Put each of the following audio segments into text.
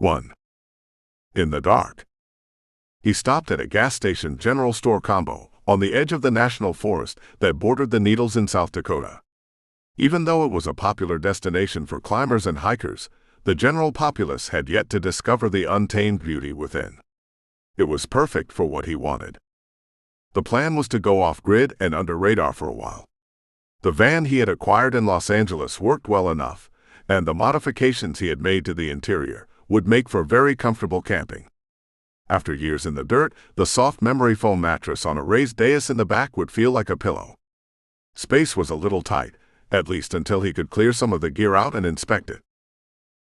1. In the dark. He stopped at a gas station general store combo on the edge of the national forest that bordered the Needles in South Dakota. Even though it was a popular destination for climbers and hikers, the general populace had yet to discover the untamed beauty within. It was perfect for what he wanted. The plan was to go off-grid and under radar for a while. The van he had acquired in Los Angeles worked well enough, and the modifications he had made to the interior would make for very comfortable camping. After years in the dirt, the soft memory foam mattress on a raised dais in the back would feel like a pillow. Space was a little tight, at least until he could clear some of the gear out and inspect it.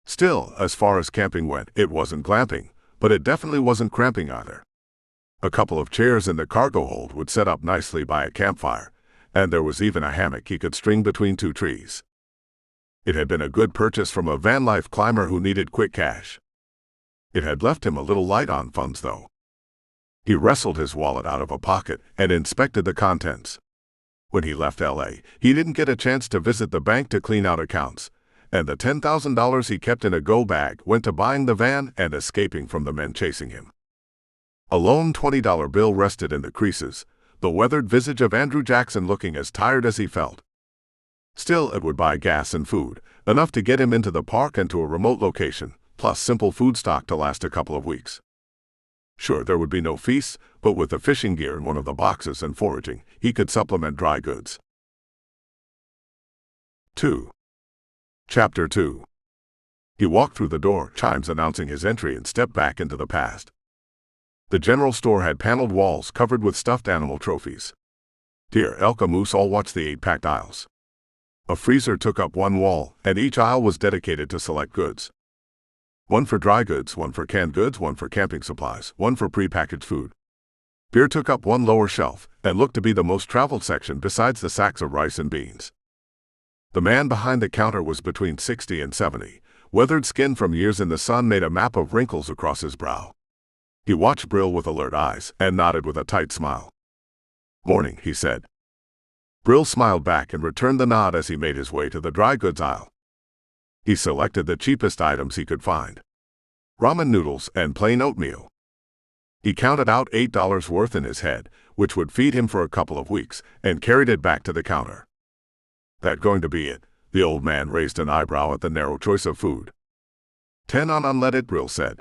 Still, as far as camping went, it wasn't glamping, but it definitely wasn't cramping either. A couple of chairs in the cargo hold would set up nicely by a campfire, and there was even a hammock he could string between two trees. It had been a good purchase from a van life climber who needed quick cash. It had left him a little light on funds, though. He wrestled his wallet out of a pocket and inspected the contents. When he left LA, he didn't get a chance to visit the bank to clean out accounts, and the $10,000 he kept in a go bag went to buying the van and escaping from the men chasing him. A lone $20 bill rested in the creases, the weathered visage of Andrew Jackson looking as tired as he felt. Still, it would buy gas and food, enough to get him into the park and to a remote location, plus simple food stock to last a couple of weeks. Sure, there would be no feasts, but with the fishing gear in one of the boxes and foraging, he could supplement dry goods. 2. Chapter 2. He walked through the door, chimes announcing his entry, and stepped back into the past. The general store had paneled walls covered with stuffed animal trophies. Deer, elk, and moose all watched the 8-packed aisles. A freezer took up one wall, and each aisle was dedicated to select goods. One for dry goods, one for canned goods, one for camping supplies, one for prepackaged food. Beer took up one lower shelf, and looked to be the most traveled section besides the sacks of rice and beans. The man behind the counter was between 60 and 70. Weathered skin from years in the sun made a map of wrinkles across his brow. He watched Brill with alert eyes and nodded with a tight smile. "Morning," he said. Brill smiled back and returned the nod as he made his way to the dry goods aisle. He selected the cheapest items he could find: ramen noodles and plain oatmeal. He counted out $8 worth in his head, which would feed him for a couple of weeks, and carried it back to the counter. "That going to be it?" The old man raised an eyebrow at the narrow choice of food. "10 on unleaded," Brill said.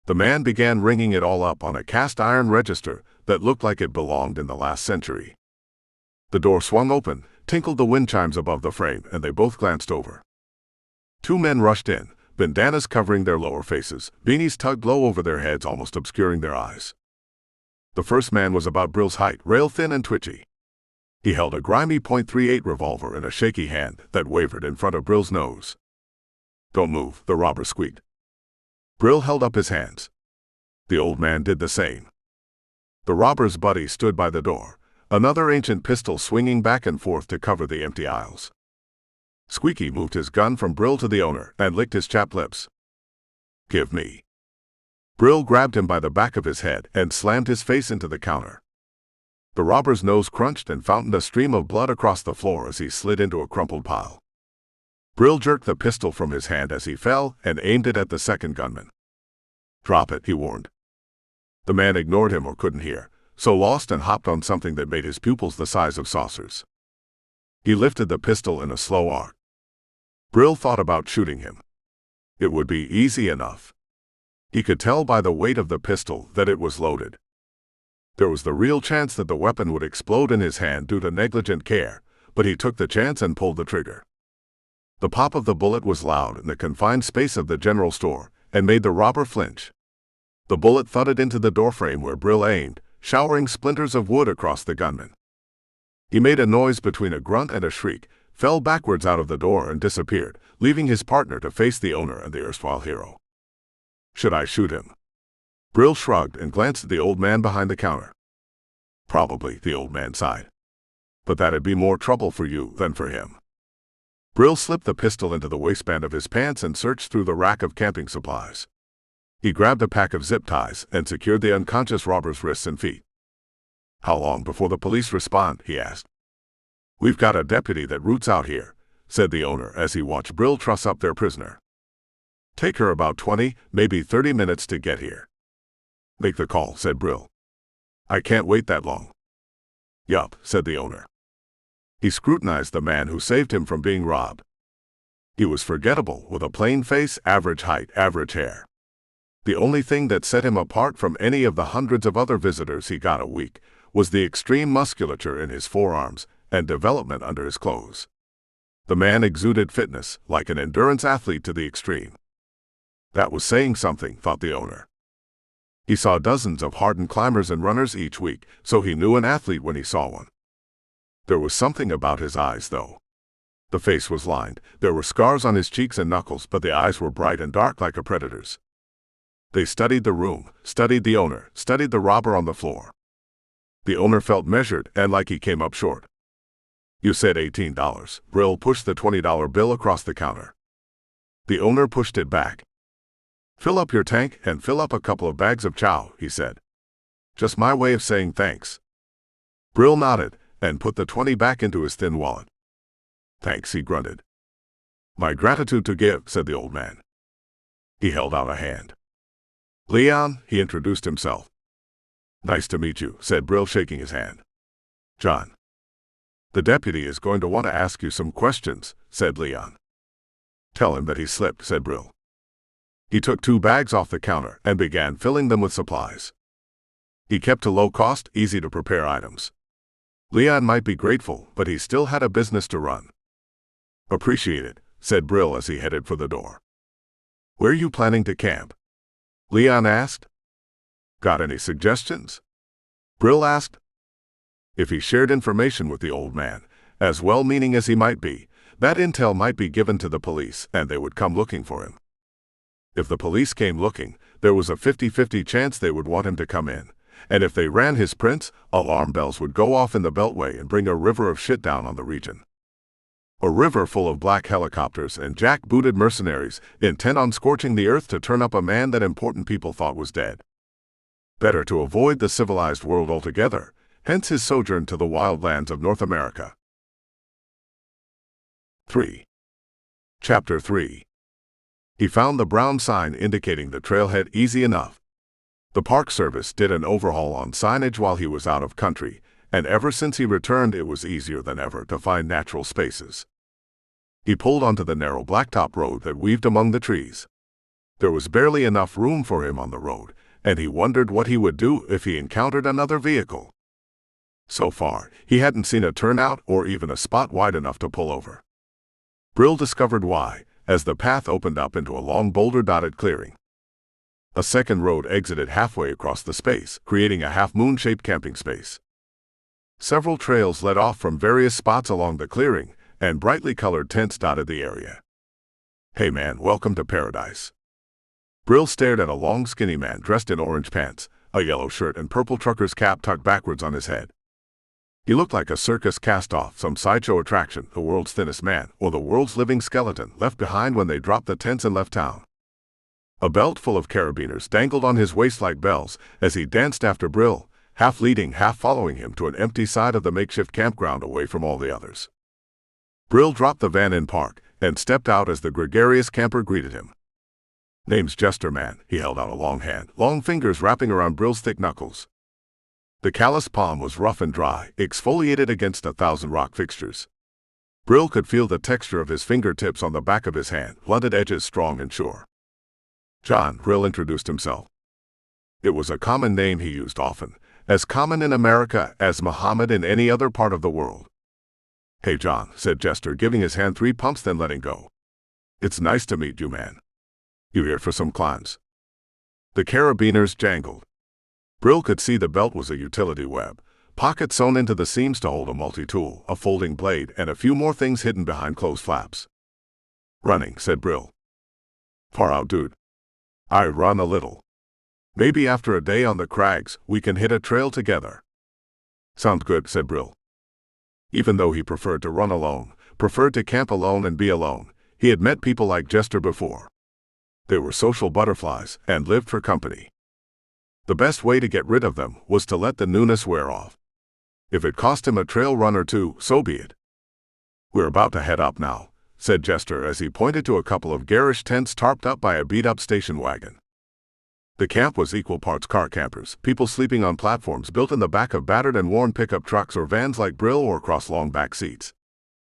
The man began ringing it all up on a cast-iron register that looked like it belonged in the last century. The door swung open, tinkled the wind chimes above the frame, and they both glanced over. Two men rushed in, bandanas covering their lower faces, beanies tugged low over their heads, almost obscuring their eyes. The first man was about Brill's height, rail-thin and twitchy. He held a grimy .38 revolver in a shaky hand that wavered in front of Brill's nose. "Don't move," the robber squeaked. Brill held up his hands. The old man did the same. The robber's buddy stood by the door, another ancient pistol swinging back and forth to cover the empty aisles. Squeaky moved his gun from Brill to the owner and licked his chapped lips. "Give me." Brill grabbed him by the back of his head and slammed his face into the counter. The robber's nose crunched and fountained a stream of blood across the floor as he slid into a crumpled pile. Brill jerked the pistol from his hand as he fell and aimed it at the second gunman. "Drop it," he warned. The man ignored him or couldn't hear, so lost and hopped on something that made his pupils the size of saucers. He lifted the pistol in a slow arc. Brill thought about shooting him. It would be easy enough. He could tell by the weight of the pistol that it was loaded. There was the real chance that the weapon would explode in his hand due to negligent care, but he took the chance and pulled the trigger. The pop of the bullet was loud in the confined space of the general store and made the robber flinch. The bullet thudded into the doorframe where Brill aimed, showering splinters of wood across the gunman. He made a noise between a grunt and a shriek, fell backwards out of the door and disappeared, leaving his partner to face the owner and the erstwhile hero. "Should I shoot him?" Brill shrugged and glanced at the old man behind the counter. "Probably," the old man sighed. "But that'd be more trouble for you than for him." Brill slipped the pistol into the waistband of his pants and searched through the rack of camping supplies. He grabbed a pack of zip ties and secured the unconscious robber's wrists and feet. "How long before the police respond?" he asked. "We've got a deputy that roots out here," said the owner as he watched Brill truss up their prisoner. Take her about 20, maybe 30 minutes to get here. Make the call, said Brill. I can't wait that long. Yup, said the owner. He scrutinized the man who saved him from being robbed. He was forgettable, with a plain face, average height, average hair. The only thing that set him apart from any of the hundreds of other visitors he got a week was the extreme musculature in his forearms and development under his clothes. The man exuded fitness, like an endurance athlete to the extreme. That was saying something, thought the owner. He saw dozens of hardened climbers and runners each week, so he knew an athlete when he saw one. There was something about his eyes, though. The face was lined, there were scars on his cheeks and knuckles, but the eyes were bright and dark like a predator's. They studied the room, studied the owner, studied the robber on the floor. The owner felt measured and like he came up short. You said $18. Brill pushed the $20 bill across the counter. The owner pushed it back. Fill up your tank and fill up a couple of bags of chow, he said. Just my way of saying thanks. Brill nodded and put the 20 back into his thin wallet. Thanks, he grunted. My gratitude to give, said the old man. He held out a hand. Leon, he introduced himself. Nice to meet you, said Brill, shaking his hand. John. The deputy is going to want to ask you some questions, said Leon. Tell him that he slipped, said Brill. He took 2 bags off the counter and began filling them with supplies. He kept to low-cost, easy-to-prepare items. Leon might be grateful, but he still had a business to run. Appreciate it, said Brill as he headed for the door. Where are you planning to camp? Leon asked. Got any suggestions? Brill asked. If he shared information with the old man, as well-meaning as he might be, that intel might be given to the police and they would come looking for him. If the police came looking, there was a 50-50 chance they would want him to come in, and if they ran his prints, alarm bells would go off in the Beltway and bring a river of shit down on the region. A river full of black helicopters and jack-booted mercenaries intent on scorching the earth to turn up a man that important people thought was dead. Better to avoid the civilized world altogether, hence his sojourn to the wild lands of North America. 3. Chapter 3. He found the brown sign indicating the trailhead easy enough. The Park Service did an overhaul on signage while he was out of country, and ever since he returned it was easier than ever to find natural spaces. He pulled onto the narrow blacktop road that weaved among the trees. There was barely enough room for him on the road, and he wondered what he would do if he encountered another vehicle. So far, he hadn't seen a turnout or even a spot wide enough to pull over. Brill discovered why, as the path opened up into a long boulder-dotted clearing. A second road exited halfway across the space, creating a half-moon-shaped camping space. Several trails led off from various spots along the clearing, and brightly colored tents dotted the area. Hey man, welcome to paradise. Brill stared at a long skinny man dressed in orange pants, a yellow shirt and purple trucker's cap tucked backwards on his head. He looked like a circus cast-off, some sideshow attraction, the world's thinnest man, or the world's living skeleton left behind when they dropped the tents and left town. A belt full of carabiners dangled on his waist like bells as he danced after Brill, half leading, half following him to an empty side of the makeshift campground away from all the others. Brill dropped the van in park and stepped out as the gregarious camper greeted him. Name's Jester, man. He held out a long hand, long fingers wrapping around Brill's thick knuckles. The calloused palm was rough and dry, exfoliated against 1,000 rock fixtures. Brill could feel the texture of his fingertips on the back of his hand, blunted edges strong and sure. John, Brill introduced himself. It was a common name he used often, as common in America as Muhammad in any other part of the world. Hey John, said Jester, giving his hand 3 pumps then letting go. It's nice to meet you, man. You here for some climbs? The carabiners jangled. Brill could see the belt was a utility web, pockets sewn into the seams to hold a multi-tool, a folding blade, and a few more things hidden behind closed flaps. Running, said Brill. Far out, dude. I run a little. Maybe after a day on the crags, we can hit a trail together. Sounds good, said Brill. Even though he preferred to run alone, preferred to camp alone and be alone, he had met people like Jester before. They were social butterflies and lived for company. The best way to get rid of them was to let the newness wear off. If it cost him a trail run or two, so be it. We're about to head up now, said Jester as he pointed to a couple of garish tents tarped up by a beat-up station wagon. The camp was equal parts car campers, people sleeping on platforms built in the back of battered and worn pickup trucks or vans like Brill or across long back seats.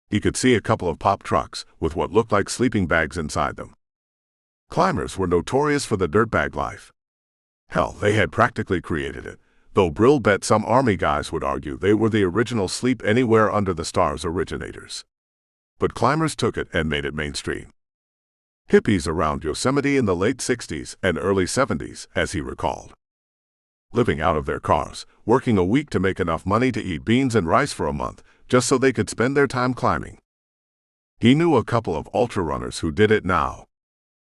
He could see a couple of pop trucks with what looked like sleeping bags inside them. Climbers were notorious for the dirtbag life. Hell, they had practically created it, though Brill bet some army guys would argue they were the original sleep anywhere under the stars originators. But climbers took it and made it mainstream. Hippies around Yosemite in the late 60s and early 70s, as he recalled. Living out of their cars, working a week to make enough money to eat beans and rice for a month, just so they could spend their time climbing. He knew a couple of ultra runners who did it now.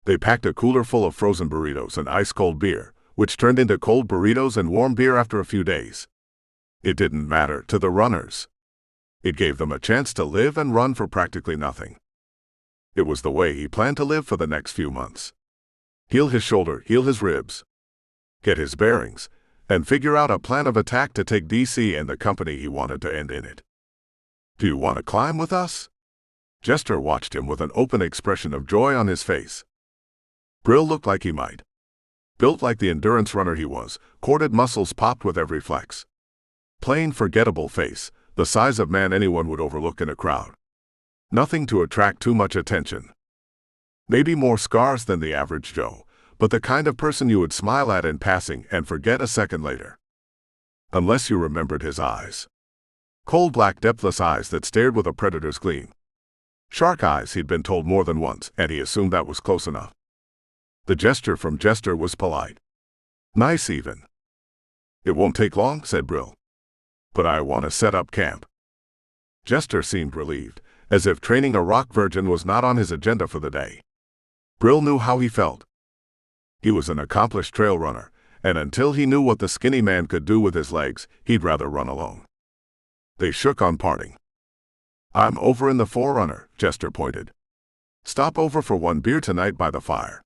They packed a cooler full of frozen burritos and ice-cold beer, which turned into cold burritos and warm beer after a few days. It didn't matter to the runners. It gave them a chance to live and run for practically nothing. It was the way he planned to live for the next few months. Heal his shoulder, heal his ribs, get his bearings, and figure out a plan of attack to take DC and the company he wanted to end in it. Do you want to climb with us? Jester watched him with an open expression of joy on his face. Brill looked like he might. Built like the endurance runner he was, corded muscles popped with every flex. Plain, forgettable face, the size of man anyone would overlook in a crowd. Nothing to attract too much attention. Maybe more scars than the average Joe, but the kind of person you would smile at in passing and forget a second later. Unless you remembered his eyes. Cold black depthless eyes that stared with a predator's gleam. Shark eyes, he'd been told more than once, and he assumed that was close enough. The gesture from Jester was polite. Nice even. It won't take long, said Brill. But I want to set up camp. Jester seemed relieved, as if training a rock virgin was not on his agenda for the day. Brill knew how he felt. He was an accomplished trail runner, and until he knew what the skinny man could do with his legs, he'd rather run alone. They shook on parting. I'm over in the Forerunner, Jester pointed. Stop over for one beer tonight by the fire.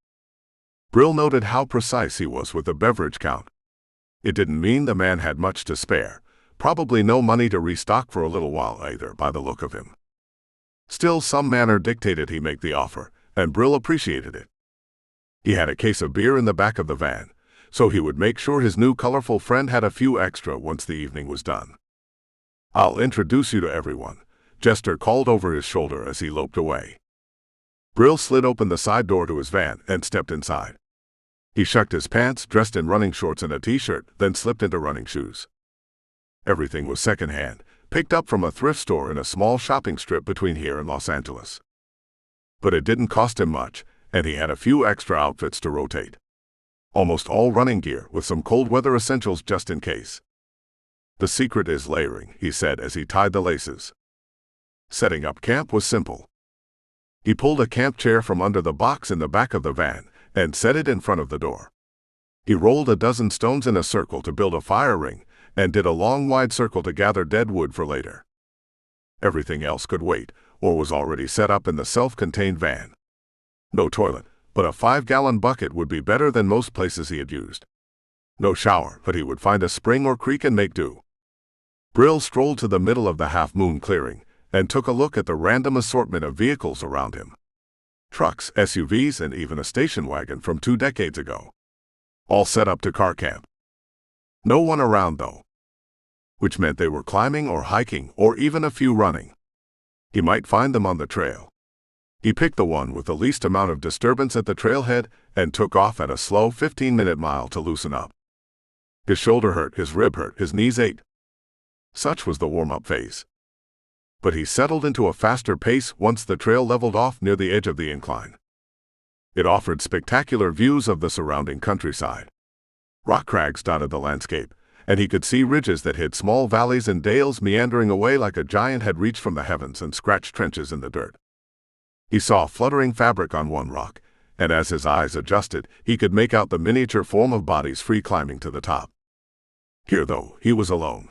Brill noted how precise he was with the beverage count. It didn't mean the man had much to spare, probably no money to restock for a little while either by the look of him. Still, some manner dictated he make the offer, and Brill appreciated it. He had a case of beer in the back of the van, so he would make sure his new colorful friend had a few extra once the evening was done. I'll introduce you to everyone, Jester called over his shoulder as he loped away. Brill slid open the side door to his van and stepped inside. He shucked his pants, dressed in running shorts and a t-shirt, then slipped into running shoes. Everything was secondhand, picked up from a thrift store in a small shopping strip between here and Los Angeles. But it didn't cost him much, and he had a few extra outfits to rotate. Almost all running gear, with some cold weather essentials just in case. The secret is layering, he said as he tied the laces. Setting up camp was simple. He pulled a camp chair from under the box in the back of the van and set it in front of the door. He rolled a dozen stones in a circle to build a fire ring, and did a long wide circle to gather dead wood for later. Everything else could wait, or was already set up in the self-contained van. No toilet, but a 5-gallon bucket would be better than most places he had used. No shower, but he would find a spring or creek and make do. Brill strolled to the middle of the half-moon clearing, and took a look at the random assortment of vehicles around him. Trucks, SUVs, and even a station wagon from 2 decades ago. All set up to car camp. No one around, though. Which meant they were climbing or hiking, or even a few running. He might find them on the trail. He picked the one with the least amount of disturbance at the trailhead, and took off at a slow 15-minute mile to loosen up. His shoulder hurt, his rib hurt, his knees ached. Such was the warm-up phase. But he settled into a faster pace once the trail leveled off near the edge of the incline. It offered spectacular views of the surrounding countryside. Rock crags dotted the landscape, and he could see ridges that hid small valleys and dales meandering away like a giant had reached from the heavens and scratched trenches in the dirt. He saw fluttering fabric on one rock, and as his eyes adjusted, he could make out the miniature form of bodies free climbing to the top. Here, though, he was alone.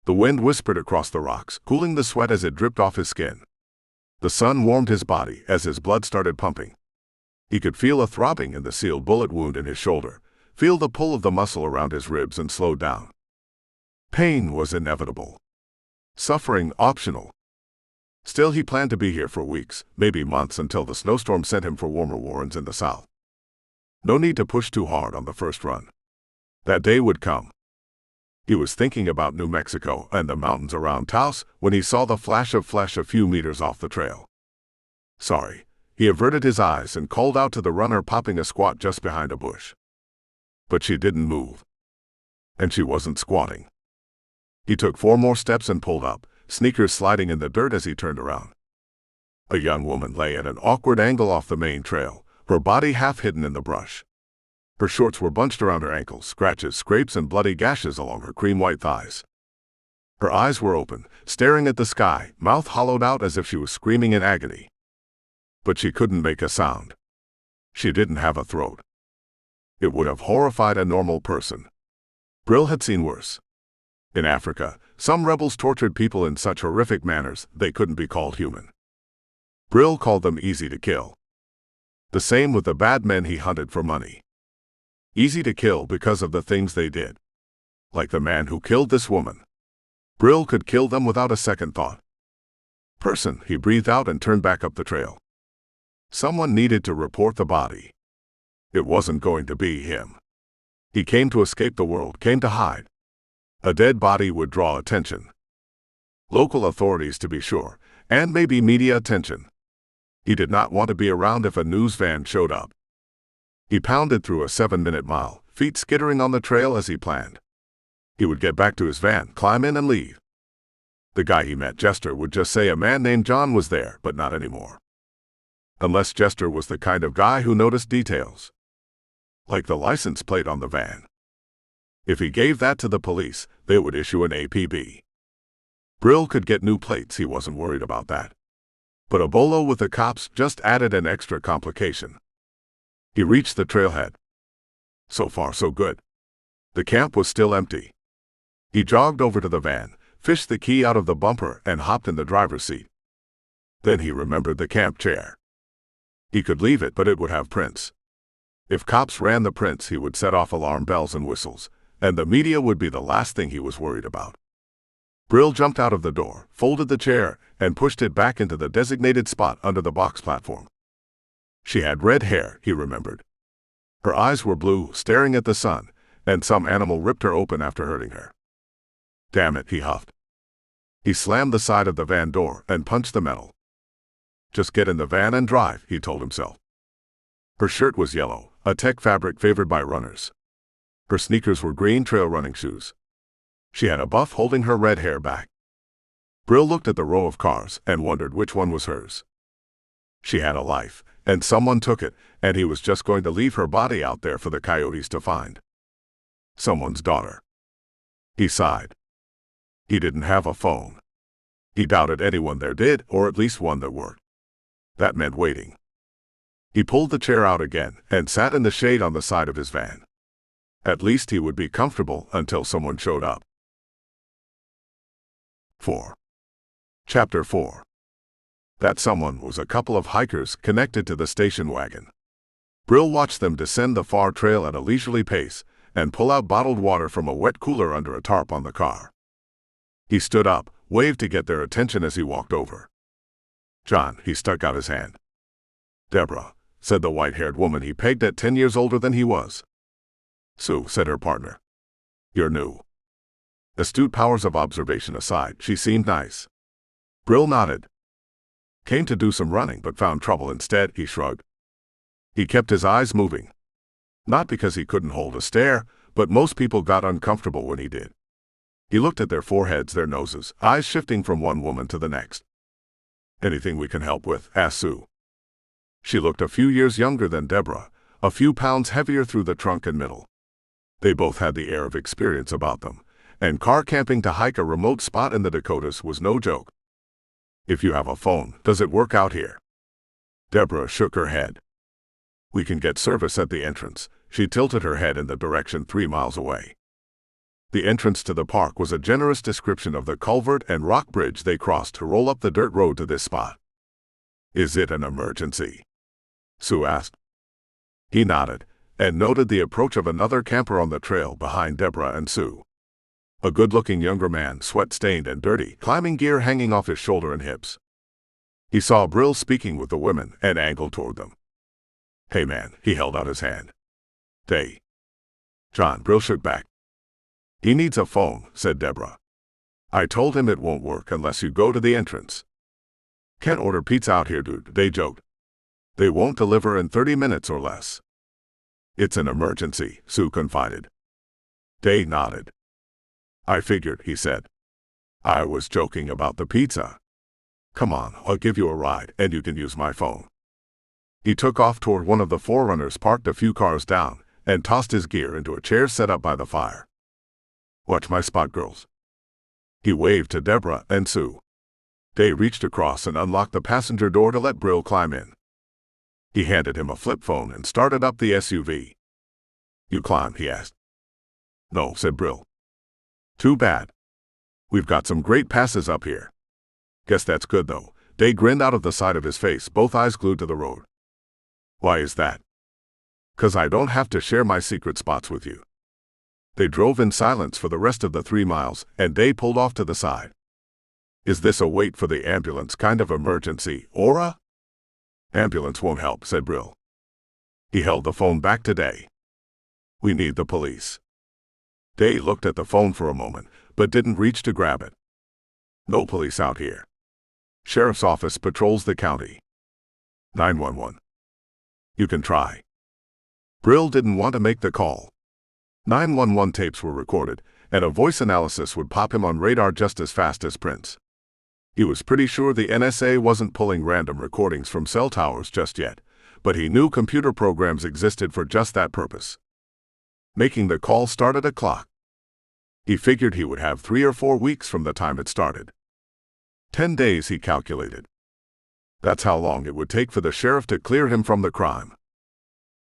The wind whispered across the rocks, cooling the sweat as it dripped off his skin. The sun warmed his body as his blood started pumping. He could feel a throbbing in the sealed bullet wound in his shoulder, feel the pull of the muscle around his ribs, and slowed down. Pain was inevitable. Suffering optional. Still, he planned to be here for weeks, maybe months, until the snowstorm sent him for warmer warrens in the south. No need to push too hard on the first run. That day would come. He was thinking about New Mexico and the mountains around Taos when he saw the flash of flesh a few meters off the trail. Sorry. He averted his eyes and called out to the runner, popping a squat just behind a bush. But she didn't move. And she wasn't squatting. He took 4 more steps and pulled up, sneakers sliding in the dirt as he turned around. A young woman lay at an awkward angle off the main trail, her body half hidden in the brush. Her shorts were bunched around her ankles, scratches, scrapes, and bloody gashes along her cream-white thighs. Her eyes were open, staring at the sky, mouth hollowed out as if she was screaming in agony. But she couldn't make a sound. She didn't have a throat. It would have horrified a normal person. Brill had seen worse. In Africa, some rebels tortured people in such horrific manners they couldn't be called human. Brill called them easy to kill. The same with the bad men he hunted for money. Easy to kill because of the things they did. Like the man who killed this woman. Brill could kill them without a second thought. Person, he breathed out and turned back up the trail. Someone needed to report the body. It wasn't going to be him. He came to escape the world, came to hide. A dead body would draw attention. Local authorities, to be sure, and maybe media attention. He did not want to be around if a news van showed up. He pounded through a 7-minute mile, feet skittering on the trail as he planned. He would get back to his van, climb in, and leave. The guy he met, Jester, would just say a man named John was there, but not anymore. Unless Jester was the kind of guy who noticed details. Like the license plate on the van. If he gave that to the police, they would issue an APB. Brill could get new plates, he wasn't worried about that. But a bolo with the cops just added an extra complication. He reached the trailhead. So far, so good. The camp was still empty. He jogged over to the van, fished the key out of the bumper, and hopped in the driver's seat. Then he remembered the camp chair. He could leave it, but it would have prints. If cops ran the prints, he would set off alarm bells and whistles, and the media would be the last thing he was worried about. Brill jumped out of the door, folded the chair, and pushed it back into the designated spot under the box platform. She had red hair, he remembered. Her eyes were blue, staring at the sun, and some animal ripped her open after hurting her. Damn it, he huffed. He slammed the side of the van door and punched the metal. Just get in the van and drive, he told himself. Her shirt was yellow, a tech fabric favored by runners. Her sneakers were green trail running shoes. She had a buff holding her red hair back. Brill looked at the row of cars and wondered which one was hers. She had a life, and someone took it, and he was just going to leave her body out there for the coyotes to find. Someone's daughter. He sighed. He didn't have a phone. He doubted anyone there did, or at least one that worked. That meant waiting. He pulled the chair out again and sat in the shade on the side of his van. At least he would be comfortable until someone showed up. 4. Chapter 4. That someone was a couple of hikers connected to the station wagon. Brill watched them descend the far trail at a leisurely pace and pull out bottled water from a wet cooler under a tarp on the car. He stood up, waved to get their attention as he walked over. John, he stuck out his hand. Deborah, said the white-haired woman he pegged at 10 years older than he was. Sue, said her partner. You're new. Astute powers of observation aside, she seemed nice. Brill nodded. Came to do some running but found trouble instead, he shrugged. He kept his eyes moving. Not because he couldn't hold a stare, but most people got uncomfortable when he did. He looked at their foreheads, their noses, eyes shifting from one woman to the next. Anything we can help with? Asked Sue. She looked a few years younger than Deborah, a few pounds heavier through the trunk and middle. They both had the air of experience about them, and car camping to hike a remote spot in the Dakotas was no joke. If you have a phone, does it work out here? Deborah shook her head. We can get service at the entrance. She tilted her head in the direction 3 miles away. The entrance to the park was a generous description of the culvert and rock bridge they crossed to roll up the dirt road to this spot. Is it an emergency? Sue asked. He nodded, and noted the approach of another camper on the trail behind Deborah and Sue. A good-looking younger man, sweat-stained and dirty, climbing gear hanging off his shoulder and hips. He saw Brill speaking with the women and angled toward them. "Hey man," he held out his hand. "Day." "John," Brill shook back. "He needs a phone," said Deborah. "I told him it won't work unless you go to the entrance." "Can't order pizza out here, dude," they joked. "They won't deliver in 30 minutes or less." "It's an emergency," Sue confided. Day nodded. "I figured," he said. "I was joking about the pizza. Come on, I'll give you a ride, and you can use my phone." He took off toward one of the forerunners parked a few cars down, and tossed his gear into a chair set up by the fire. "Watch my spot, girls." He waved to Deborah and Sue. Day reached across and unlocked the passenger door to let Brill climb in. He handed him a flip phone and started up the SUV. "You climb?" he asked. "No," said Brill. "Too bad. We've got some great passes up here." "Guess that's good, though." Day grinned out of the side of his face, both eyes glued to the road. "Why is that?" "'Cause I don't have to share my secret spots with you." They drove in silence for the rest of the 3 miles, and Day pulled off to the side. "Is this a wait for the ambulance kind of emergency, or a—" "Ambulance won't help," said Brill. He held the phone back to Day. "We need the police." Day looked at the phone for a moment, but didn't reach to grab it. "No police out here. Sheriff's office patrols the county." 911. "You can try." Brill didn't want to make the call. 911 tapes were recorded, and a voice analysis would pop him on radar just as fast as prints. He was pretty sure the NSA wasn't pulling random recordings from cell towers just yet, but he knew computer programs existed for just that purpose. Making the call started a clock. He figured he would have 3 or 4 weeks from the time it started. 10 days, he calculated. That's how long it would take for the sheriff to clear him from the crime.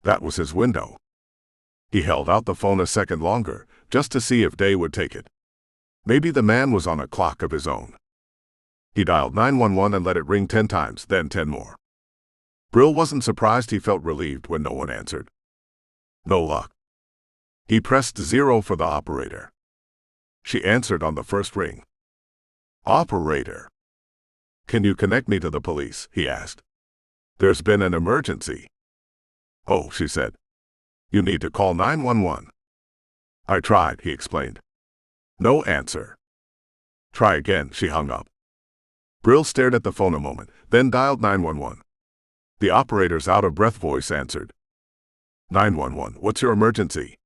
That was his window. He held out the phone a second longer, just to see if Day would take it. Maybe the man was on a clock of his own. He dialed 911 and let it ring 10 times, then 10 more. Brill wasn't surprised. He felt relieved when no one answered. No luck. He pressed 0 for the operator. She answered on the first ring. "Operator. Can you connect me to the police?" he asked. "There's been an emergency." "Oh," she said. "You need to call 911. "I tried," he explained. No answer. "Try again." She hung up. Brill stared at the phone a moment, then dialed 911. The operator's out-of-breath voice answered. 911, what's your emergency?"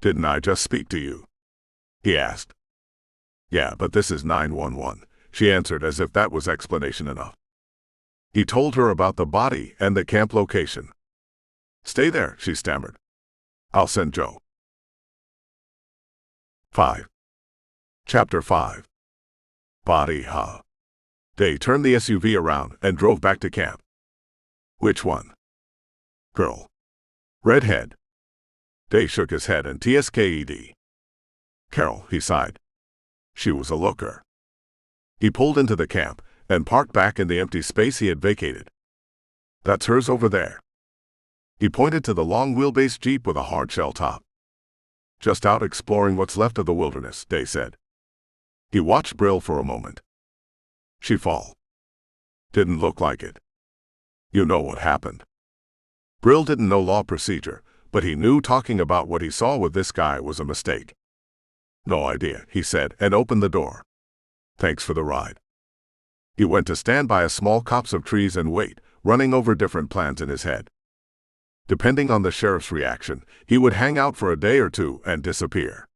"Didn't I just speak to you?" he asked. "Yeah, but this is 911, she answered as if that was explanation enough. He told her about the body and the camp location. "Stay there," she stammered. "I'll send Joe." 5. Chapter 5. Body, huh? Day turned the SUV around and drove back to camp. "Which one?" "Girl. Redhead." Day shook his head and tsked. "Carol," he sighed. "She was a looker." He pulled into the camp and parked back in the empty space he had vacated. "That's hers over there." He pointed to the long wheelbase Jeep with a hard shell top. "Just out exploring what's left of the wilderness," Day said. He watched Brill for a moment. "She fall?" "Didn't look like it." "You know what happened?" Brill didn't know law procedure, but he knew talking about what he saw with this guy was a mistake. "No idea," he said, and opened the door. "Thanks for the ride." He went to stand by a small copse of trees and wait, running over different plans in his head. Depending on the sheriff's reaction, he would hang out for a day or two and disappear.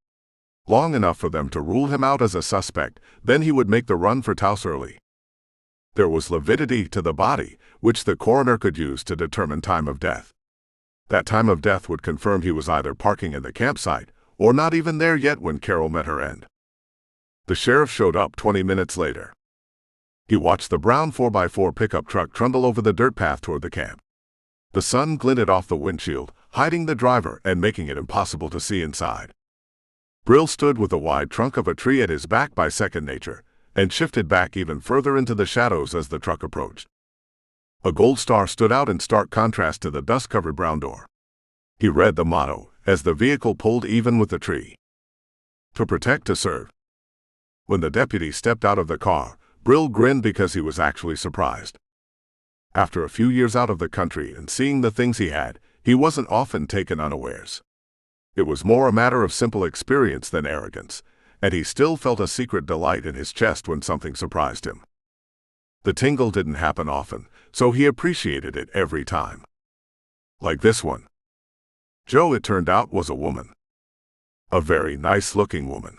Long enough for them to rule him out as a suspect, then he would make the run for Taos early. There was lividity to the body, which the coroner could use to determine time of death. That time of death would confirm he was either parking in the campsite or not even there yet when Carol met her end. The sheriff showed up 20 minutes later. He watched the brown 4x4 pickup truck trundle over the dirt path toward the camp. The sun glinted off the windshield, hiding the driver and making it impossible to see inside. Brill stood with the wide trunk of a tree at his back by second nature, and shifted back even further into the shadows as the truck approached. A gold star stood out in stark contrast to the dust-covered brown door. He read the motto as the vehicle pulled even with the tree. To protect, to serve. When the deputy stepped out of the car, Brill grinned because he was actually surprised. After a few years out of the country and seeing the things he had, he wasn't often taken unawares. It was more a matter of simple experience than arrogance, and he still felt a secret delight in his chest when something surprised him. The tingle didn't happen often, so he appreciated it every time. Like this one. Joe, it turned out, was a woman. A very nice-looking woman.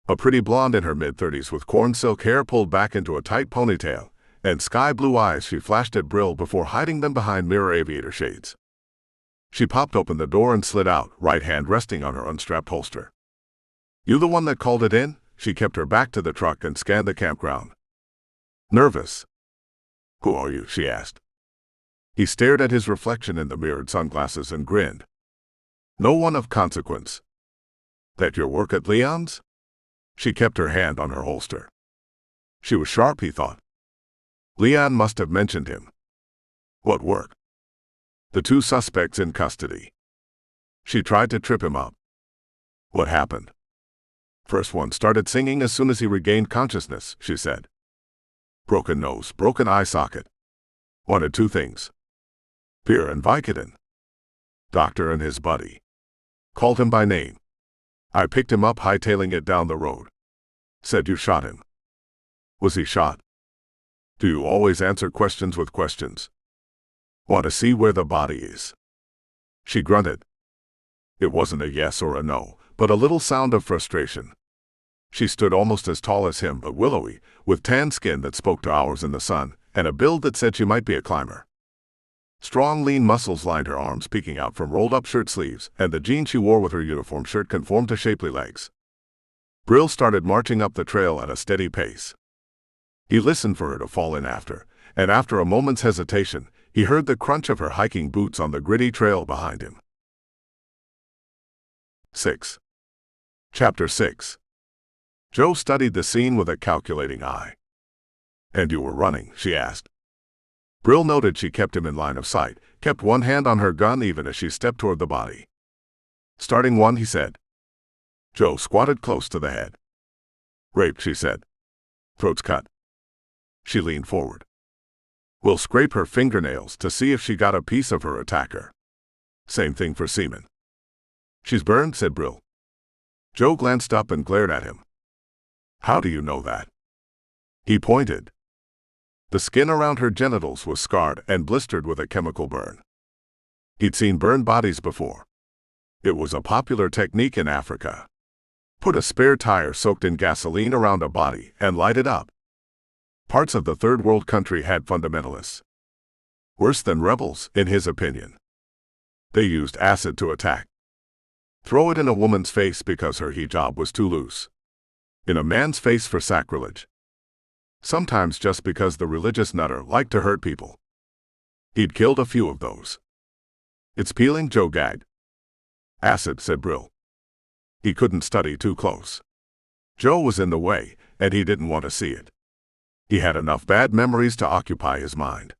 A pretty blonde in her mid-30s with corn silk hair pulled back into a tight ponytail, and sky-blue eyes she flashed at Brill before hiding them behind mirror aviator shades. She popped open the door and slid out, right hand resting on her unstrapped holster. "You the one that called it in?" She kept her back to the truck and scanned the campground. Nervous. "Who are you?" she asked. He stared at his reflection in the mirrored sunglasses and grinned. "No one of consequence." "That your work at Leon's?" She kept her hand on her holster. She was sharp, he thought. Leon must have mentioned him. "What work?" "The two suspects in custody." She tried to trip him up. "What happened?" "First one started singing as soon as he regained consciousness," she said. "Broken nose, broken eye socket. Wanted two things. Beer and Vicodin. Doctor and his buddy. Called him by name. I picked him up hightailing it down the road. Said you shot him." "Was he shot?" "Do you always answer questions with questions?" "Want to see where the body is?" She grunted. It wasn't a yes or a no, but a little sound of frustration. She stood almost as tall as him, but willowy, with tan skin that spoke to hours in the sun, and a build that said she might be a climber. Strong, lean muscles lined her arms peeking out from rolled-up shirt sleeves, and the jeans she wore with her uniform shirt conformed to shapely legs. Brill started marching up the trail at a steady pace. He listened for her to fall in after, and after a moment's hesitation, he heard the crunch of her hiking boots on the gritty trail behind him. 6. Chapter 6. Joe studied the scene with a calculating eye. "And you were running?" she asked. Brill noted she kept him in line of sight, kept one hand on her gun even as she stepped toward the body. "Starting one," he said. Joe squatted close to the head. "Raped," she said. "Throat's cut." She leaned forward. "We'll scrape her fingernails to see if she got a piece of her attacker. Same thing for semen." "She's burned," said Brill. Joe glanced up and glared at him. "How do you know that?" He pointed. The skin around her genitals was scarred and blistered with a chemical burn. He'd seen burned bodies before. It was a popular technique in Africa. Put a spare tire soaked in gasoline around a body and light it up. Parts of the third world country had fundamentalists. Worse than rebels, in his opinion. They used acid to attack. Throw it in a woman's face because her hijab was too loose. In a man's face for sacrilege. Sometimes just because the religious nutter liked to hurt people. He'd killed a few of those. "It's peeling," Joe gagged. "Acid," said Brill. He couldn't study too close. Joe was in the way, and he didn't want to see it. He had enough bad memories to occupy his mind.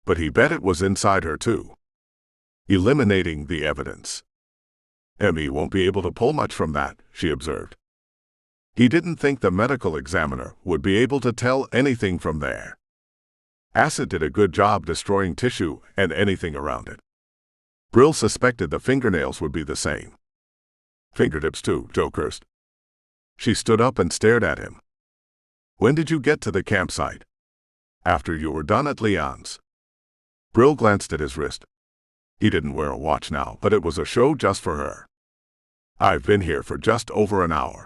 But he bet it was inside her too. Eliminating the evidence. "Emmy won't be able to pull much from that," she observed. He didn't think the medical examiner would be able to tell anything from there. Acid did a good job destroying tissue and anything around it. Brill suspected the fingernails would be the same. "Fingertips too," Joe cursed. She stood up and stared at him. "When did you get to the campsite?" "After you were done at Leon's." Brill glanced at his wrist. He didn't wear a watch now, but it was a show just for her. "I've been here for just over an hour.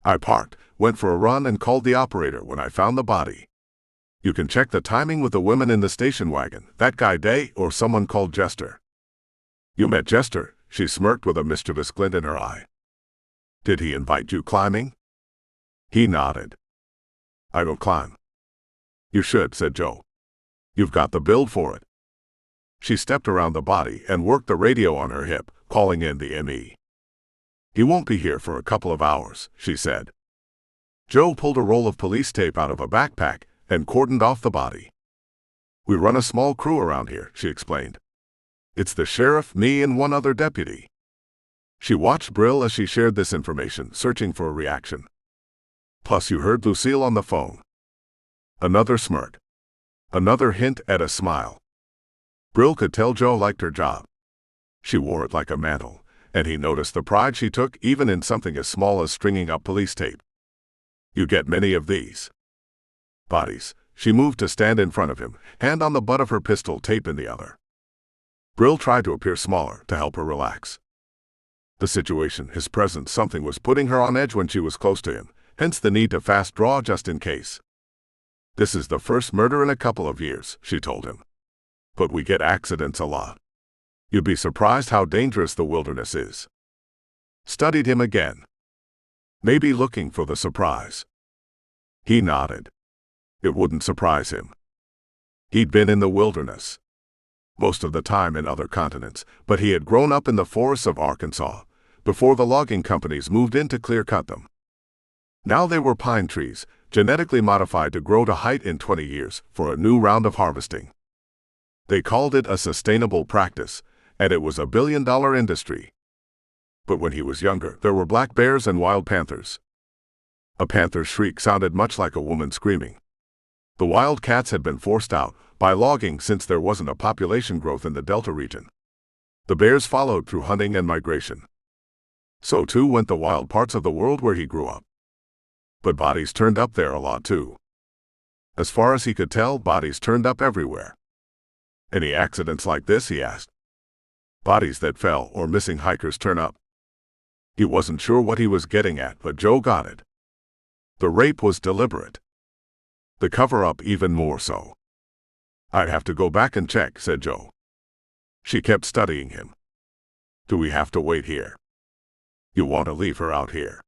I parked, went for a run and called the operator when I found the body. You can check the timing with the women in the station wagon, that guy Day or someone called Jester." "You met Jester?" She smirked with a mischievous glint in her eye. "Did he invite you climbing?" He nodded. "I don't climb." "You should," said Joe. "You've got the build for it." She stepped around the body and worked the radio on her hip, calling in the ME. "He won't be here for a couple of hours," she said. Joe pulled a roll of police tape out of a backpack and cordoned off the body. "We run a small crew around here," she explained. "It's the sheriff, me, and one other deputy." She watched Brill as she shared this information, searching for a reaction. Plus you heard Lucille on the phone. Another smirk. Another hint at a smile. Brill could tell Joe liked her job. She wore it like a mantle, and he noticed the pride she took even in something as small as stringing up police tape. You get many of these bodies. She moved to stand in front of him, hand on the butt of her pistol, tape in the other. Brill tried to appear smaller to help her relax. The situation, his presence, something was putting her on edge when she was close to him, hence the need to fast draw just in case. This is the first murder in a couple of years, she told him. But we get accidents a lot. You'd be surprised how dangerous the wilderness is. Studied him again. Maybe looking for the surprise. He nodded. It wouldn't surprise him. He'd been in the wilderness. Most of the time in other continents, but he had grown up in the forests of Arkansas, before the logging companies moved in to clear-cut them. Now they were pine trees, genetically modified to grow to height in 20 years for a new round of harvesting. They called it a sustainable practice, and it was a billion-dollar industry. But when he was younger, there were black bears and wild panthers. A panther's shriek sounded much like a woman screaming. The wild cats had been forced out by logging since there wasn't a population growth in the Delta region. The bears followed through hunting and migration. So too went the wild parts of the world where he grew up. But bodies turned up there a lot too. As far as he could tell, bodies turned up everywhere. Any accidents like this, he asked. Bodies that fell or missing hikers turn up. He wasn't sure what he was getting at, but Joe got it. The rape was deliberate. The cover-up even more so. I'd have to go back and check, said Joe. She kept studying him. Do we have to wait here? You want to leave her out here?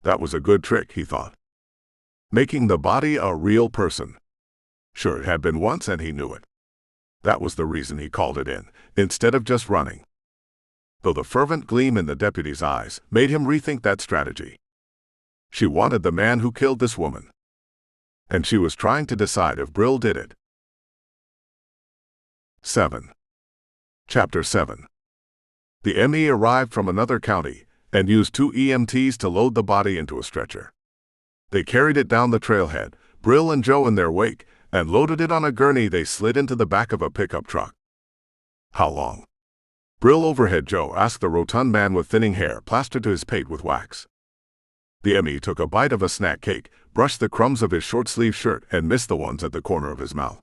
That was a good trick, he thought. Making the body a real person. Sure, it had been once and he knew it. That was the reason he called it in, instead of just running. Though the fervent gleam in the deputy's eyes made him rethink that strategy. She wanted the man who killed this woman. And she was trying to decide if Brill did it. 7. Chapter 7. The ME arrived from another county and used 2 EMTs to load the body into a stretcher. They carried it down the trailhead, Brill and Joe in their wake, and loaded it on a gurney they slid into the back of a pickup truck. How long? Brill overhead Joe asked the rotund man with thinning hair plastered to his pate with wax. The ME took a bite of a snack cake, brushed the crumbs of his short-sleeved shirt, and missed the ones at the corner of his mouth.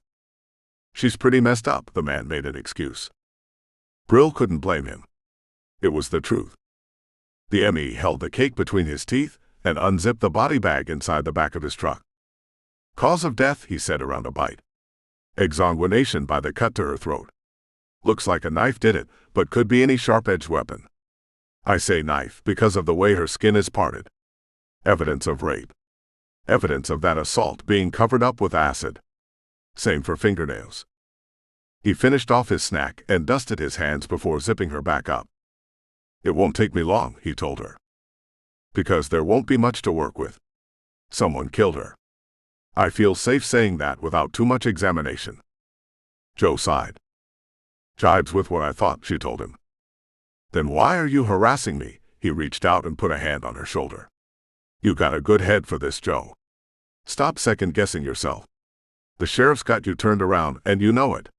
She's pretty messed up, the man made an excuse. Brill couldn't blame him. It was the truth. The ME held the cake between his teeth and unzipped the body bag inside the back of his truck. Cause of death, he said around a bite. Exsanguination by the cut to her throat. Looks like a knife did it, but could be any sharp-edged weapon. I say knife because of the way her skin is parted. Evidence of rape. Evidence of that assault being covered up with acid. Same for fingernails. He finished off his snack and dusted his hands before zipping her back up. It won't take me long, he told her. Because there won't be much to work with. Someone killed her. I feel safe saying that without too much examination. Joe sighed. Jibes with what I thought, she told him. Then why are you harassing me? He reached out and put a hand on her shoulder. You got a good head for this, Joe. Stop second-guessing yourself. The sheriff's got you turned around, and you know it.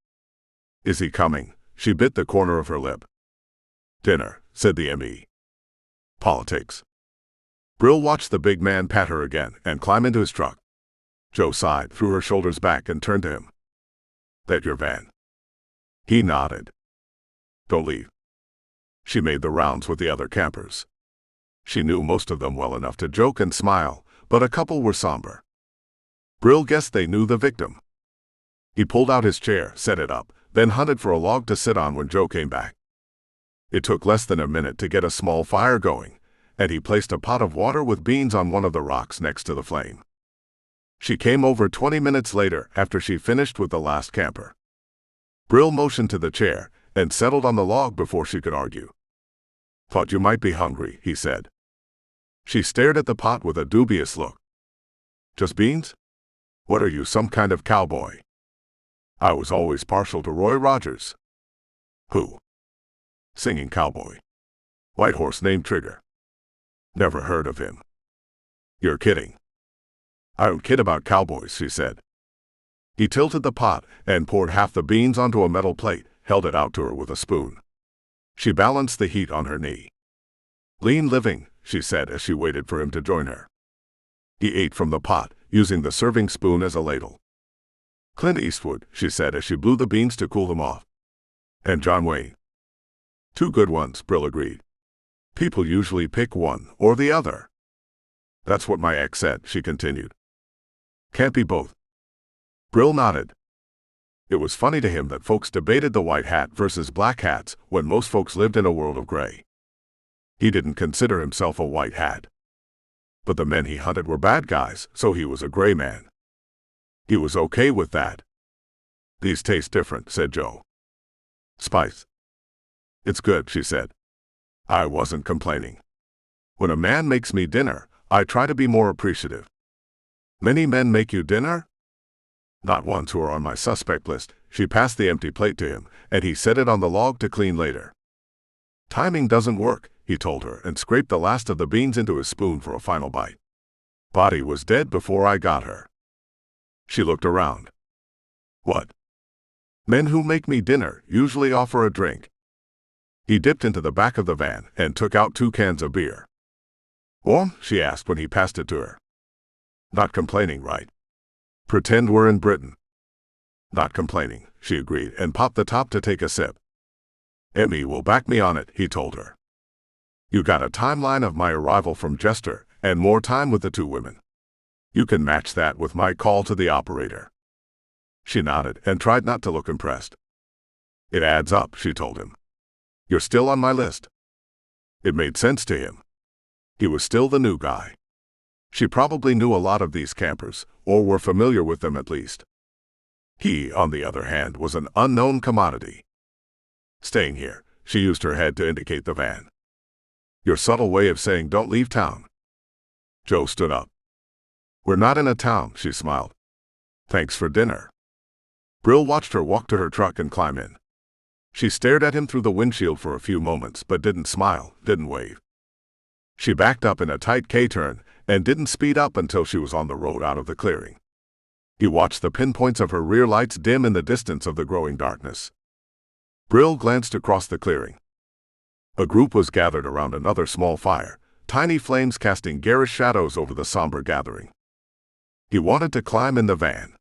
Is he coming? She bit the corner of her lip. Dinner, said the ME. Politics. Brill watched the big man pat her again and climb into his truck. Joe sighed, threw her shoulders back, and turned to him. That your van? He nodded. Don't leave. She made the rounds with the other campers. She knew most of them well enough to joke and smile, but a couple were somber. Brill guessed they knew the victim. He pulled out his chair, set it up, then hunted for a log to sit on when Joe came back. It took less than a minute to get a small fire going, and he placed a pot of water with beans on one of the rocks next to the flame. She came over 20 minutes later after she finished with the last camper. Brill motioned to the chair and settled on the log before she could argue. Thought you might be hungry, he said. She stared at the pot with a dubious look. Just beans? What are you, some kind of cowboy? I was always partial to Roy Rogers. Who? Singing cowboy. White horse named Trigger. Never heard of him. You're kidding. I don't kid about cowboys, she said. He tilted the pot and poured half the beans onto a metal plate, held it out to her with a spoon. She balanced the heat on her knee. Lean living, she said as she waited for him to join her. He ate from the pot, using the serving spoon as a ladle. Clint Eastwood, she said as she blew the beans to cool them off. And John Wayne. Two good ones, Brill agreed. People usually pick one or the other. That's what my ex said, she continued. Can't be both. Brill nodded. It was funny to him that folks debated the white hat versus black hats when most folks lived in a world of gray. He didn't consider himself a white hat. But the men he hunted were bad guys, so he was a gray man. He was okay with that. These taste different, said Joe. Spice. It's good, she said. I wasn't complaining. When a man makes me dinner, I try to be more appreciative. Many men make you dinner? Not ones who are on my suspect list. She passed the empty plate to him, and he set it on the log to clean later. Timing doesn't work, he told her, and scraped the last of the beans into his spoon for a final bite. Body was dead before I got her. She looked around. What? Men who make me dinner usually offer a drink. He dipped into the back of the van and took out 2 cans of beer. Warm? She asked when he passed it to her. Not complaining, right? Pretend we're in Britain. Not complaining, she agreed and popped the top to take a sip. Emmy will back me on it, he told her. You got a timeline of my arrival from Jester and more time with the 2 women. You can match that with my call to the operator. She nodded and tried not to look impressed. It adds up, she told him. You're still on my list. It made sense to him. He was still the new guy. She probably knew a lot of these campers, or were familiar with them at least. He, on the other hand, was an unknown commodity. Staying here, she used her head to indicate the van. Your subtle way of saying don't leave town. Joe stood up. We're not in a town, she smiled. Thanks for dinner. Brill watched her walk to her truck and climb in. She stared at him through the windshield for a few moments but didn't smile, didn't wave. She backed up in a tight K-turn and didn't speed up until she was on the road out of the clearing. He watched the pinpoints of her rear lights dim in the distance of the growing darkness. Brill glanced across the clearing. A group was gathered around another small fire, tiny flames casting garish shadows over the somber gathering. He wanted to climb in the van.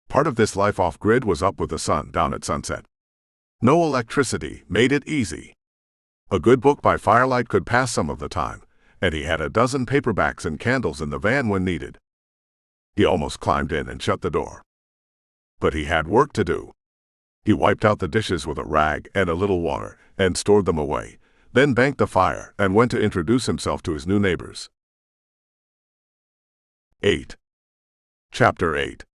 Part of this life off-grid was up with the sun down at sunset. No electricity made it easy. A good book by firelight could pass some of the time, and he had a dozen paperbacks and candles in the van when needed. He almost climbed in and shut the door. But he had work to do. He wiped out the dishes with a rag and a little water and stored them away, then banked the fire and went to introduce himself to his new neighbors. 8. Chapter 8.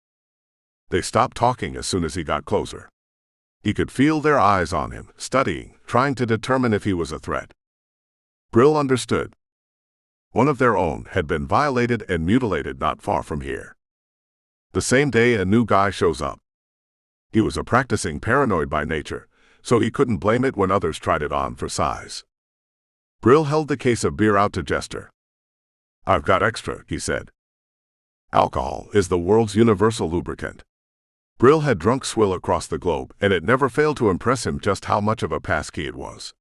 They stopped talking as soon as he got closer. He could feel their eyes on him, studying, trying to determine if he was a threat. Brill understood. One of their own had been violated and mutilated not far from here. The same day a new guy shows up. He was a practicing paranoid by nature, so he couldn't blame it when others tried it on for size. Brill held the case of beer out to Jester. I've got extra, he said. Alcohol is the world's universal lubricant. Brill had drunk swill across the globe, and it never failed to impress him just how much of a passkey it was.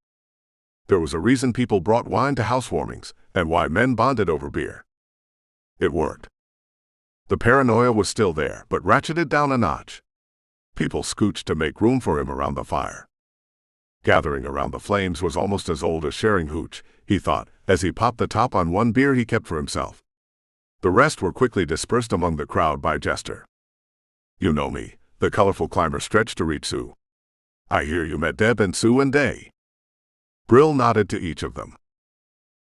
There was a reason people brought wine to housewarmings, and why men bonded over beer. It worked. The paranoia was still there, but ratcheted down a notch. People scooched to make room for him around the fire. Gathering around the flames was almost as old as sharing hooch, he thought, as he popped the top on one beer he kept for himself. The rest were quickly dispersed among the crowd by Jester. You know me, the colorful climber stretched to reach Sue. I hear you met Deb and Sue and Day. Brill nodded to each of them.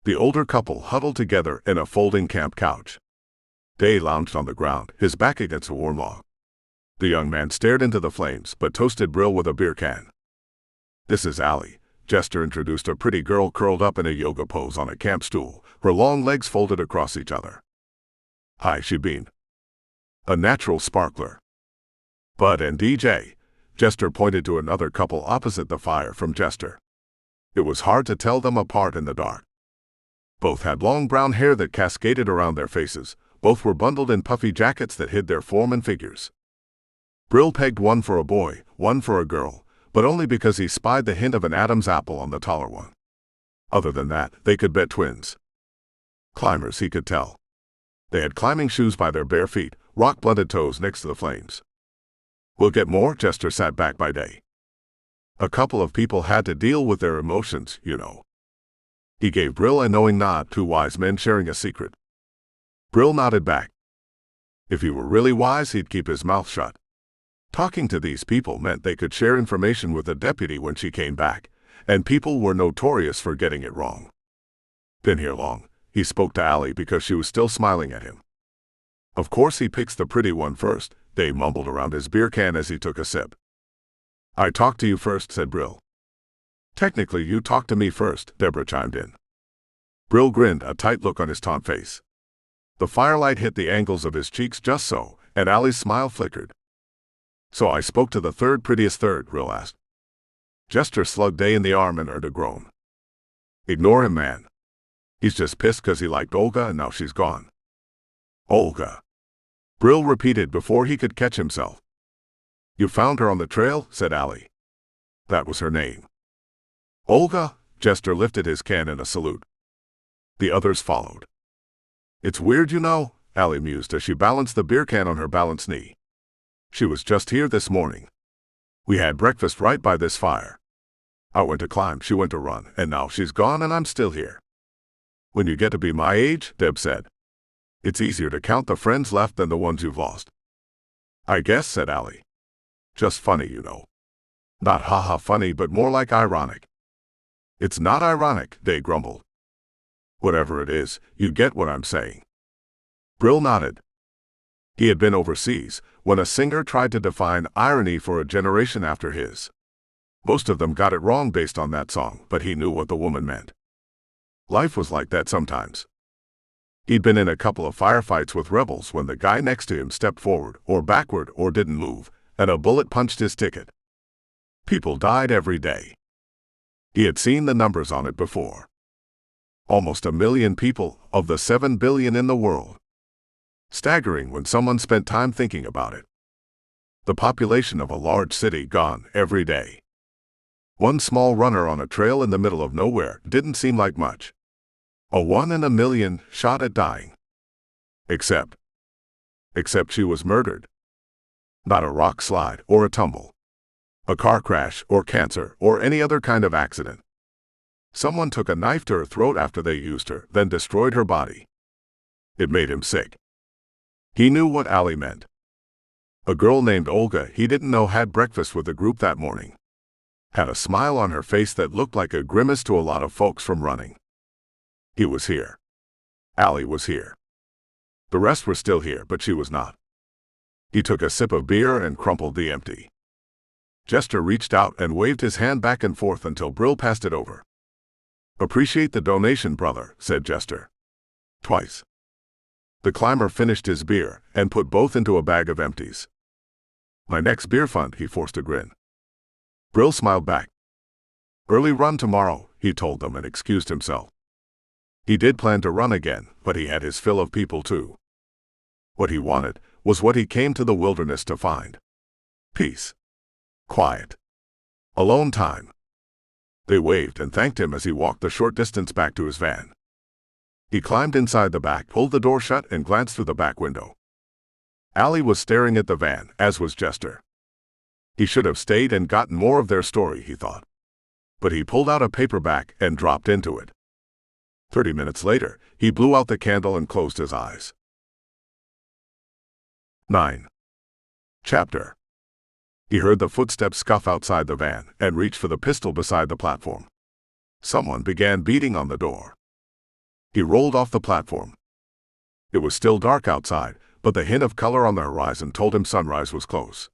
The older couple huddled together in a folding camp couch. Day lounged on the ground, his back against a warm log. The young man stared into the flames but toasted Brill with a beer can. This is Allie, Jester introduced a pretty girl curled up in a yoga pose on a camp stool, her long legs folded across each other. Hi, she beamed. A natural sparkler. Bud and DJ, Jester pointed to another couple opposite the fire from Jester. It was hard to tell them apart in the dark. Both had long brown hair that cascaded around their faces, Both were bundled in puffy jackets that hid their form and figures. Brill pegged one for a boy, one for a girl, but only because he spied the hint of an Adam's apple on the taller one. Other than that, they could bet twins. Climbers, he could tell. They had climbing shoes by their bare feet, rock-blunted toes next to the flames. We'll get more, Jester sat back by day. A couple of people had to deal with their emotions, you know. He gave Brill a knowing nod, two wise men sharing a secret. Brill nodded back. If he were really wise, he'd keep his mouth shut. Talking to these people meant they could share information with the deputy when she came back, and people were notorious for getting it wrong. Been here long, he spoke to Allie because she was still smiling at him. Of course he picks the pretty one first, Dave mumbled around his beer can as he took a sip. I talked to you first, said Brill. Technically you talked to me first, Deborah chimed in. Brill grinned, a tight look on his taunt face. The firelight hit the angles of his cheeks just so, and Allie's smile flickered. So I spoke to the third prettiest third, Brill asked. Jester slugged Day in the arm and earned a groan. Ignore him, man. He's just pissed 'cause he liked Olga and now she's gone. Olga. Brill repeated before he could catch himself. You found her on the trail, said Allie. That was her name. Olga, Jester lifted his can in a salute. The others followed. It's weird, you know, Allie mused as she balanced the beer can on her balanced knee. She was just here this morning. We had breakfast right by this fire. I went to climb, she went to run, and now she's gone and I'm still here. When you get to be my age, Deb said, it's easier to count the friends left than the ones you've lost. I guess, said Allie. Just funny, you know. Not haha funny, but more like ironic. It's not ironic, Day grumbled. Whatever it is, you get what I'm saying. Brill nodded. He had been overseas when a singer tried to define irony for a generation after his. Most of them got it wrong based on that song, but he knew what the woman meant. Life was like that sometimes. He'd been in a couple of firefights with rebels when the guy next to him stepped forward or backward or didn't move, and a bullet punched his ticket. People died every day. He had seen the numbers on it before. Almost 1 million people of the 7 billion in the world. Staggering when someone spent time thinking about it. The population of a large city gone every day. One small runner on a trail in the middle of nowhere didn't seem like much. A 1 in a million shot at dying. Except she was murdered. Not a rock slide or a tumble. A car crash or cancer or any other kind of accident. Someone took a knife to her throat after they used her, then destroyed her body. It made him sick. He knew what Allie meant. A girl named Olga he didn't know had breakfast with the group that morning. Had a smile on her face that looked like a grimace to a lot of folks from running. He was here. Allie was here. The rest were still here, but she was not. He took a sip of beer and crumpled the empty. Jester reached out and waved his hand back and forth until Brill passed it over. Appreciate the donation, brother, said Jester. Twice. The climber finished his beer and put both into a bag of empties. My next beer fund, he forced a grin. Brill smiled back. Early run tomorrow, he told them and excused himself. He did plan to run again, but he had his fill of people too. What he wanted was what he came to the wilderness to find. Peace. Quiet. Alone time. They waved and thanked him as he walked the short distance back to his van. He climbed inside the back, pulled the door shut, and glanced through the back window. Allie was staring at the van, as was Jester. He should have stayed and gotten more of their story, he thought. But he pulled out a paperback and dropped into it. 30 minutes later, he blew out the candle and closed his eyes. 9. Chapter. He heard the footsteps scuff outside the van and reached for the pistol beside the platform. Someone began beating on the door. He rolled off the platform. It was still dark outside, but the hint of color on the horizon told him sunrise was close.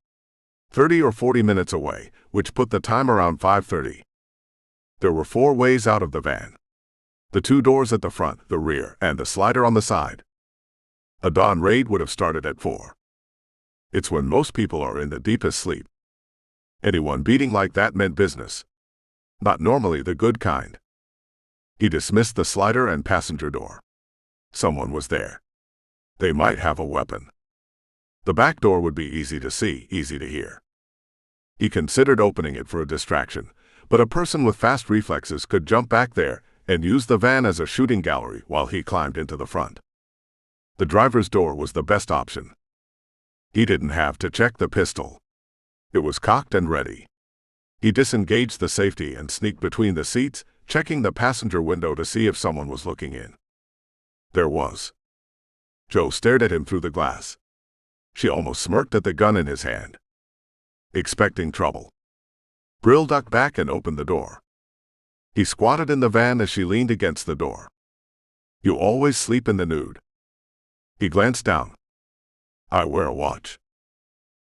30 or 40 minutes away, which put the time around 5:30. There were 4 ways out of the van. The 2 doors at the front, the rear, and the slider on the side. A dawn raid would have started at 4. It's when most people are in the deepest sleep. Anyone beating like that meant business. Not normally the good kind. He dismissed the slider and passenger door. Someone was there. They might have a weapon. The back door would be easy to see, easy to hear. He considered opening it for a distraction, but a person with fast reflexes could jump back there and use the van as a shooting gallery while he climbed into the front. The driver's door was the best option. He didn't have to check the pistol. It was cocked and ready. He disengaged the safety and sneaked between the seats, checking the passenger window to see if someone was looking in. There was. Joe stared at him through the glass. She almost smirked at the gun in his hand. Expecting trouble. Brill ducked back and opened the door. He squatted in the van as she leaned against the door. You always sleep in the nude. He glanced down. I wear a watch.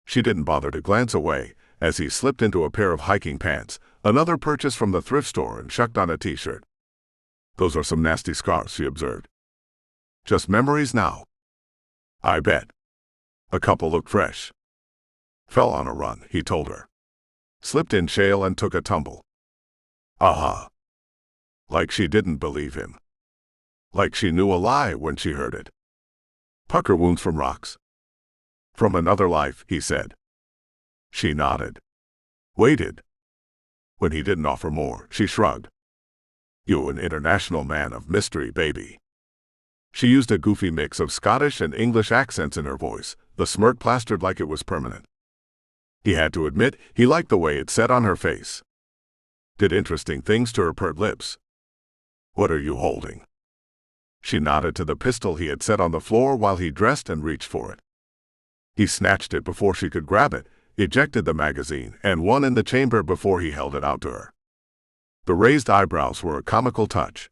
She didn't bother to glance away as he slipped into a pair of hiking pants, another purchase from the thrift store, and shucked on a t-shirt. Those are some nasty scars, she observed. Just memories now. I bet. A couple looked fresh. Fell on a run, he told her. Slipped in shale and took a tumble. Aha. Like she didn't believe him. Like she knew a lie when she heard it. Pucker wounds from rocks. From another life, he said. She nodded. Waited. When he didn't offer more, she shrugged. You an international man of mystery, baby. She used a goofy mix of Scottish and English accents in her voice, the smirk plastered like it was permanent. He had to admit he liked the way it sat on her face. Did interesting things to her pert lips. What are you holding? She nodded to the pistol he had set on the floor while he dressed and reached for it. He snatched it before she could grab it, ejected the magazine, and one in the chamber before he held it out to her. The raised eyebrows were a comical touch.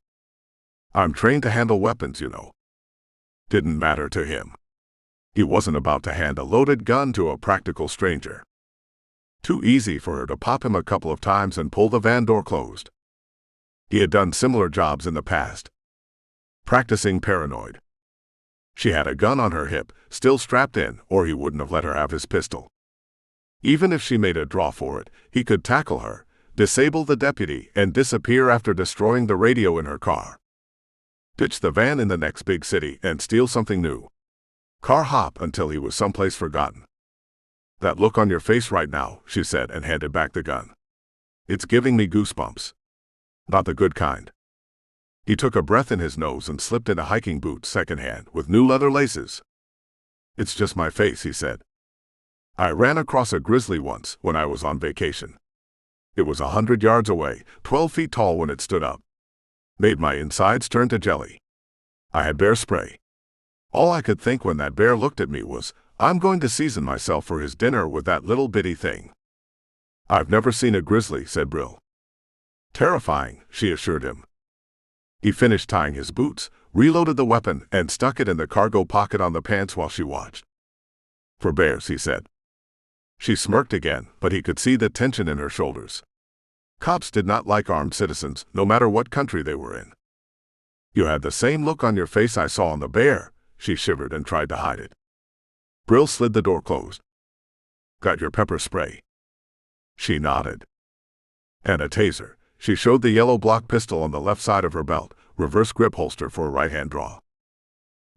I'm trained to handle weapons, you know. Didn't matter to him. He wasn't about to hand a loaded gun to a practical stranger. Too easy for her to pop him a couple of times and pull the van door closed. He had done similar jobs in the past. Practicing paranoid. She had a gun on her hip, still strapped in, or he wouldn't have let her have his pistol. Even if she made a draw for it, he could tackle her, disable the deputy, and disappear after destroying the radio in her car. Ditch the van in the next big city and steal something new. Car hop until he was someplace forgotten. That look on your face right now, she said and handed back the gun. It's giving me goosebumps. Not the good kind. He took a breath in his nose and slipped into hiking boots secondhand with new leather laces. It's just my face, he said. I ran across a grizzly once when I was on vacation. It was 100 yards away, 12 feet tall when it stood up. Made my insides turn to jelly. I had bear spray. All I could think when that bear looked at me was, I'm going to season myself for his dinner with that little bitty thing. I've never seen a grizzly, said Brill. Terrifying, she assured him. He finished tying his boots, reloaded the weapon, and stuck it in the cargo pocket on the pants while she watched. For bears, he said. She smirked again, but he could see the tension in her shoulders. Cops did not like armed citizens, no matter what country they were in. You had the same look on your face I saw on the bear, she shivered and tried to hide it. Brill slid the door closed. Got your pepper spray? She nodded. And a taser. She showed the yellow block pistol on the left side of her belt, reverse grip holster for a right-hand draw.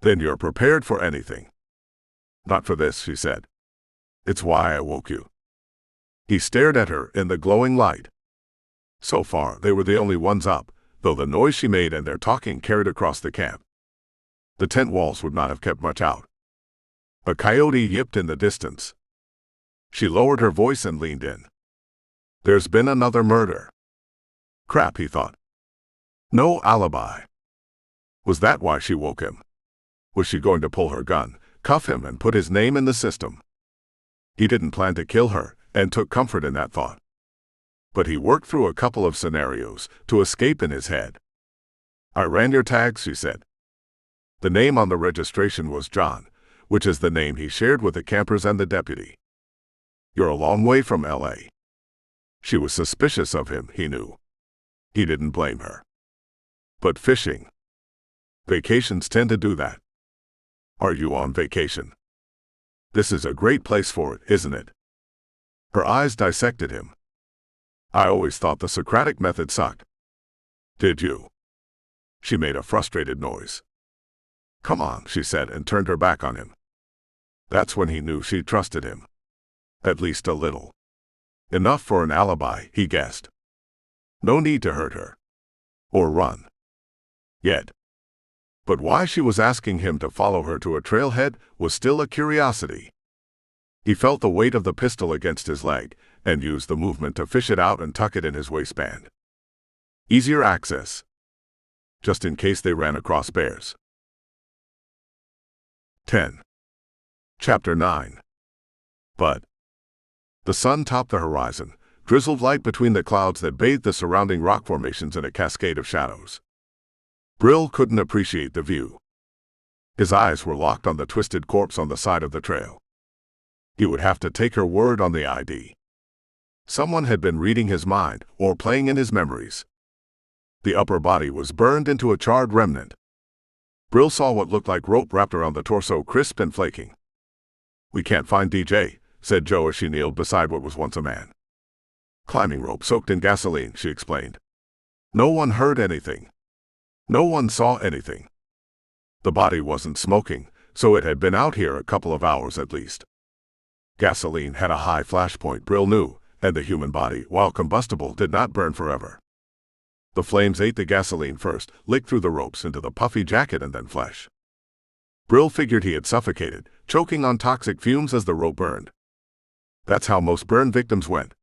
Then you're prepared for anything. Not for this, she said. It's why I woke you. He stared at her in the glowing light. So far, they were the only ones up, though the noise she made and their talking carried across the camp. The tent walls would not have kept much out. A coyote yipped in the distance. She lowered her voice and leaned in. There's been another murder. Crap, he thought. No alibi. Was that why she woke him? Was she going to pull her gun, cuff him, and put his name in the system? He didn't plan to kill her, and took comfort in that thought. But he worked through a couple of scenarios to escape in his head. I ran your tags, she said. The name on the registration was John, which is the name he shared with the campers and the deputy. You're a long way from L.A. She was suspicious of him, he knew. He didn't blame her. But fishing. Vacations tend to do that. Are you on vacation? This is a great place for it, isn't it? Her eyes dissected him. I always thought the Socratic method sucked. Did you? She made a frustrated noise. "Come on," she said, and turned her back on him. That's when he knew she trusted him. At least a little. Enough for an alibi, he guessed. No need to hurt her. Or run. Yet. But why she was asking him to follow her to a trailhead was still a curiosity. He felt the weight of the pistol against his leg, and used the movement to fish it out and tuck it in his waistband. Easier access. Just in case they ran across bears. 10. Chapter 9. But the sun topped the horizon, drizzled light between the clouds that bathed the surrounding rock formations in a cascade of shadows. Brill couldn't appreciate the view. His eyes were locked on the twisted corpse on the side of the trail. He would have to take her word on the ID. Someone had been reading his mind, or playing in his memories. The upper body was burned into a charred remnant. Brill saw what looked like rope wrapped around the torso, crisp and flaking. "We can't find DJ," said Joe as she kneeled beside what was once a man. "Climbing rope soaked in gasoline," she explained. "No one heard anything. No one saw anything. The body wasn't smoking, so it had been out here a couple of hours at least." Gasoline had a high flash point, Brill knew, and the human body, while combustible, did not burn forever. The flames ate the gasoline first, licked through the ropes into the puffy jacket, and then flesh. Brill figured he had suffocated, choking on toxic fumes as the rope burned. That's how most burn victims went.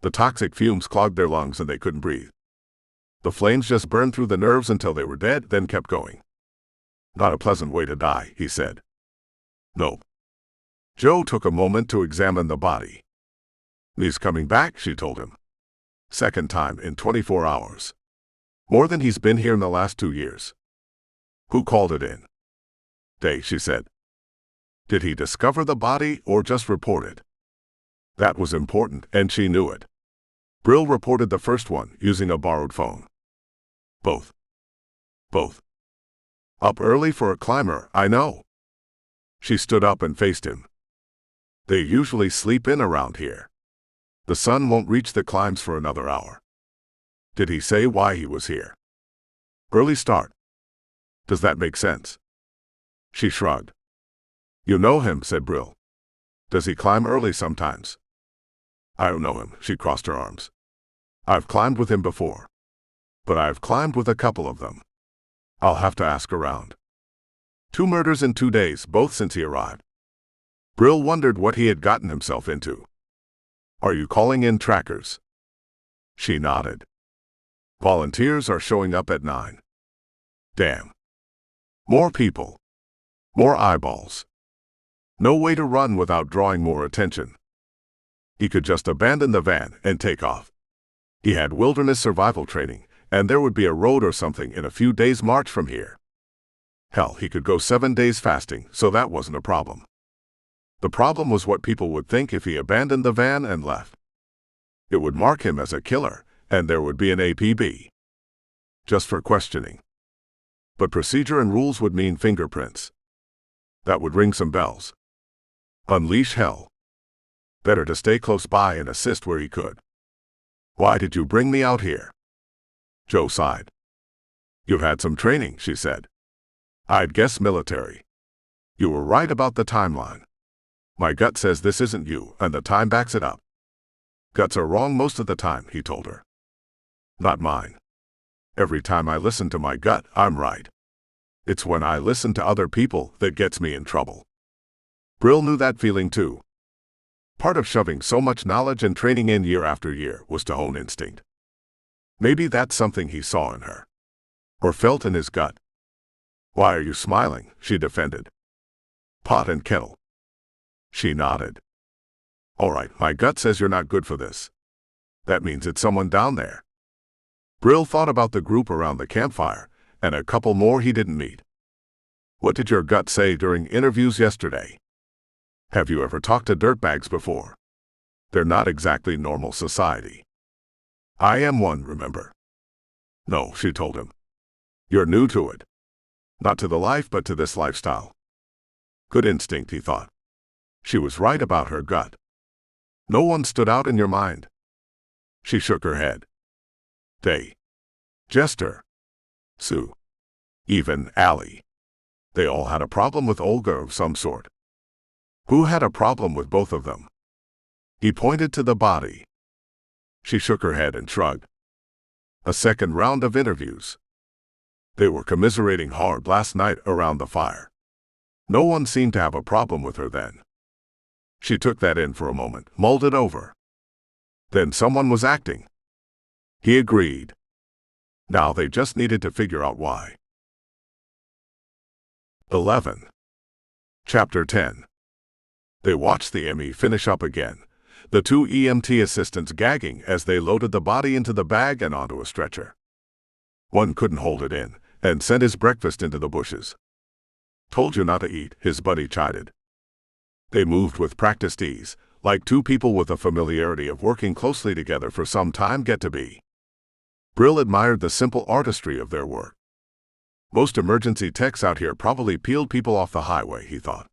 The toxic fumes clogged their lungs and they couldn't breathe. The flames just burned through the nerves until they were dead, then kept going. "Not a pleasant way to die," he said. "Nope." Joe took a moment to examine the body. "He's coming back," she told him. "Second time in 24 hours. More than he's been here in the last 2 years." "Who called it in?" "Day," she said. "Did he discover the body or just report it?" That was important, and she knew it. Brill reported the first one, using a borrowed phone. "Both." "Both. Up early for a climber, I know." She stood up and faced him. "They usually sleep in around here. The sun won't reach the climbs for another hour." "Did he say why he was here?" "Early start." "Does that make sense?" She shrugged. "You know him," said Brill. "Does he climb early sometimes?" "I don't know him," she crossed her arms. "I've climbed with him before. But I've climbed with a couple of them. I'll have to ask around." 2 murders in 2 days, both since he arrived. Brill wondered what he had gotten himself into. "Are you calling in trackers?" She nodded. "Volunteers are showing up at 9. Damn. More people. More eyeballs. No way to run without drawing more attention." He could just abandon the van and take off. He had wilderness survival training, and there would be a road or something in a few days' march from here. Hell, he could go 7 days fasting, so that wasn't a problem. The problem was what people would think if he abandoned the van and left. It would mark him as a killer, and there would be an APB. Just for questioning. But procedure and rules would mean fingerprints. That would ring some bells. Unleash hell. Better to stay close by and assist where he could. "Why did you bring me out here?" Joe sighed. "You've had some training," she said. "I'd guess military. You were right about the timeline. My gut says this isn't you, and the time backs it up." "Guts are wrong most of the time," he told her. "Not mine. Every time I listen to my gut, I'm right. It's when I listen to other people that gets me in trouble." Brill knew that feeling too. Part of shoving so much knowledge and training in year after year was to hone instinct. Maybe that's something he saw in her. Or felt in his gut. "Why are you smiling?" she defended. "Pot and kettle." She nodded. "All right, my gut says you're not good for this. That means it's someone down there." Brill thought about the group around the campfire, and a couple more he didn't meet. "What did your gut say during interviews yesterday? Have you ever talked to dirtbags before? They're not exactly normal society." "I am one, remember?" "No," she told him. "You're new to it. Not to the life, but to this lifestyle." Good instinct, he thought. She was right about her gut. "No one stood out in your mind?" She shook her head. "Day. Jester. Sue. Even Allie." They all had a problem with Olga of some sort. Who had a problem with both of them? He pointed to the body. She shook her head and shrugged. A second round of interviews. They were commiserating hard last night around the fire. No one seemed to have a problem with her then. She took that in for a moment, mulled it over. Then someone was acting. He agreed. Now they just needed to figure out why. 11. Chapter 10. They watched the ME finish up again, the two EMT assistants gagging as they loaded the body into the bag and onto a stretcher. One couldn't hold it in, and sent his breakfast into the bushes. Told you not to eat, his buddy chided. They moved with practiced ease, like two people with a familiarity of working closely together for some time get to be. Brill admired the simple artistry of their work. Most emergency techs out here probably peeled people off the highway, he thought.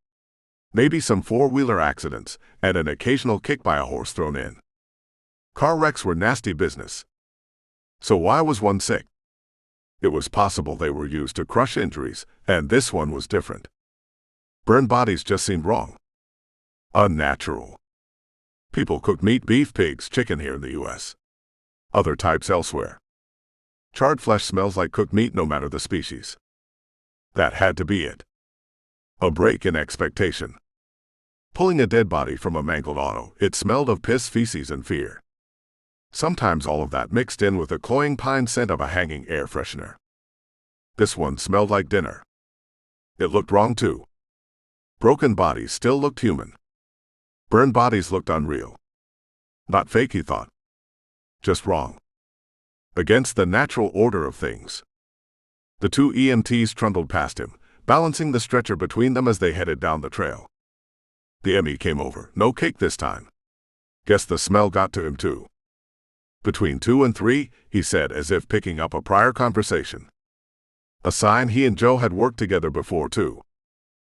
Maybe some four-wheeler accidents, and an occasional kick by a horse thrown in. Car wrecks were nasty business. So why was one sick? It was possible they were used to crush injuries, and this one was different. Burned bodies just seemed wrong. Unnatural. People cook meat, beef, pigs, chicken here in the U.S. Other types elsewhere. Charred flesh smells like cooked meat no matter the species. That had to be it. A break in expectation. Pulling a dead body from a mangled auto, it smelled of piss, feces, and fear. Sometimes all of that mixed in with the cloying pine scent of a hanging air freshener. This one smelled like dinner. It looked wrong too. Broken bodies still looked human. Burned bodies looked unreal. Not fake, he thought. Just wrong. Against the natural order of things. The two EMTs trundled past him, balancing the stretcher between them as they headed down the trail. The ME came over, no cake this time. Guess the smell got to him too. Between 2 and 3, he said as if picking up a prior conversation. A sign he and Joe had worked together before too.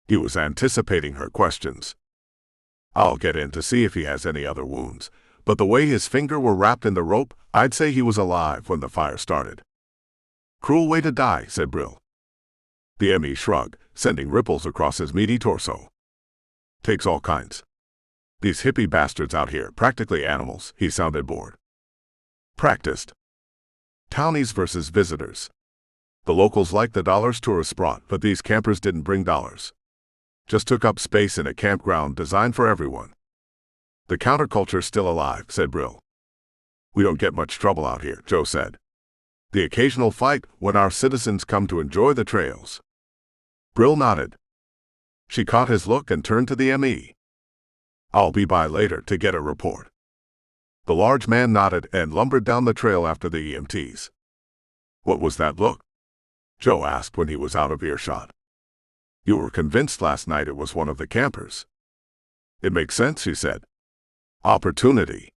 He was anticipating her questions. I'll get in to see if he has any other wounds, but the way his fingers were wrapped in the rope, I'd say he was alive when the fire started. Cruel way to die, said Brill. The ME shrugged, sending ripples across his meaty torso. Takes all kinds. These hippie bastards out here, practically animals, he sounded bored. Practiced. Townies versus visitors. The locals liked the dollars tourists brought, but these campers didn't bring dollars. Just took up space in a campground designed for everyone. The counterculture's still alive, said Brill. We don't get much trouble out here, Joe said. The occasional fight when our citizens come to enjoy the trails. Brill nodded. She caught his look and turned to the ME. I'll be by later to get a report. The large man nodded and lumbered down the trail after the EMTs. What was that look? Joe asked when he was out of earshot. You were convinced last night it was one of the campers. It makes sense, she said. Opportunity.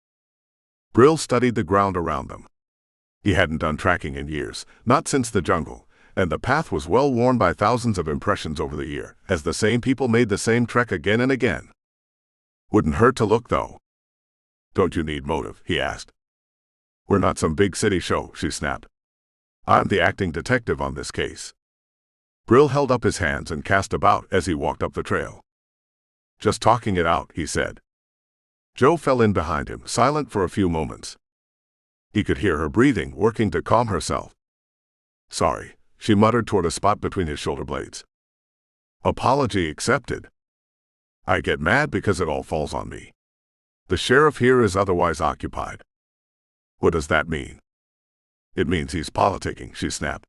Brill studied the ground around them. He hadn't done tracking in years, not since the jungle, and the path was well worn by thousands of impressions over the year, as the same people made the same trek again and again. Wouldn't hurt to look, though. Don't you need motive? He asked. We're not some big city show, she snapped. I'm the acting detective on this case. Brill held up his hands and cast about as he walked up the trail. Just talking it out, he said. Joe fell in behind him, silent for a few moments. He could hear her breathing, working to calm herself. Sorry, she muttered toward a spot between his shoulder blades. Apology accepted. I get mad because it all falls on me. The sheriff here is otherwise occupied. What does that mean? It means he's politicking, she snapped.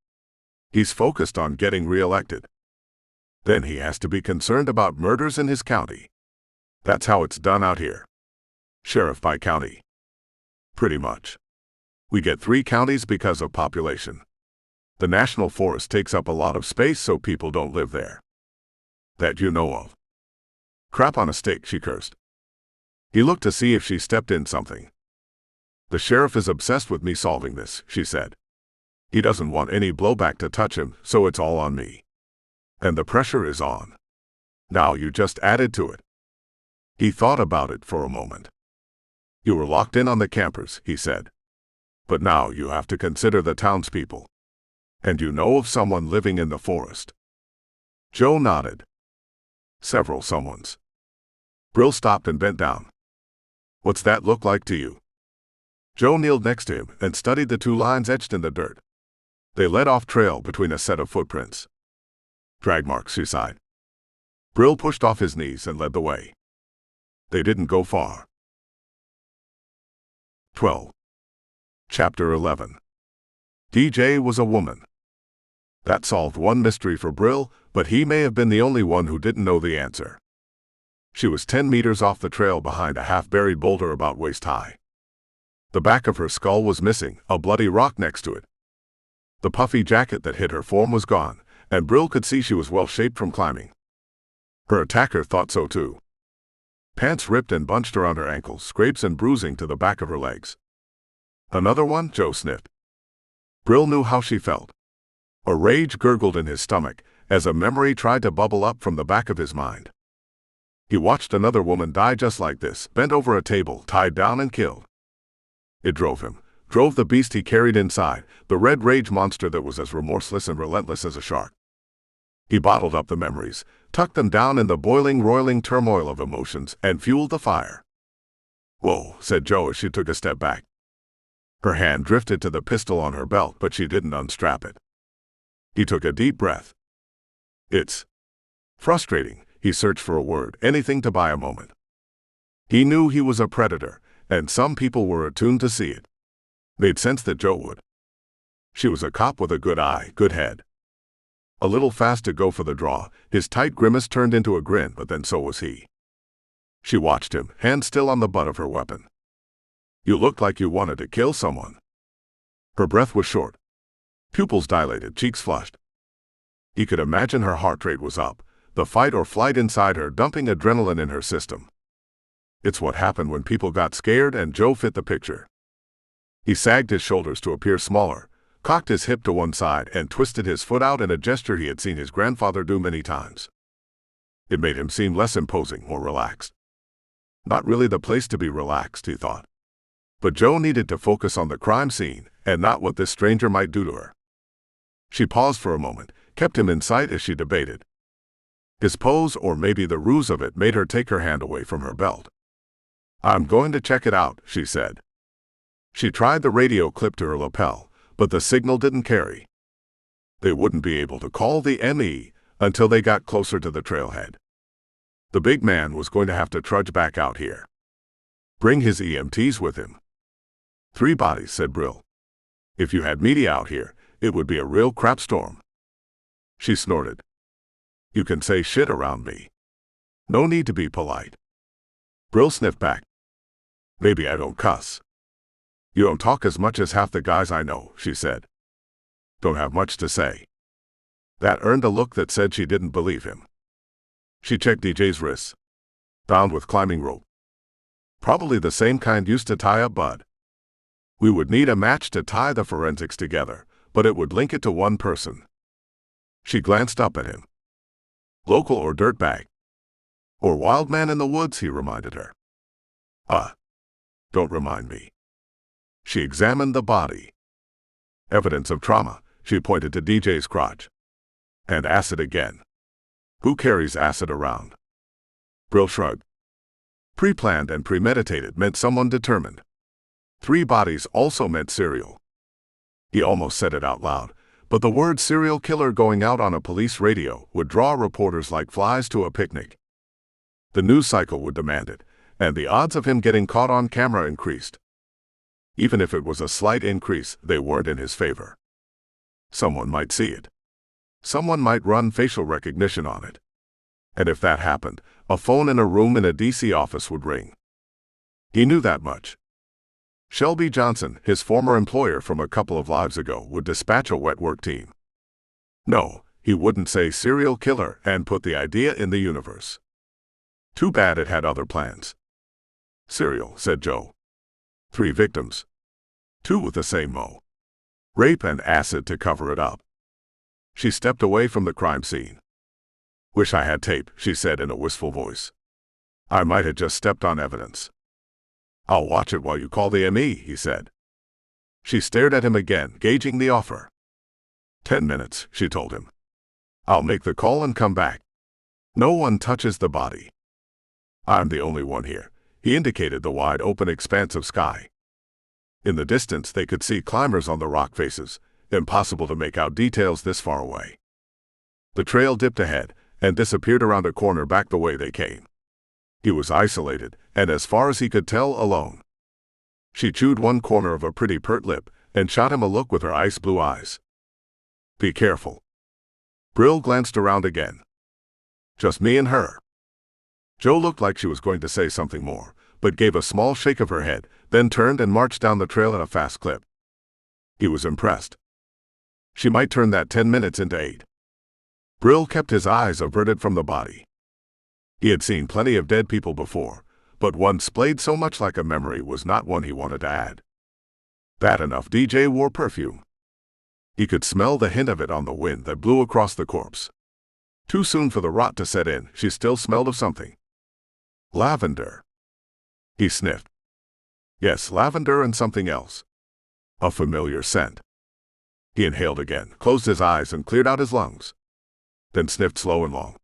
He's focused on getting re-elected. Then he has to be concerned about murders in his county. That's how it's done out here. Sheriff by county. Pretty much. We get 3 counties because of population. The national forest takes up a lot of space so people don't live there. That you know of. Crap on a stick, she cursed. He looked to see if she stepped in something. The sheriff is obsessed with me solving this, she said. He doesn't want any blowback to touch him, so it's all on me. And the pressure is on. Now you just added to it. He thought about it for a moment. You were locked in on the campers, he said. But now you have to consider the townspeople. And you know of someone living in the forest. Joe nodded. Several someones. Brill stopped and bent down. What's that look like to you? Joe kneeled next to him and studied the 2 lines etched in the dirt. They led off trail between a set of footprints. Drag marks, she sighed. Brill pushed off his knees and led the way. They didn't go far. 12. Chapter 11. DJ was a woman. That solved one mystery for Brill, but he may have been the only one who didn't know the answer. She was 10 meters off the trail behind a half-buried boulder about waist-high. The back of her skull was missing, a bloody rock next to it. The puffy jacket that hid her form was gone, and Brill could see she was well-shaped from climbing. Her attacker thought so too. Pants ripped and bunched around her ankles, scrapes and bruising to the back of her legs. Another one? Joe sniffed. Brill knew how she felt. A rage gurgled in his stomach as a memory tried to bubble up from the back of his mind. He watched another woman die just like this, bent over a table, tied down and killed. It drove him, drove the beast he carried inside, the red rage monster that was as remorseless and relentless as a shark. He bottled up the memories, tucked them down in the boiling, roiling turmoil of emotions, and fueled the fire. "Whoa," said Joe as she took a step back. Her hand drifted to the pistol on her belt, but she didn't unstrap it. He took a deep breath. It's frustrating. He searched for a word, anything to buy a moment. He knew he was a predator, and some people were attuned to see it. They'd sensed that Joe would. She was a cop with a good eye, good head. A little fast to go for the draw, his tight grimace turned into a grin, but then so was he. She watched him, hand still on the butt of her weapon. "You looked like you wanted to kill someone." Her breath was short. Pupils dilated, cheeks flushed. He could imagine her heart rate was up, the fight or flight inside her dumping adrenaline in her system. It's what happened when people got scared, and Joe fit the picture. He sagged his shoulders to appear smaller, cocked his hip to one side, and twisted his foot out in a gesture he had seen his grandfather do many times. It made him seem less imposing, more relaxed. Not really the place to be relaxed, he thought. But Joe needed to focus on the crime scene, and not what this stranger might do to her. She paused for a moment, kept him in sight as she debated. His pose, or maybe the ruse of it, made her take her hand away from her belt. "I'm going to check it out," she said. She tried the radio clip to her lapel, but the signal didn't carry. They wouldn't be able to call the ME until they got closer to the trailhead. The big man was going to have to trudge back out here. Bring his EMTs with him. 3 bodies, said Brill. If you had media out here, it would be a real crap storm. She snorted. You can say shit around me. No need to be polite. Brill sniffed back. Maybe I don't cuss. You don't talk as much as half the guys I know, she said. Don't have much to say. That earned a look that said she didn't believe him. She checked DJ's wrists. Bound with climbing rope. Probably the same kind used to tie up Bud. We would need a match to tie the forensics together, but it would link it to one person. She glanced up at him. Local or dirtbag? Or wild man in the woods, he reminded her. Don't remind me. She examined the body. Evidence of trauma, she pointed to DJ's crotch. And acid again. Who carries acid around? Brill shrugged. Pre-planned and premeditated meant someone determined. 3 bodies also meant serial. He almost said it out loud, but the word serial killer going out on a police radio would draw reporters like flies to a picnic. The news cycle would demand it, and the odds of him getting caught on camera increased. Even if it was a slight increase, they weren't in his favor. Someone might see it. Someone might run facial recognition on it. And if that happened, a phone in a room in a DC office would ring. He knew that much. Shelby Johnson, his former employer from a couple of lives ago, would dispatch a wet work team. No, he wouldn't say serial killer and put the idea in the universe. Too bad it had other plans. Serial, said Joe. 3 victims. 2 with the same mo. Rape and acid to cover it up. She stepped away from the crime scene. Wish I had tape, she said in a wistful voice. I might have just stepped on evidence. I'll watch it while you call the ME, he said. She stared at him again, gauging the offer. 10 minutes, she told him. I'll make the call and come back. No one touches the body. I'm the only one here. He indicated the wide open expanse of sky. In the distance they could see climbers on the rock faces. Impossible to make out details this far away. The trail dipped ahead and disappeared around a corner back the way they came. He was isolated, and as far as he could tell, alone. She chewed one corner of a pretty pert lip and shot him a look with her ice blue eyes. Be careful. Brill glanced around again. Just me and her. Jo looked like she was going to say something more, but gave a small shake of her head, then turned and marched down the trail at a fast clip. He was impressed. She might turn that 10 minutes into 8. Brill kept his eyes averted from the body. He had seen plenty of dead people before, but one splayed so much like a memory was not one he wanted to add. Bad enough DJ wore perfume. He could smell the hint of it on the wind that blew across the corpse. Too soon for the rot to set in, she still smelled of something. Lavender. He sniffed. Yes, lavender and something else. A familiar scent. He inhaled again, closed his eyes and cleared out his lungs. Then sniffed slow and long.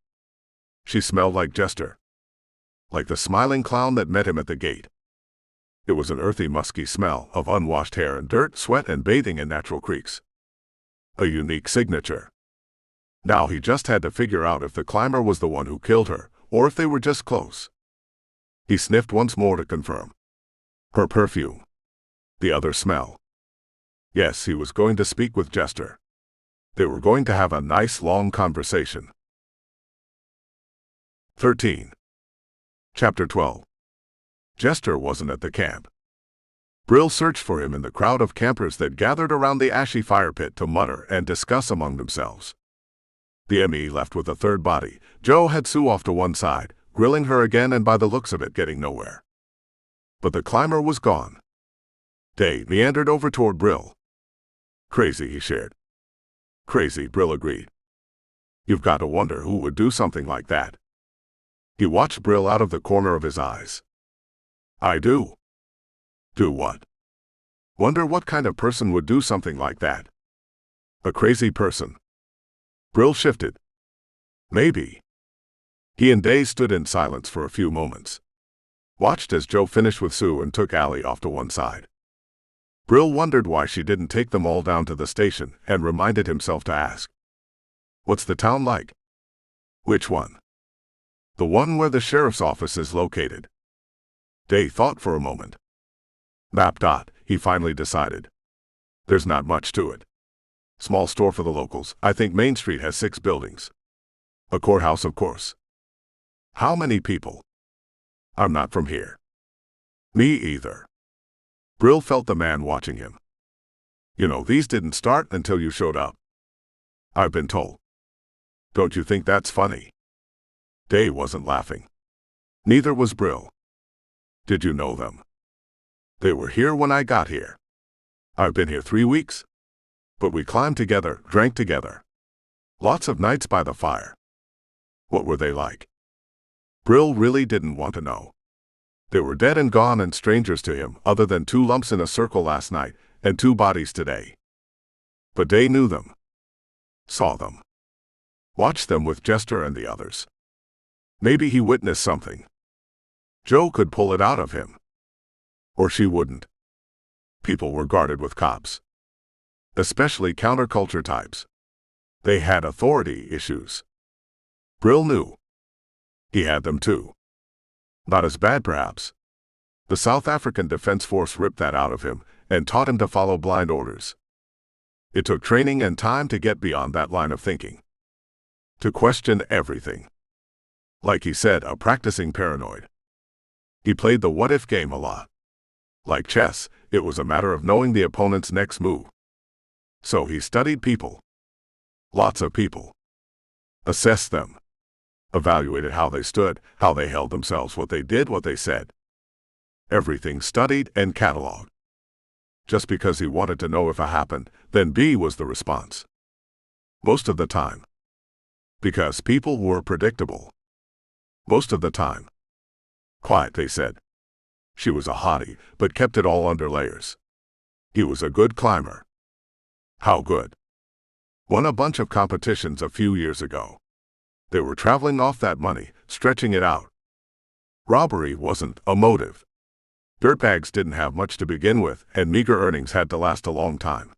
She smelled like Jester. Like the smiling clown that met him at the gate. It was an earthy, musky smell of unwashed hair and dirt, sweat and bathing in natural creeks. A unique signature. Now he just had to figure out if the climber was the one who killed her, or if they were just close. He sniffed once more to confirm. Her perfume. The other smell. Yes, he was going to speak with Jester. They were going to have a nice long conversation. 13. Chapter 12. Jester wasn't at the camp. Brill searched for him in the crowd of campers that gathered around the ashy fire pit to mutter and discuss among themselves. The ME left with a third body. Jo had Sue off to one side, grilling her again and by the looks of it getting nowhere. But the climber was gone. Day meandered over toward Brill. Crazy, he shared. Crazy, Brill agreed. You've got to wonder who would do something like that. He watched Brill out of the corner of his eyes. I do. Do what? Wonder what kind of person would do something like that. A crazy person. Brill shifted. Maybe. He and Day stood in silence for a few moments. Watched as Jo finished with Sue and took Allie off to one side. Brill wondered why she didn't take them all down to the station and reminded himself to ask. What's the town like? Which one? The one where the sheriff's office is located. Day thought for a moment. Map. He finally decided. There's not much to it. Small store for the locals. I think Main Street has 6 buildings. A courthouse, of course. How many people? I'm not from here. Me either. Brill felt the man watching him. You know, these didn't start until you showed up. I've been told. Don't you think that's funny? Day wasn't laughing. Neither was Brill. Did you know them? They were here when I got here. I've been here 3 weeks. But we climbed together, drank together. Lots of nights by the fire. What were they like? Brill really didn't want to know. They were dead and gone and strangers to him, other than 2 lumps in a circle last night and 2 bodies today. But Day knew them. Saw them. Watched them with Jester and the others. Maybe he witnessed something. Jo could pull it out of him. Or she wouldn't. People were guarded with cops. Especially counterculture types. They had authority issues. Brill knew. He had them too. Not as bad, perhaps. The South African Defense Force ripped that out of him and taught him to follow blind orders. It took training and time to get beyond that line of thinking. To question everything. Like he said, a practicing paranoid. He played the what-if game a lot. Like chess, it was a matter of knowing the opponent's next move. So he studied people. Lots of people. Assessed them. Evaluated how they stood, how they held themselves, what they did, what they said. Everything studied and cataloged. Just because he wanted to know if it happened, then B was the response. Most of the time. Because people were predictable. Most of the time. Quiet, they said. She was a hottie, but kept it all under layers. He was a good climber. How good? Won a bunch of competitions a few years ago. They were traveling off that money, stretching it out. Robbery wasn't a motive. Dirtbags didn't have much to begin with, and meager earnings had to last a long time.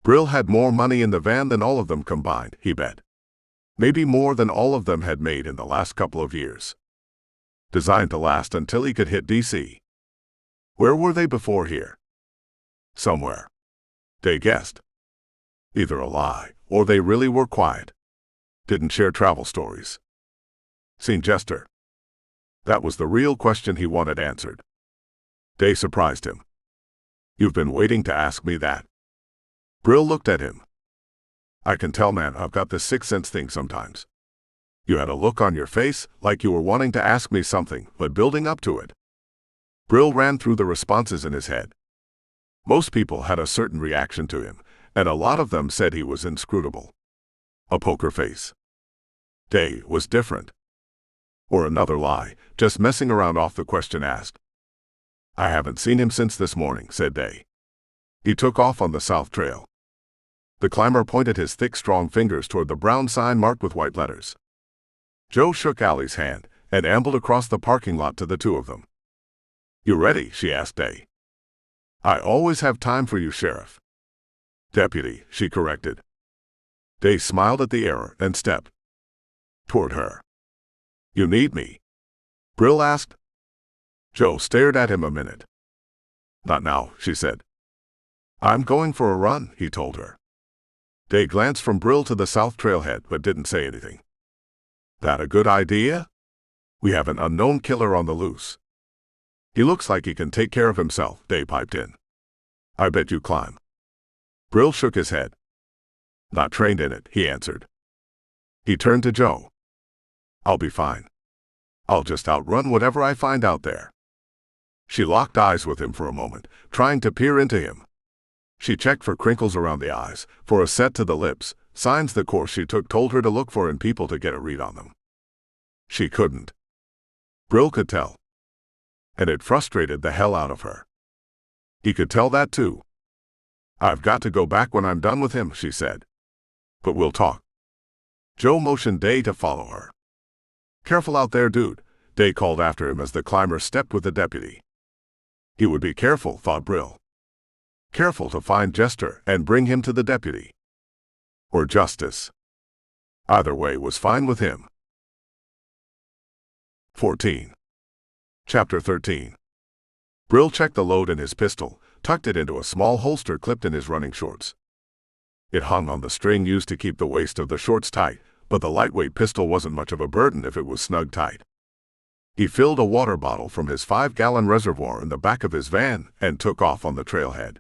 Brill had more money in the van than all of them combined, he bet. Maybe more than all of them had made in the last couple of years. Designed to last until he could hit DC. Where were they before here? Somewhere. They guessed. Either a lie, or they really were quiet. Didn't share travel stories. Seen Jester? That was the real question he wanted answered. Day surprised him. You've been waiting to ask me that. Brill looked at him. I can tell, man, I've got this sixth sense thing sometimes. You had a look on your face, like you were wanting to ask me something, but building up to it. Brill ran through the responses in his head. Most people had a certain reaction to him, and a lot of them said he was inscrutable. A poker face. Day was different. Or another lie, just messing around off the question asked. I haven't seen him since this morning, said Day. He took off on the south trail. The climber pointed his thick, strong fingers toward the brown sign marked with white letters. Joe shook Allie's hand and ambled across the parking lot to the two of them. You ready? She asked Day. I always have time for you, Sheriff. Deputy, she corrected. Day smiled at the error and stepped toward her. You need me? Brill asked. Joe stared at him a minute. Not now, she said. I'm going for a run, he told her. Day glanced from Brill to the south trailhead but didn't say anything. That a good idea? We have an unknown killer on the loose. He looks like he can take care of himself, Day piped in. I bet you climb. Brill shook his head. Not trained in it, he answered. He turned to Joe. I'll be fine. I'll just outrun whatever I find out there. She locked eyes with him for a moment, trying to peer into him. She checked for crinkles around the eyes, for a set to the lips, signs the course she took told her to look for in people to get a read on them. She couldn't. Brill could tell. And it frustrated the hell out of her. He could tell that too. I've got to go back when I'm done with him, she said. But we'll talk. Joe motioned Day to follow her. Careful out there, dude, Day called after him as the climber stepped with the deputy. He would be careful, thought Brill. Careful to find Jester and bring him to the deputy. Or justice. Either way was fine with him. 14. Chapter 13. Brill checked the load in his pistol, tucked it into a small holster clipped in his running shorts. It hung on the string used to keep the waist of the shorts tight, but the lightweight pistol wasn't much of a burden if it was snug tight. He filled a water bottle from his 5-gallon reservoir in the back of his van and took off on the trailhead.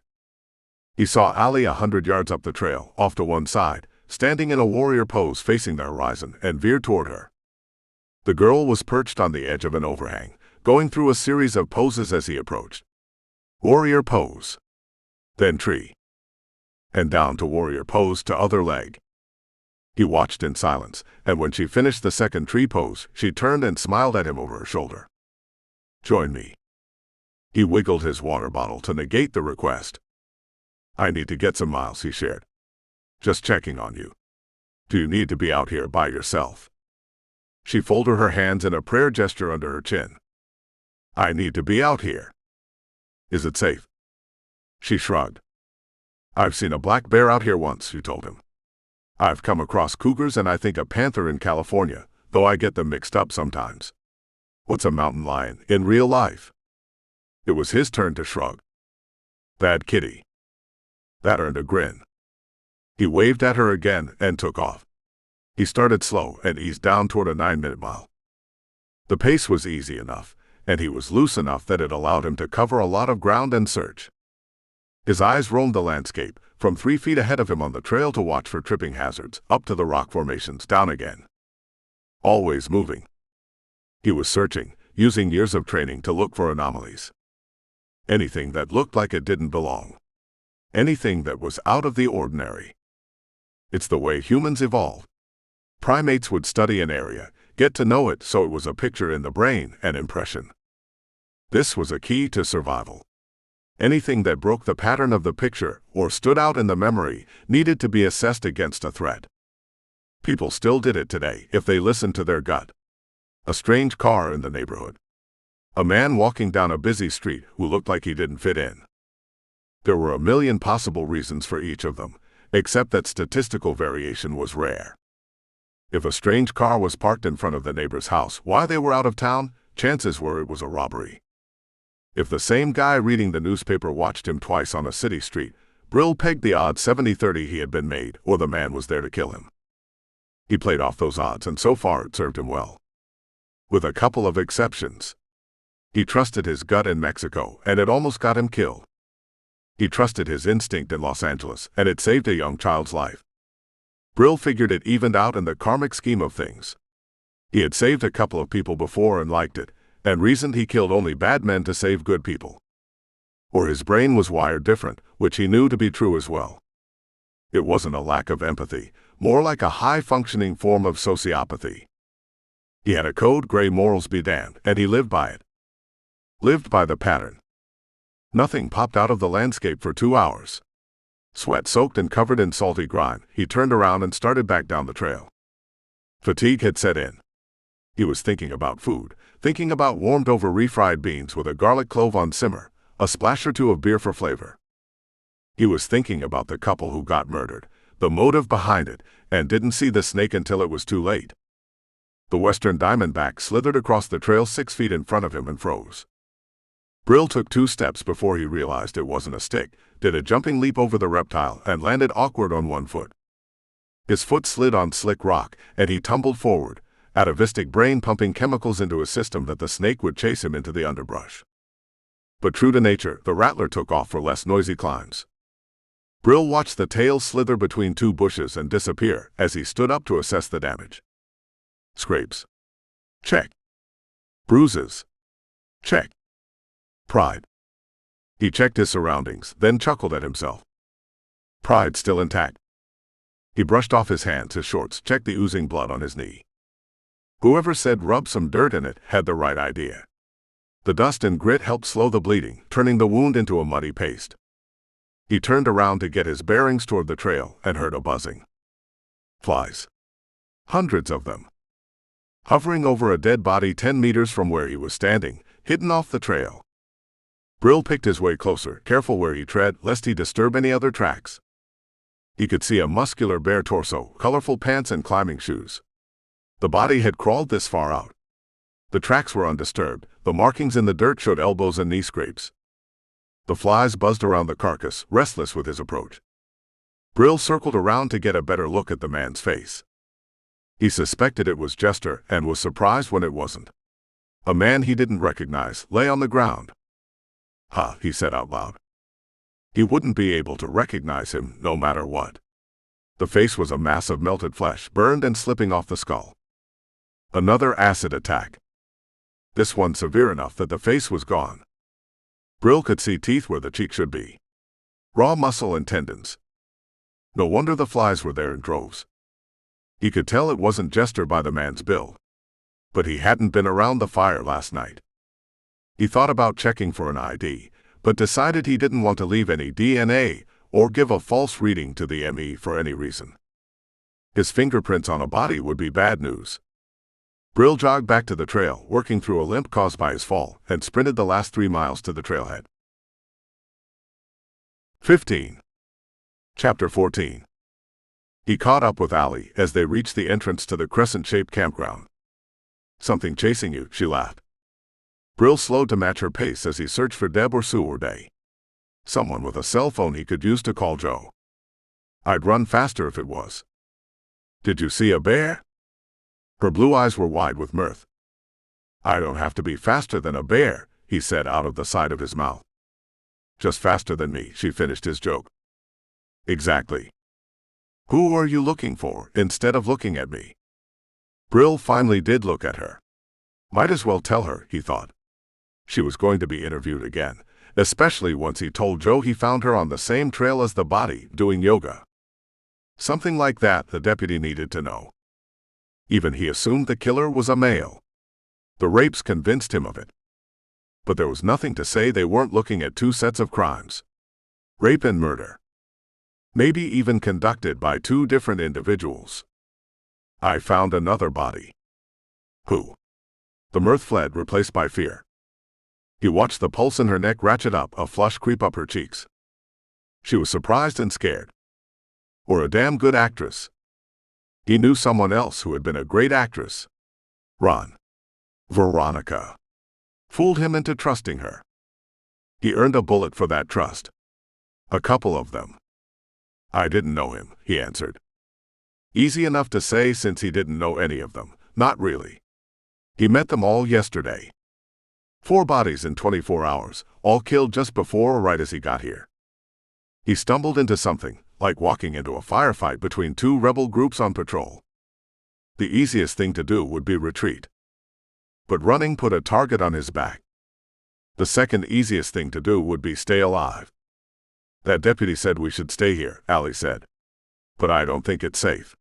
He saw Allie 100 yards up the trail, off to one side, standing in a warrior pose facing the horizon, and veered toward her. The girl was perched on the edge of an overhang, going through a series of poses as he approached. Warrior pose. Then tree. And down to warrior pose to other leg. He watched in silence, and when she finished the second tree pose, she turned and smiled at him over her shoulder. Join me. He wiggled his water bottle to negate the request. I need to get some miles, he shared. Just checking on you. Do you need to be out here by yourself? She folded her hands in a prayer gesture under her chin. I need to be out here. Is it safe? She shrugged. I've seen a black bear out here once, she told him. I've come across cougars and I think a panther in California, though I get them mixed up sometimes. What's a mountain lion in real life? It was his turn to shrug. Bad kitty. That earned a grin. He waved at her again and took off. He started slow and eased down toward a 9-minute mile. The pace was easy enough, and he was loose enough that it allowed him to cover a lot of ground and search. His eyes roamed the landscape, from 3 feet ahead of him on the trail to watch for tripping hazards, up to the rock formations, down again. Always moving. He was searching, using years of training to look for anomalies. Anything that looked like it didn't belong. Anything that was out of the ordinary. It's the way humans evolved. Primates would study an area, get to know it so it was a picture in the brain, an impression. This was a key to survival. Anything that broke the pattern of the picture or stood out in the memory needed to be assessed against a threat. People still did it today if they listened to their gut. A strange car in the neighborhood. A man walking down a busy street who looked like he didn't fit in. There were a million possible reasons for each of them, except that statistical variation was rare. If a strange car was parked in front of the neighbor's house while they were out of town, chances were it was a robbery. If the same guy reading the newspaper watched him twice on a city street, Brill pegged the odds 70-30 he had been made, or the man was there to kill him. He played off those odds, and so far it served him well. With a couple of exceptions. He trusted his gut in Mexico, and it almost got him killed. He trusted his instinct in Los Angeles, and it saved a young child's life. Brill figured it evened out in the karmic scheme of things. He had saved a couple of people before and liked it, and reasoned he killed only bad men to save good people. Or his brain was wired different, which he knew to be true as well. It wasn't a lack of empathy, more like a high-functioning form of sociopathy. He had a code, gray morals be damned, and he lived by it. Lived by the pattern. Nothing popped out of the landscape for 2 hours. Sweat-soaked and covered in salty grime, he turned around and started back down the trail. Fatigue had set in. He was thinking about food, thinking about warmed-over refried beans with a garlic clove on simmer, a splash or two of beer for flavor. He was thinking about the couple who got murdered, the motive behind it, and didn't see the snake until it was too late. The western diamondback slithered across the trail 6 feet in front of him and froze. Brill took 2 steps before he realized it wasn't a stick, did a jumping leap over the reptile, and landed awkward on one foot. His foot slid on slick rock, and he tumbled forward, atavistic brain pumping chemicals into his system that the snake would chase him into the underbrush. But true to nature, the rattler took off for less noisy climbs. Brill watched the tail slither between 2 bushes and disappear as he stood up to assess the damage. Scrapes. Check. Bruises. Check. Pride. He checked his surroundings, then chuckled at himself. Pride still intact. He brushed off his hands, his shorts, checked the oozing blood on his knee. Whoever said rub some dirt in it had the right idea. The dust and grit helped slow the bleeding, turning the wound into a muddy paste. He turned around to get his bearings toward the trail and heard a buzzing. Flies. Hundreds of them. Hovering over a dead body 10 meters from where he was standing, hidden off the trail. Brill picked his way closer, careful where he tread, lest he disturb any other tracks. He could see a muscular bare torso, colorful pants and climbing shoes. The body had crawled this far out. The tracks were undisturbed, the markings in the dirt showed elbows and knee scrapes. The flies buzzed around the carcass, restless with his approach. Brill circled around to get a better look at the man's face. He suspected it was Jester and was surprised when it wasn't. A man he didn't recognize lay on the ground. "Huh," he said out loud. He wouldn't be able to recognize him no matter what. The face was a mass of melted flesh, burned and slipping off the skull. Another acid attack. This one severe enough that the face was gone. Brill could see teeth where the cheek should be. Raw muscle and tendons. No wonder the flies were there in droves. He could tell it wasn't Jester by the man's build. But he hadn't been around the fire last night. He thought about checking for an ID, but decided he didn't want to leave any DNA or give a false reading to the ME for any reason. His fingerprints on a body would be bad news. Brill jogged back to the trail, working through a limp caused by his fall, and sprinted the last 3 miles to the trailhead. 15. Chapter 14. He caught up with Allie as they reached the entrance to the crescent-shaped campground. "Something chasing you," she laughed. Brill slowed to match her pace as he searched for Deb or Sue or Day. Someone with a cell phone he could use to call Joe. "I'd run faster if it was." "Did you see a bear?" Her blue eyes were wide with mirth. "I don't have to be faster than a bear," he said out of the side of his mouth. "Just faster than me," she finished his joke. "Exactly. Who are you looking for, instead of looking at me?" Brill finally did look at her. Might as well tell her, he thought. She was going to be interviewed again, especially once he told Joe he found her on the same trail as the body, doing yoga. Something like that the deputy needed to know. Even he assumed the killer was a male. The rapes convinced him of it. but there was nothing to say they weren't looking at two sets of crimes. Rape and murder. Maybe even conducted by two different individuals. I found another body. Who? The mirth fled, replaced by fear. He watched the pulse in her neck ratchet up, a flush creep up her cheeks. She was surprised and scared. Or a damn good actress. He knew someone else who had been a great actress. Ron. Veronica. Fooled him into trusting her. He earned a bullet for that trust. A couple of them. I didn't know him, he answered. Easy enough to say since he didn't know any of them. Not really. He met them all yesterday. 4 bodies in 24 hours, all killed just before or right as he got here. He stumbled into something, like walking into a firefight between 2 rebel groups on patrol. The easiest thing to do would be retreat. But running put a target on his back. The second easiest thing to do would be stay alive. That deputy said we should stay here, Allie said. But I don't think it's safe.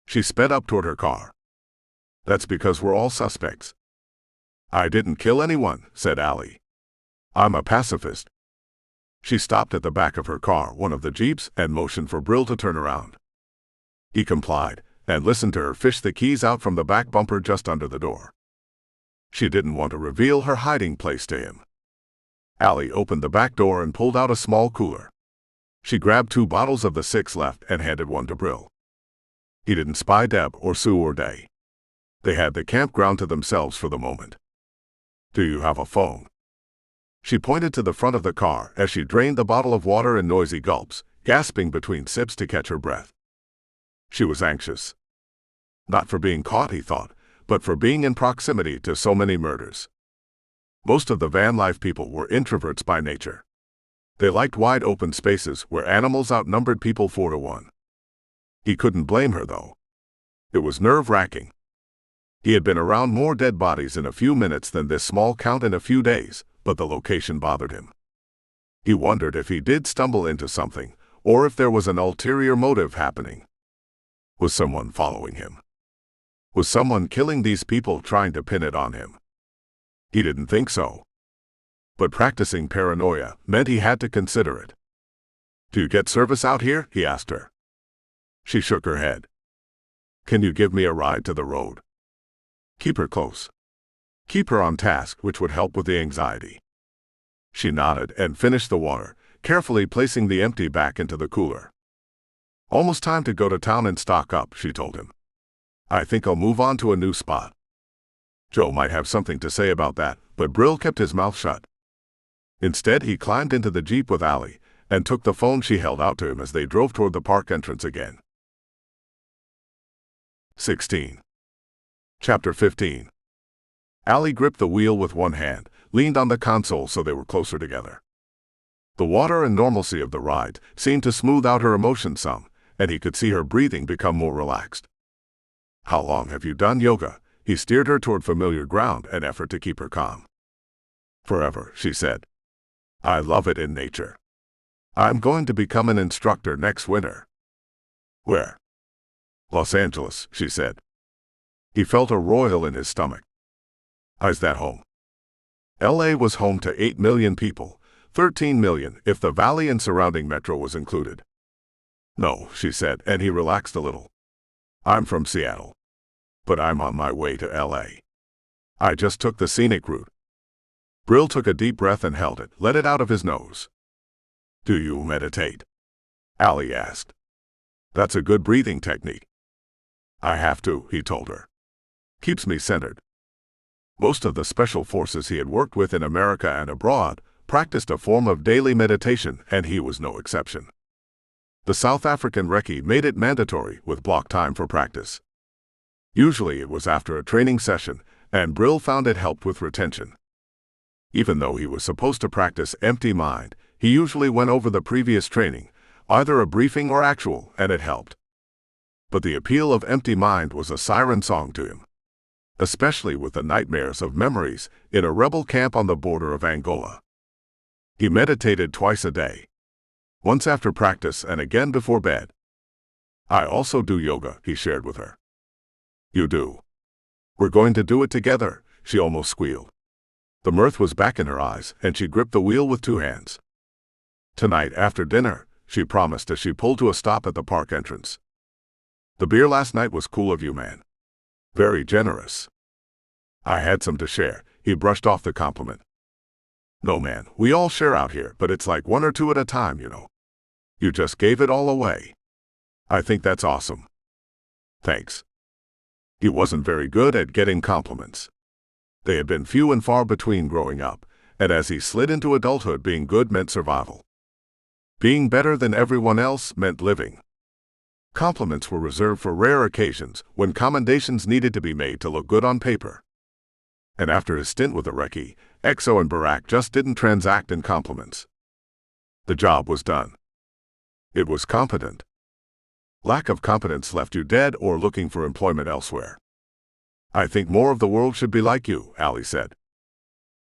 She sped up toward her car. That's because we're all suspects. I didn't kill anyone, said Allie. I'm a pacifist. She stopped at the back of her car, one of the jeeps, and motioned for Brill to turn around. He complied, and listened to her fish the keys out from the back bumper just under the door. She didn't want to reveal her hiding place to him. Allie opened the back door and pulled out a small cooler. She grabbed 2 bottles of the 6 left and handed one to Brill. He didn't spy Deb or Sue or Day. They had the campground to themselves for the moment. Do you have a phone? She pointed to the front of the car as she drained the bottle of water in noisy gulps, gasping between sips to catch her breath. She was anxious. Not for being caught, he thought, but for being in proximity to so many murders. Most of the van life people were introverts by nature. They liked wide open spaces where animals outnumbered people 4 to 1. He couldn't blame her, though. It was nerve-wracking. He had been around more dead bodies in a few minutes than this small count in a few days, but the location bothered him. He wondered if he did stumble into something, or if there was an ulterior motive happening. Was someone following him? Was someone killing these people trying to pin it on him? He didn't think so. But practicing paranoia meant he had to consider it. Do you get service out here? He asked her. She shook her head. Can you give me a ride to the road? Keep her close. Keep her on task, which would help with the anxiety. She nodded and finished the water, carefully placing the empty back into the cooler. Almost time to go to town and stock up, she told him. I think I'll move on to a new spot. Joe might have something to say about that, but Brill kept his mouth shut. Instead, he climbed into the Jeep with Allie and took the phone she held out to him as they drove toward the park entrance again. 16. Chapter 15. Allie gripped the wheel with one hand, leaned on the console so they were closer together. The water and normalcy of the ride seemed to smooth out her emotions some, and he could see her breathing become more relaxed. How long have you done yoga? He steered her toward familiar ground, an effort to keep her calm. Forever, she said. I love it in nature. I'm going to become an instructor next winter. Where? Los Angeles, she said. He felt a roil in his stomach. Is that home? LA was home to 8 million people, 13 million if the valley and surrounding metro was included. No, she said, and he relaxed a little. I'm from Seattle. But I'm on my way to LA. I just took the scenic route. Brill took a deep breath and held it, let it out of his nose. Do you meditate? Allie asked. That's a good breathing technique. I have to, he told her. Keeps me centered. Most of the special forces he had worked with in America and abroad practiced a form of daily meditation, and he was no exception. The South African recce made it mandatory with block time for practice. Usually it was after a training session, and Brill found it helped with retention. Even though he was supposed to practice empty mind, he usually went over the previous training, either a briefing or actual, and it helped. But the appeal of empty mind was a siren song to him, especially with the nightmares of memories in a rebel camp on the border of Angola. He meditated twice a day, once after practice and again before bed. I also do yoga, he shared with her. You do? We're going to do it together, she almost squealed. The mirth was back in her eyes, and she gripped the wheel with 2 hands. "Tonight after dinner," she promised as she pulled to a stop at the park entrance. "The beer last night was cool of you, man. Very generous." "I had some to share," he brushed off the compliment. "No, man, we all share out here, but it's like 1 or 2 at a time, you know. You just gave it all away. I think that's awesome." "Thanks." He wasn't very good at getting compliments. They had been few and far between growing up, and as he slid into adulthood, being good meant survival. Being better than everyone else meant living. Compliments were reserved for rare occasions, when commendations needed to be made to look good on paper. And after his stint with the recce, Exo and Barack just didn't transact in compliments. The job was done. It was competent. Lack of competence left you dead or looking for employment elsewhere. "I think more of the world should be like you," Allie said.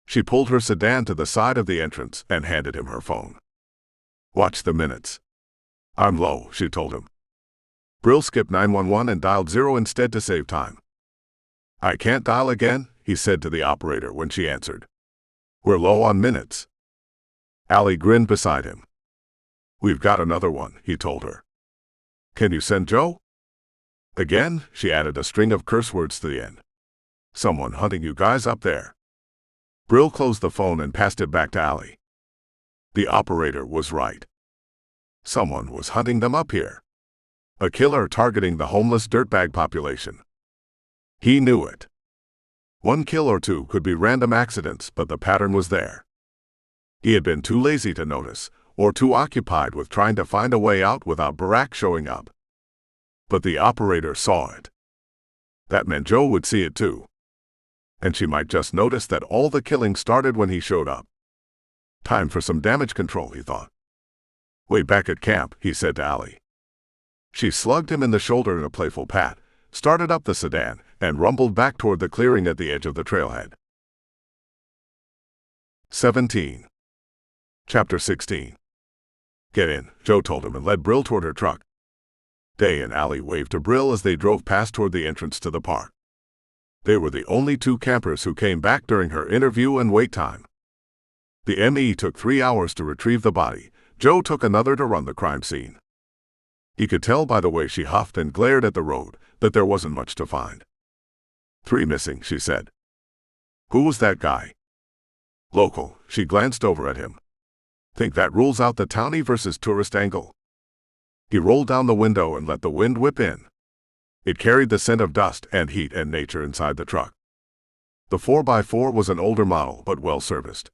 She pulled her sedan to the side of the entrance and handed him her phone. "Watch the minutes." "I'm low," she told him. Brill skipped 911 and dialed 0 instead to save time. "I can't dial again," he said to the operator when she answered. "We're low on minutes." Allie grinned beside him. "We've got another one," he told her. "Can you send Joe?" "Again?" She added a string of curse words to the end. "Someone hunting you guys up there." Brill closed the phone and passed it back to Allie. The operator was right. Someone was hunting them up here. A killer targeting the homeless dirtbag population. He knew it. 1 kill or 2 could be random accidents, but the pattern was there. He had been too lazy to notice, or too occupied with trying to find a way out without Barack showing up. But the operator saw it. That meant Joe would see it too. And she might just notice that all the killing started when he showed up. Time for some damage control, he thought. "Way back at camp," he said to Allie. She slugged him in the shoulder in a playful pat, started up the sedan, and rumbled back toward the clearing at the edge of the trailhead. 17. Chapter 16. "Get in," Joe told him and led Brill toward her truck. Day and Allie waved to Brill as they drove past toward the entrance to the park. They were the only 2 campers who came back during her interview and wait time. The ME took 3 hours to retrieve the body. Joe took another to run the crime scene. He could tell by the way she huffed and glared at the road that there wasn't much to find. 3 missing, she said. "Who was that guy?" "Local." She glanced over at him. "Think that rules out the townie versus tourist angle?" He rolled down the window and let the wind whip in. It carried the scent of dust and heat and nature inside the truck. The 4x4 was an older model but well-serviced.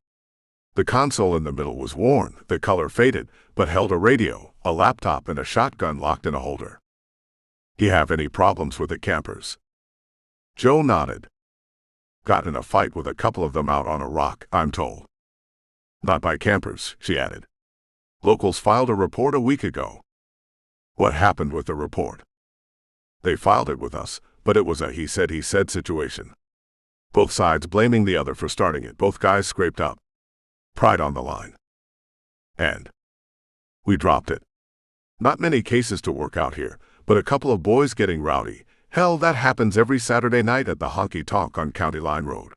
The console in the middle was worn, the color faded, but held a radio, a laptop, and a shotgun locked in a holder. "You have any problems with it, campers?" Joe nodded. "Got in a fight with a couple of them out on a rock, I'm told." "Not by campers," she added. "Locals filed a report a week ago." "What happened with the report?" "They filed it with us, but it was a he said situation. Both sides blaming the other for starting it. Both guys scraped up. Pride on the line. And we dropped it. Not many cases to work out here, but a couple of boys getting rowdy. Hell, that happens every Saturday night at the Honky Tonk on County Line Road.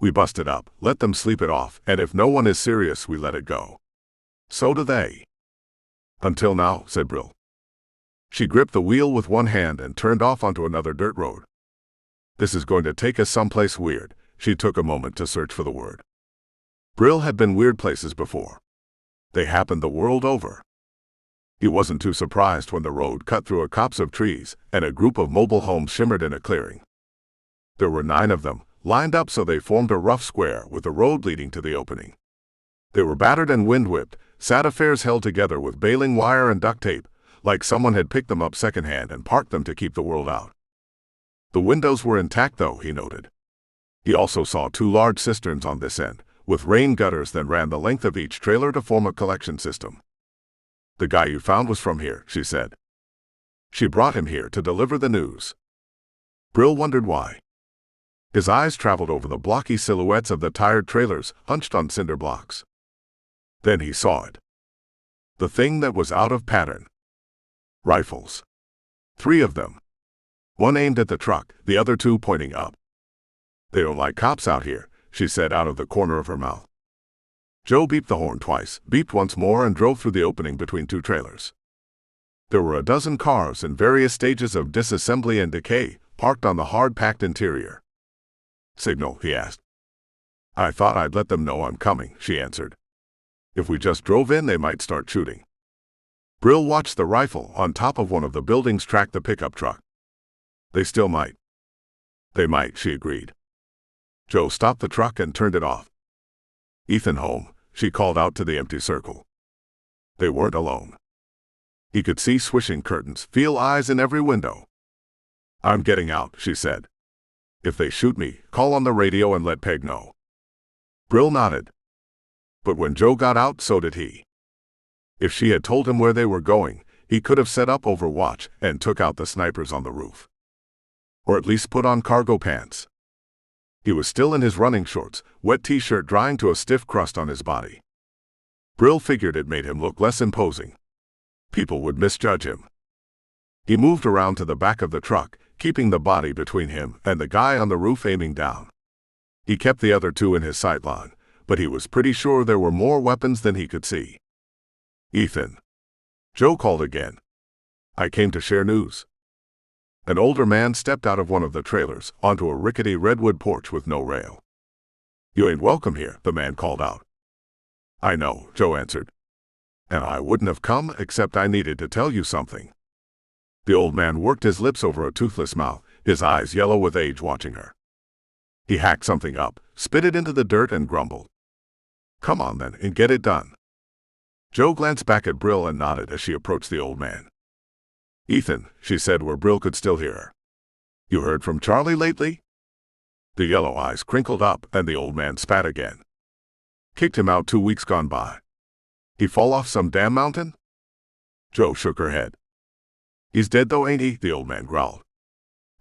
We bust it up, let them sleep it off, and if no one is serious, we let it go. So do they." "Until now," said Brill. She gripped the wheel with one hand and turned off onto another dirt road. "This is going to take us someplace weird." She took a moment to search for the word. Brill had been weird places before. They happened the world over. He wasn't too surprised when the road cut through a copse of trees and a group of mobile homes shimmered in a clearing. There were 9 of them, lined up so they formed a rough square with the road leading to the opening. They were battered and wind-whipped, sad affairs held together with baling wire and duct tape, like someone had picked them up secondhand and parked them to keep the world out. The windows were intact though, he noted. He also saw 2 large cisterns on this end, with rain gutters that ran the length of each trailer to form a collection system. "The guy you found was from here," she said. She brought him here to deliver the news. Brill wondered why. His eyes traveled over the blocky silhouettes of the tired trailers hunched on cinder blocks. Then he saw it. The thing that was out of pattern. Rifles. 3 of them. One aimed at the truck, the other 2 pointing up. "They don't like cops out here," she said out of the corner of her mouth. Joe beeped the horn twice, beeped once more, and drove through the opening between two trailers. There were a dozen cars in various stages of disassembly and decay, parked on the hard-packed interior. "Signal?" he asked. "I thought I'd let them know I'm coming," she answered. "If we just drove in, they might start shooting." Brill watched the rifle on top of one of the buildings track the pickup truck. "They still might." "They might," she agreed. Joe stopped the truck and turned it off. "Ethan home," she called out to the empty circle. They weren't alone. He could see swishing curtains, feel eyes in every window. "I'm getting out," she said. "If they shoot me, call on the radio and let Peg know." Brill nodded. But when Joe got out, so did he. If she had told him where they were going, he could have set up overwatch and took out the snipers on the roof. Or at least put on cargo pants. He was still in his running shorts, wet t-shirt drying to a stiff crust on his body. Brill figured it made him look less imposing. People would misjudge him. He moved around to the back of the truck, keeping the body between him and the guy on the roof aiming down. He kept the other two in his sight line, but he was pretty sure there were more weapons than he could see. "Ethan." Joe called again. "I came to share news." An older man stepped out of one of the trailers onto a rickety redwood porch with no rail. "You ain't welcome here," the man called out. "I know," Joe answered. "And I wouldn't have come except I needed to tell you something." The old man worked his lips over a toothless mouth, his eyes yellow with age, watching her. He hacked something up, spit it into the dirt, and grumbled. "Come on then, and get it done." Joe glanced back at Brill and nodded as she approached the old man. "Ethan," she said where Brill could still hear her. "You heard from Charlie lately?" The yellow eyes crinkled up, and the old man spat again. "Kicked him out 2 weeks gone by." "He fall off some damn mountain?" Joe shook her head. "He's dead though, ain't he?" the old man growled.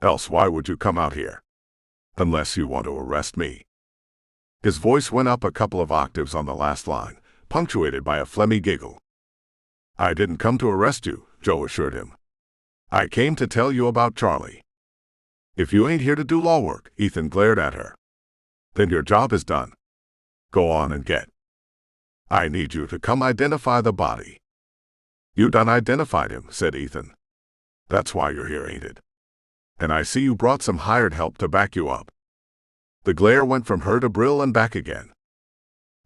"Else why would you come out here? Unless you want to arrest me." His voice went up a couple of octaves on the last line, punctuated by a phlegmy giggle. "I didn't come to arrest you," Joe assured him. "I came to tell you about Charlie." "If you ain't here to do law work," Ethan glared at her, "then your job is done. Go on and get. I need you to come identify the body." "You done identified him," said Ethan. "That's why you're here, ain't it? And I see you brought some hired help to back you up." The glare went from her to Brill and back again.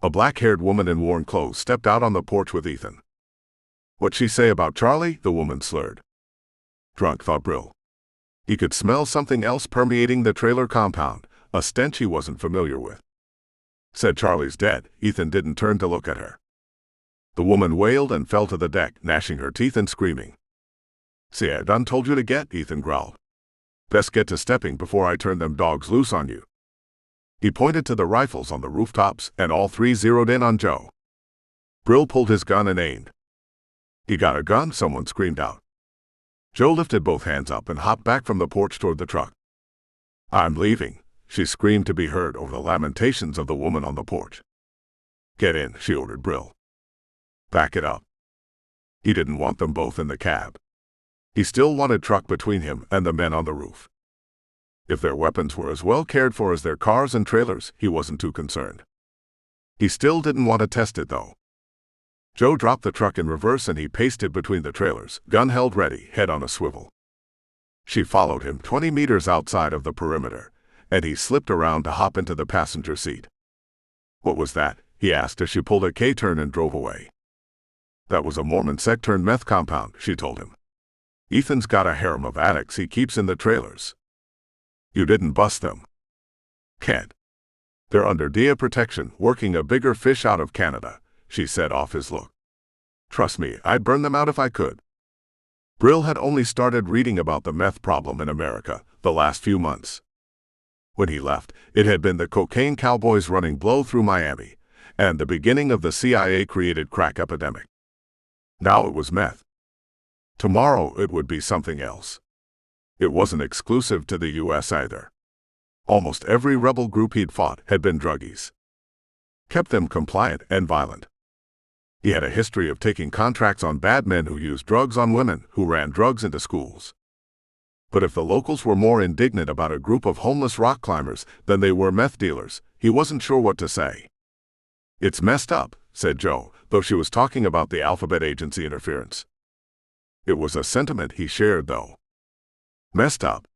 A black-haired woman in worn clothes stepped out on the porch with Ethan. "What'd she say about Charlie?" the woman slurred. Drunk, thought Brill. He could smell something else permeating the trailer compound, a stench he wasn't familiar with. "Said Charlie's dead." Ethan didn't turn to look at her. The woman wailed and fell to the deck, gnashing her teeth and screaming. "See, I done told you to get," Ethan growled. "Best get to stepping before I turn them dogs loose on you." He pointed to the rifles on the rooftops, and all three zeroed in on Joe. Brill pulled his gun and aimed. "He got a gun?" someone screamed out. Joe lifted both hands up and hopped back from the porch toward the truck. "I'm leaving," she screamed to be heard over the lamentations of the woman on the porch. "Get in," she ordered Brill. "Back it up." He didn't want them both in the cab. He still wanted truck between him and the men on the roof. If their weapons were as well cared for as their cars and trailers, he wasn't too concerned. He still didn't want to test it, though. Joe dropped the truck in reverse and he paced it between the trailers, gun held ready, head on a swivel. She followed him 20 meters outside of the perimeter, and he slipped around to hop into the passenger seat. "What was that?" he asked as she pulled a K-turn and drove away. "That was a Mormon sect-turned-meth compound," she told him. "Ethan's got a harem of addicts he keeps in the trailers." "You didn't bust them?" "Can't. They're under DEA protection, working a bigger fish out of Canada," she said off his look. "Trust me, I'd burn them out if I could." Brill had only started reading about the meth problem in America the last few months. When he left, it had been the cocaine cowboys running blow through Miami, and the beginning of the CIA-created crack epidemic. Now it was meth. Tomorrow it would be something else. It wasn't exclusive to the U.S. either. Almost every rebel group he'd fought had been druggies. Kept them compliant and violent. He had a history of taking contracts on bad men who used drugs on women who ran drugs into schools. But if the locals were more indignant about a group of homeless rock climbers than they were meth dealers, He wasn't sure what to say. "It's messed up," said Joe, though she was talking about the Alphabet Agency interference. It was a sentiment he shared, though. Messed up.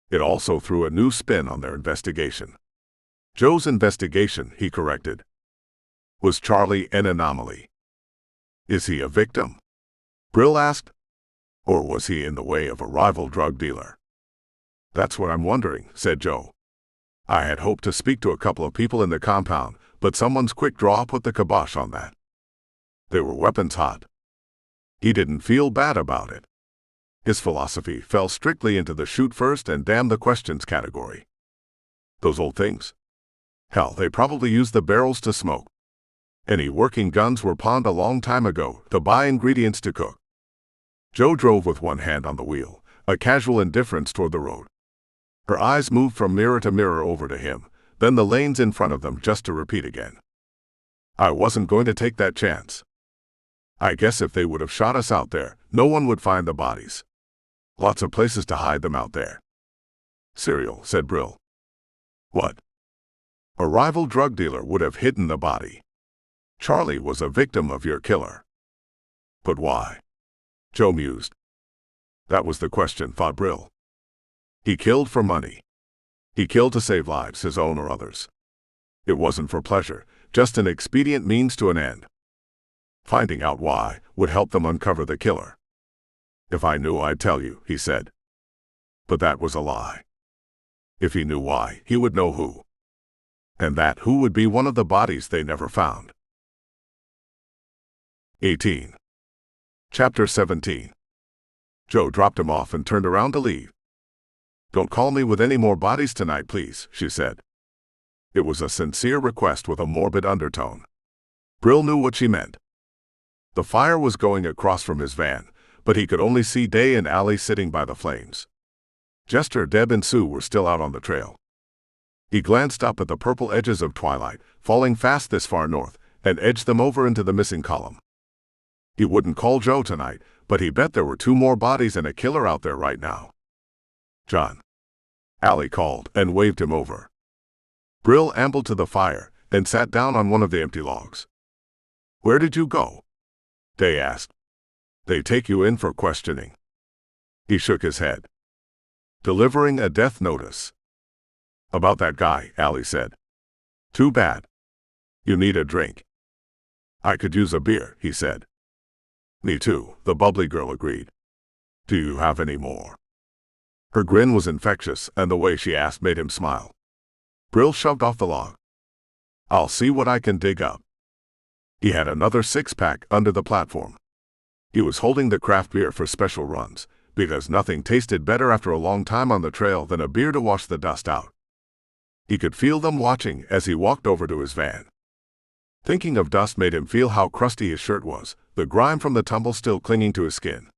It also threw a new spin on their investigation. Joe's investigation, he corrected. Was Charlie an anomaly? Is he a victim? Brill asked. Or was he in the way of a rival drug dealer? That's what I'm wondering, said Joe. I had hoped to speak to a couple of people in the compound, but someone's quick draw put the kibosh on that. They were weapons hot. He didn't feel bad about it. His philosophy fell strictly into the shoot first and damn the questions category. Those old things? Hell, they probably used the barrels to smoke. Any working guns were pawned a long time ago to buy ingredients to cook. Joe drove with one hand on the wheel, a casual indifference toward the road. Her eyes moved from mirror to mirror over to him, then the lanes in front of them just to repeat again. I wasn't going to take that chance. I guess if they would have shot us out there, no one would find the bodies. Lots of places to hide them out there. Cereal, said Brill. What? A rival drug dealer would have hidden the body. Charlie was a victim of your killer. But why? Joe mused. That was the question, thought Brill. He killed for money. He killed to save lives, his own or others. It wasn't for pleasure, just an expedient means to an end. Finding out why would help them uncover the killer. If I knew, I'd tell you, he said. But that was a lie. If he knew why, he would know who. And that who would be one of the bodies they never found. 18. Chapter 17. Joe dropped him off and turned around to leave. Don't call me with any more bodies tonight, please, she said. It was a sincere request with a morbid undertone. Brill knew what she meant. The fire was going across from his van, but he could only see Day and Allie sitting by the flames. Jester, Deb, and Sue were still out on the trail. He glanced up at the purple edges of twilight, falling fast this far north, and edged them over into the missing column. He wouldn't call Joe tonight, but he bet there were 2 more bodies and a killer out there right now. John. Allie called and waved him over. Brill ambled to the fire and sat down on one of the empty logs. Where did you go? Day asked. They take you in for questioning. He shook his head. Delivering a death notice. About that guy, Allie said. Too bad. You need a drink. I could use a beer, he said. Me too, the bubbly girl agreed. Do you have any more? Her grin was infectious, and the way she asked made him smile. Brill shoved off the log. I'll see what I can dig up. He had another 6-pack under the platform. He was holding the craft beer for special runs, because nothing tasted better after a long time on the trail than a beer to wash the dust out. He could feel them watching as he walked over to his van. Thinking of dust made him feel how crusty his shirt was, the grime from the tumble still clinging to his skin.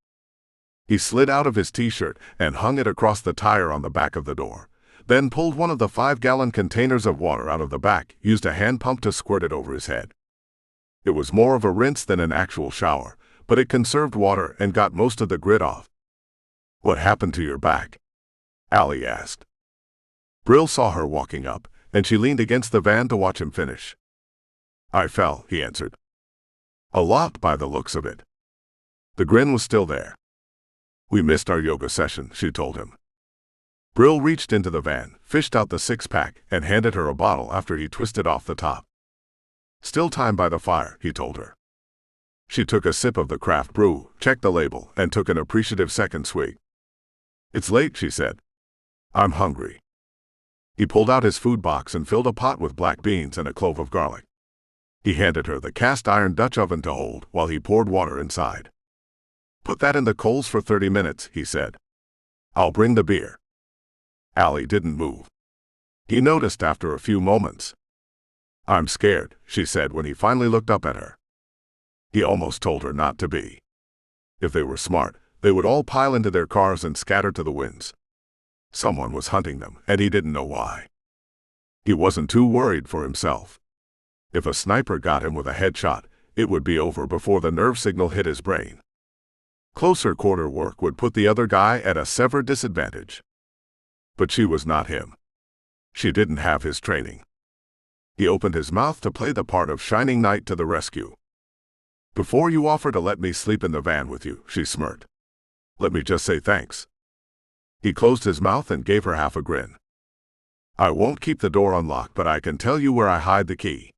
He slid out of his t-shirt and hung it across the tire on the back of the door, then pulled one of the 5-gallon containers of water out of the back, used a hand pump to squirt it over his head. It was more of a rinse than an actual shower, but it conserved water and got most of the grit off. What happened to your back? Allie asked. Brill saw her walking up, and she leaned against the van to watch him finish. I fell, he answered. A lot by the looks of it. The grin was still there. We missed our yoga session, she told him. Brill reached into the van, fished out the 6-pack, and handed her a bottle after he twisted off the top. Still time by the fire, he told her. She took a sip of the craft brew, checked the label, and took an appreciative second swig. It's late, she said. I'm hungry. He pulled out his food box and filled a pot with black beans and a clove of garlic. He handed her the cast-iron Dutch oven to hold while he poured water inside. Put that in the coals for 30 minutes, he said. I'll bring the beer. Allie didn't move. He noticed after a few moments. I'm scared, she said when he finally looked up at her. He almost told her not to be. If they were smart, they would all pile into their cars and scatter to the winds. Someone was hunting them, and he didn't know why. He wasn't too worried for himself. If a sniper got him with a headshot, it would be over before the nerve signal hit his brain. Closer quarter work would put the other guy at a severe disadvantage. But she was not him. She didn't have his training. He opened his mouth to play the part of shining knight to the rescue. "Before you offer to let me sleep in the van with you," she smirked, "let me just say thanks." He closed his mouth and gave her half a grin. "I won't keep the door unlocked, but I can tell you where I hide the key.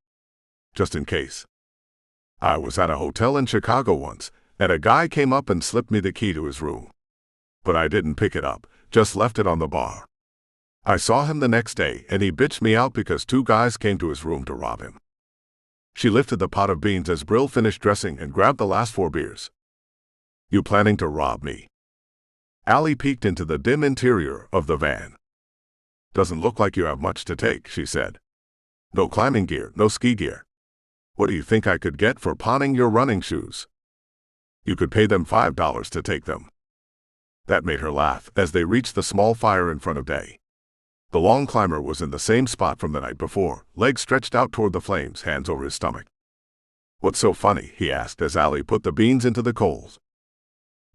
Just in case. I was at a hotel in Chicago once, and a guy came up and slipped me the key to his room. But I didn't pick it up, just left it on the bar. I saw him the next day, and he bitched me out because 2 guys came to his room to rob him." She lifted the pot of beans as Brill finished dressing and grabbed the last 4 beers. "You planning to rob me?" Allie peeked into the dim interior of the van. "Doesn't look like you have much to take," she said. "No climbing gear, no ski gear. What do you think I could get for pawning your running shoes?" "You could pay them $5 to take them." That made her laugh as they reached the small fire in front of Day. The long climber was in the same spot from the night before, legs stretched out toward the flames, hands over his stomach. "What's so funny?" he asked as Allie put the beans into the coals.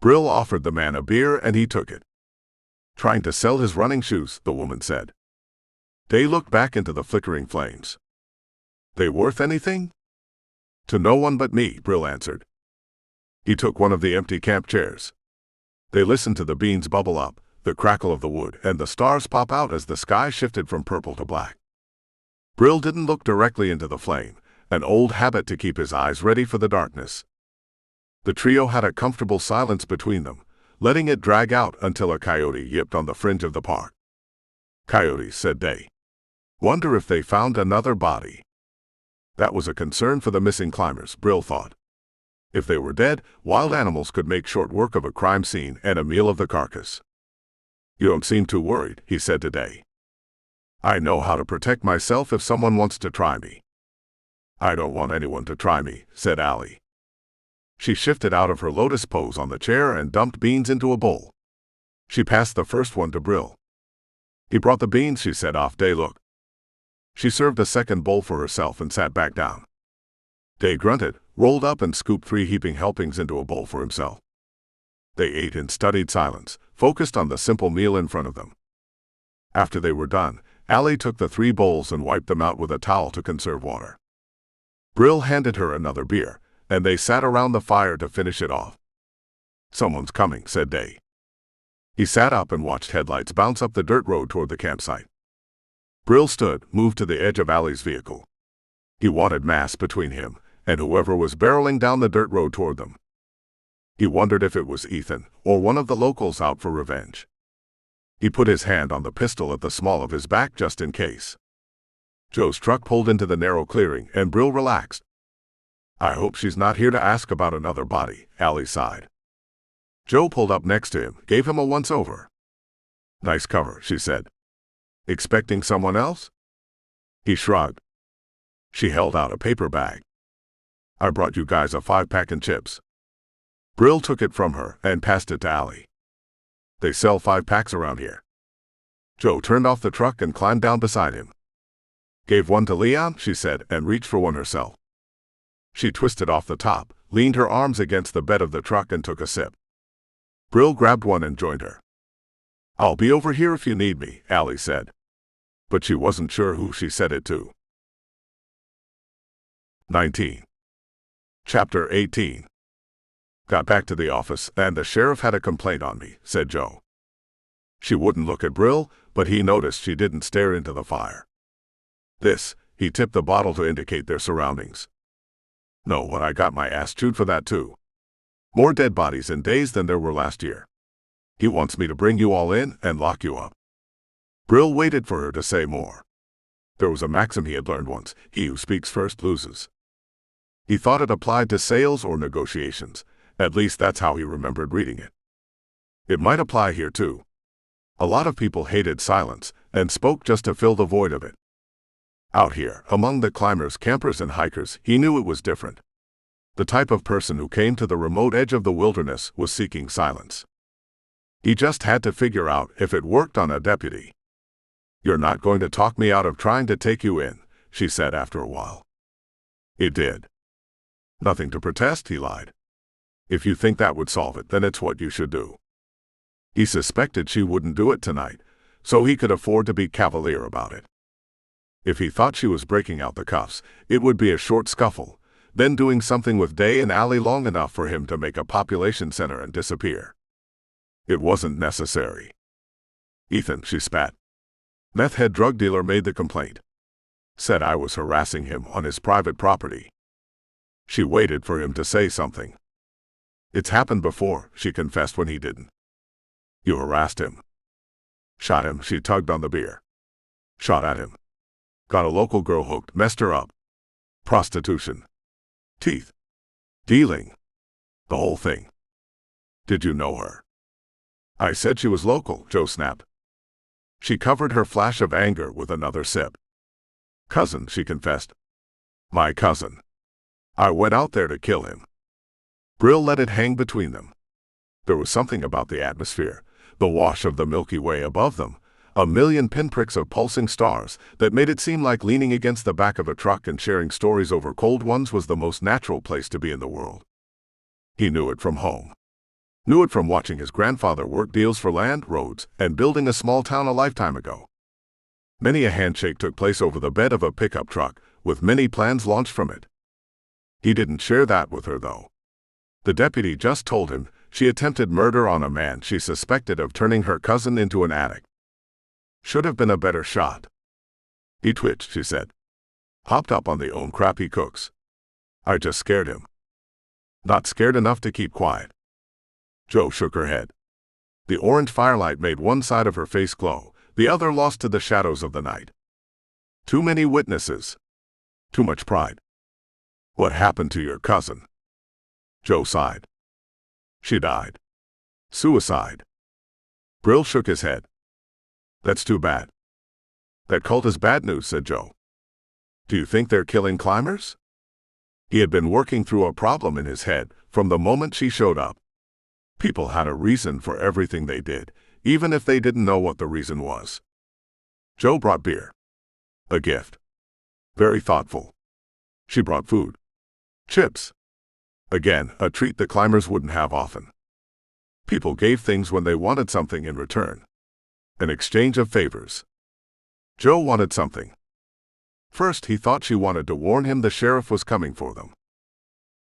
Brill offered the man a beer and he took it. "Trying to sell his running shoes," the woman said. Day looked back into the flickering flames. "They worth anything?" "To no one but me," Brill answered. He took one of the empty camp chairs. They listened to the beans bubble up, the crackle of the wood, and the stars pop out as the sky shifted from purple to black. Brill didn't look directly into the flame, an old habit to keep his eyes ready for the darkness. The trio had a comfortable silence between them, letting it drag out until a coyote yipped on the fringe of the park. "Coyotes," said Day. "Wonder if they found another body." That was a concern for the missing climbers, Brill thought. If they were dead, wild animals could make short work of a crime scene and a meal of the carcass. "You don't seem too worried," he said to Day. "I know how to protect myself if someone wants to try me." "I don't want anyone to try me," said Allie. She shifted out of her lotus pose on the chair and dumped beans into a bowl. She passed the first one to Brill. "He brought the beans," she said off Day look. She served a second bowl for herself and sat back down. Day grunted, rolled up and scooped 3 heaping helpings into a bowl for himself. They ate in studied silence, focused on the simple meal in front of them. After they were done, Allie took the 3 bowls and wiped them out with a towel to conserve water. Brill handed her another beer, and they sat around the fire to finish it off. "Someone's coming," said Day. He sat up and watched headlights bounce up the dirt road toward the campsite. Brill stood, moved to the edge of Allie's vehicle. He wanted mass between him and whoever was barreling down the dirt road toward them. He wondered if it was Ethan or one of the locals out for revenge. He put his hand on the pistol at the small of his back just in case. Joe's truck pulled into the narrow clearing and Brill relaxed. "I hope she's not here to ask about another body," Allie sighed. Joe pulled up next to him, gave him a once-over. "Nice cover," she said. "Expecting someone else?" He shrugged. She held out a paper bag. "I brought you guys a 5-pack and chips." Brill took it from her and passed it to Allie. "They sell 5-packs around here." Joe turned off the truck and climbed down beside him. "Gave one to Leon," she said, and reached for one herself. She twisted off the top, leaned her arms against the bed of the truck and took a sip. Brill grabbed one and joined her. "I'll be over here if you need me," Allie said. But she wasn't sure who she said it to. 19. Chapter 18. "Got back to the office, and the sheriff had a complaint on me," said Joe. She wouldn't look at Brill, but he noticed she didn't stare into the fire. He tipped the bottle to indicate their surroundings. "No, what I got my ass chewed for that too. More dead bodies in days than there were last year. He wants me to bring you all in and lock you up." Brill waited for her to say more. There was a maxim he had learned once: he who speaks first loses. He thought it applied to sales or negotiations. At least that's how he remembered reading it. It might apply here too. A lot of people hated silence and spoke just to fill the void of it. Out here, among the climbers, campers, and hikers, he knew it was different. The type of person who came to the remote edge of the wilderness was seeking silence. He just had to figure out if it worked on a deputy. "You're not going to talk me out of trying to take you in," she said after a while. It did. "Nothing to protest," he lied. "If you think that would solve it, then it's what you should do." He suspected she wouldn't do it tonight, so he could afford to be cavalier about it. If he thought she was breaking out the cuffs, it would be a short scuffle, then doing something with Day and Allie long enough for him to make a population center and disappear. It wasn't necessary. Ethan, she spat. Meth head drug dealer made the complaint. Said I was harassing him on his private property. She waited for him to say something. It's happened before, she confessed when he didn't. You harassed him. Shot him, she tugged on the beer. Shot at him. Got a local girl hooked, messed her up. Prostitution. Teeth. Dealing. The whole thing. Did you know her? I said she was local, Joe snapped. She covered her flash of anger with another sip. Cousin, she confessed. My cousin. I went out there to kill him. Brill let it hang between them. There was something about the atmosphere, the wash of the Milky Way above them, a million pinpricks of pulsing stars, that made it seem like leaning against the back of a truck and sharing stories over cold ones was the most natural place to be in the world. He knew it from home. Knew it from watching his grandfather work deals for land, roads, and building a small town a lifetime ago. Many a handshake took place over the bed of a pickup truck, with many plans launched from it. He didn't share that with her, though. The deputy just told him she attempted murder on a man she suspected of turning her cousin into an addict. Should have been a better shot. He twitched, she said. Hopped up on the own crap he cooks. I just scared him. Not scared enough to keep quiet. Joe shook her head. The orange firelight made one side of her face glow, the other lost to the shadows of the night. Too many witnesses. Too much pride. What happened to your cousin? Joe sighed. She died. Suicide. Brill shook his head. That's too bad. That cult is bad news, said Joe. Do you think they're killing climbers? He had been working through a problem in his head from the moment she showed up. People had a reason for everything they did, even if they didn't know what the reason was. Joe brought beer. A gift. Very thoughtful. She brought food. Chips. Again, a treat the climbers wouldn't have often. People gave things when they wanted something in return. An exchange of favors. Joe wanted something. First, he thought she wanted to warn him the sheriff was coming for them.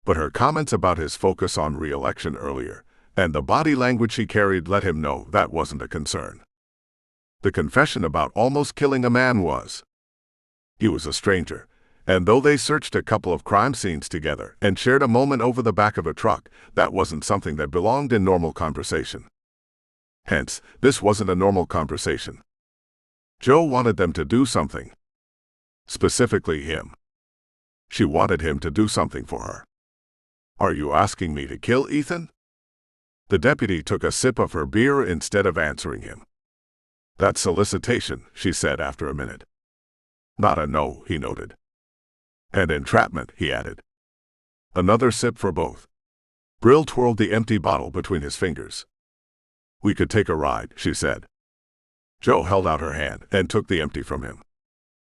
But her comments about his focus on re-election earlier, and the body language she carried let him know that wasn't a concern. The confession about almost killing a man was. He was a stranger, and though they searched a couple of crime scenes together and shared a moment over the back of a truck, that wasn't something that belonged in normal conversation. Hence, this wasn't a normal conversation. Joe wanted them to do something. Specifically him. She wanted him to do something for her. Are you asking me to kill Ethan? The deputy took a sip of her beer instead of answering him. That's solicitation, she said after a minute. Not a no, he noted. And entrapment, he added. Another sip for both. Brill twirled the empty bottle between his fingers. We could take a ride, she said. Joe held out her hand and took the empty from him.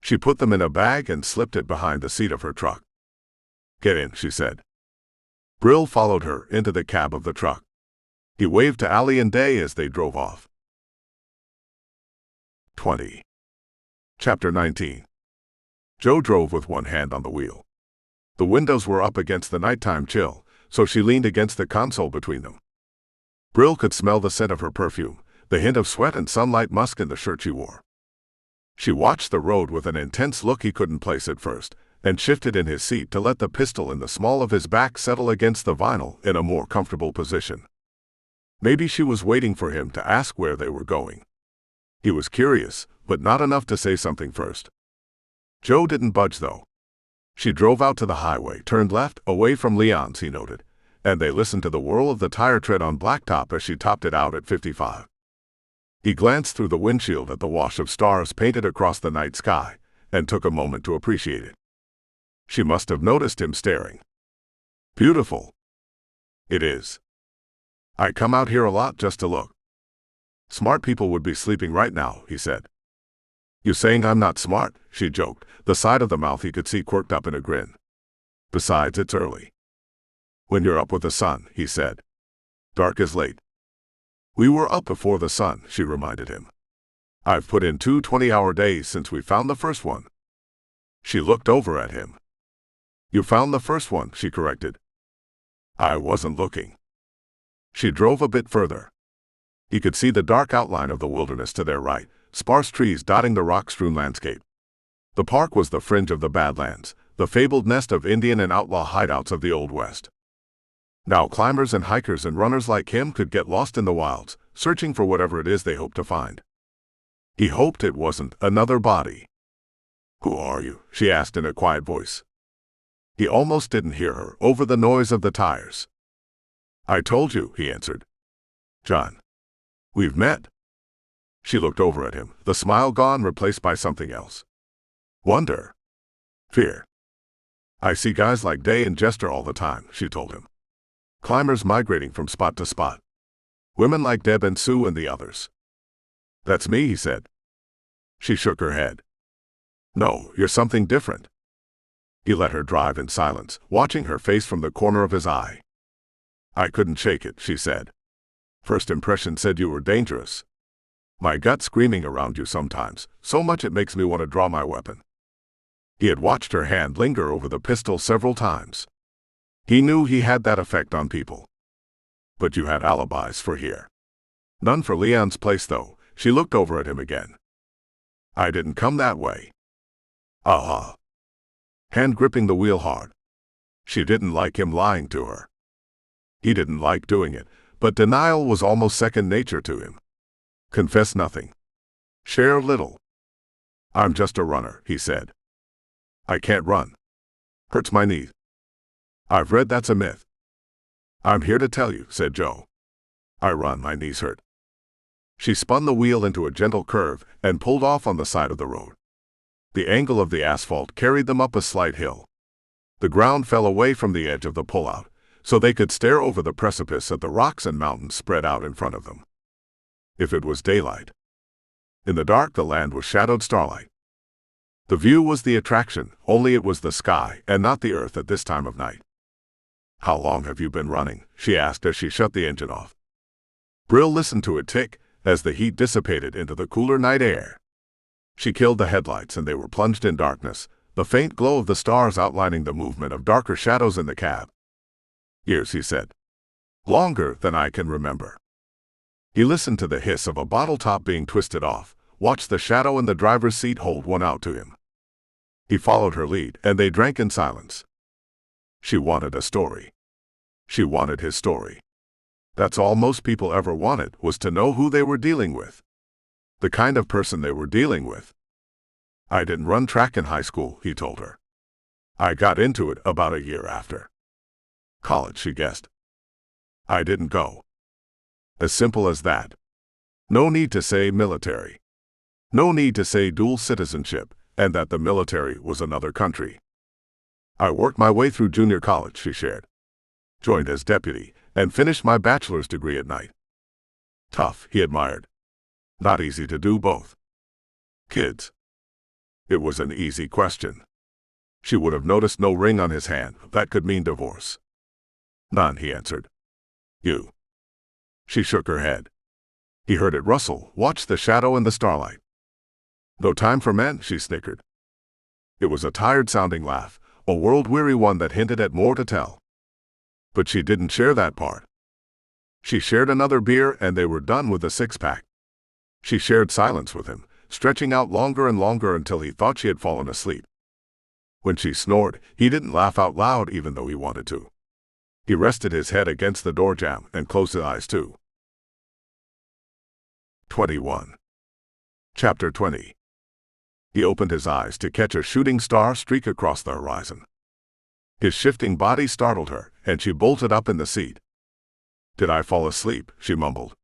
She put them in a bag and slipped it behind the seat of her truck. Get in, she said. Brill followed her into the cab of the truck. He waved to Allie and Day as they drove off. 20. Chapter 19. Joe drove with one hand on the wheel. The windows were up against the nighttime chill, so she leaned against the console between them. Brill could smell the scent of her perfume, the hint of sweat and sunlight musk in the shirt she wore. She watched the road with an intense look he couldn't place at first, and shifted in his seat to let the pistol in the small of his back settle against the vinyl in a more comfortable position. Maybe she was waiting for him to ask where they were going. He was curious, but not enough to say something first. Joe didn't budge, though. She drove out to the highway, turned left, away from Leon's, he noted, and they listened to the whirl of the tire tread on blacktop as she topped it out at 55. He glanced through the windshield at the wash of stars painted across the night sky, and took a moment to appreciate it. She must have noticed him staring. Beautiful. It is. I come out here a lot just to look. Smart people would be sleeping right now, he said. You saying I'm not smart? She joked, the side of the mouth he could see quirked up in a grin. Besides, it's early. When you're up with the sun, he said. Dark is late. We were up before the sun, she reminded him. I've put in 2 20-hour days since we found the first one. She looked over at him. You found the first one, she corrected. I wasn't looking. She drove a bit further. He could see the dark outline of the wilderness to their right, sparse trees dotting the rock-strewn landscape. The park was the fringe of the Badlands, the fabled nest of Indian and outlaw hideouts of the Old West. Now climbers and hikers and runners like him could get lost in the wilds, searching for whatever it is they hoped to find. He hoped it wasn't another body. Who are you? She asked in a quiet voice. He almost didn't hear her over the noise of the tires. I told you, he answered. John. We've met. She looked over at him, the smile gone, replaced by something else. Wonder. Fear. I see guys like Day and Jester all the time, she told him. Climbers migrating from spot to spot. Women like Deb and Sue and the others. That's me, he said. She shook her head. No, you're something different. He let her drive in silence, watching her face from the corner of his eye. I couldn't shake it, she said. First impression said you were dangerous. My gut screaming around you sometimes, so much it makes me want to draw my weapon. He had watched her hand linger over the pistol several times. He knew he had that effect on people. But you had alibis for here. None for Leon's place, though. She looked over at him again. I didn't come that way. Aha. Hand gripping the wheel hard. She didn't like him lying to her. He didn't like doing it, but denial was almost second nature to him. Confess nothing. Share little. I'm just a runner, he said. I can't run. Hurts my knees. I've read that's a myth. I'm here to tell you, said Joe. I run, my knees hurt. She spun the wheel into a gentle curve and pulled off on the side of the road. The angle of the asphalt carried them up a slight hill. The ground fell away from the edge of the pullout, so they could stare over the precipice at the rocks and mountains spread out in front of them. If it was daylight. In the dark, the land was shadowed starlight. The view was the attraction, only it was the sky and not the earth at this time of night. How long have you been running? She asked as she shut the engine off. Brill listened to it tick as the heat dissipated into the cooler night air. She killed the headlights and they were plunged in darkness, the faint glow of the stars outlining the movement of darker shadows in the cab. Years, he said. Longer than I can remember. He listened to the hiss of a bottle top being twisted off, watched the shadow in the driver's seat hold one out to him. He followed her lead, and they drank in silence. She wanted a story. She wanted his story. That's all most people ever wanted, was to know who they were dealing with. The kind of person they were dealing with. I didn't run track in high school, he told her. I got into it about a year after. College, she guessed. I didn't go. As simple as that. No need to say military. No need to say dual citizenship, and that the military was another country. I worked my way through junior college, she shared. Joined as deputy, and finished my bachelor's degree at night. Tough, he admired. Not easy to do both. Kids. It was an easy question. She would have noticed no ring on his hand. That could mean divorce. None, he answered. You. She shook her head. He heard it rustle, watched the shadow in the starlight. No time for men, she snickered. It was a tired-sounding laugh, a world-weary one that hinted at more to tell. But she didn't share that part. She shared another beer and they were done with the six-pack. She shared silence with him, stretching out longer and longer until he thought she had fallen asleep. When she snored, he didn't laugh out loud even though he wanted to. He rested his head against the door jamb and closed his eyes too. 21. Chapter 20. He opened his eyes to catch a shooting star streak across the horizon. His shifting body startled her, and she bolted up in the seat. Did I fall asleep? She mumbled.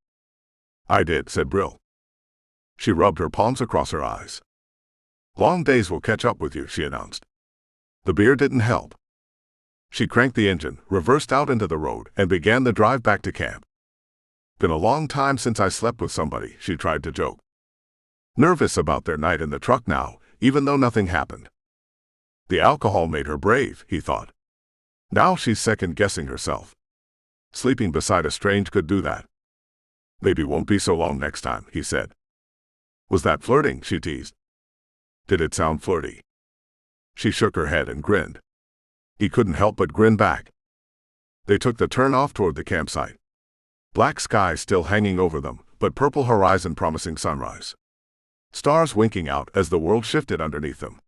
I did, said Brill. She rubbed her palms across her eyes. Long days will catch up with you, she announced. The beer didn't help. She cranked the engine, reversed out into the road, and began the drive back to camp. Been a long time since I slept with somebody, she tried to joke. Nervous about their night in the truck now, even though nothing happened. The alcohol made her brave, he thought. Now she's second-guessing herself. Sleeping beside a strange could do that. Maybe won't be so long next time, he said. Was that flirting? She teased. Did it sound flirty? She shook her head and grinned. He couldn't help but grin back. They took the turn off toward the campsite. Black sky still hanging over them, but purple horizon promising sunrise. Stars winking out as the world shifted underneath them.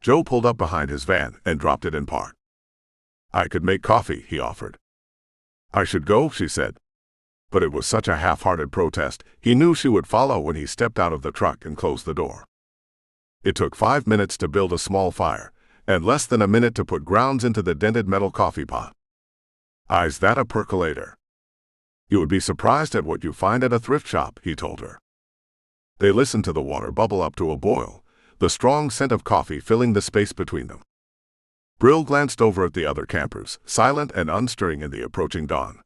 Joe pulled up behind his van and dropped it in park. I could make coffee, he offered. I should go, she said. But it was such a half-hearted protest, he knew she would follow when he stepped out of the truck and closed the door. It took 5 minutes to build a small fire, and less than a minute to put grounds into the dented metal coffee pot. Is that a percolator? You would be surprised at what you find at a thrift shop, he told her. They listened to the water bubble up to a boil, the strong scent of coffee filling the space between them. Brill glanced over at the other campers, silent and unstirring in the approaching dawn.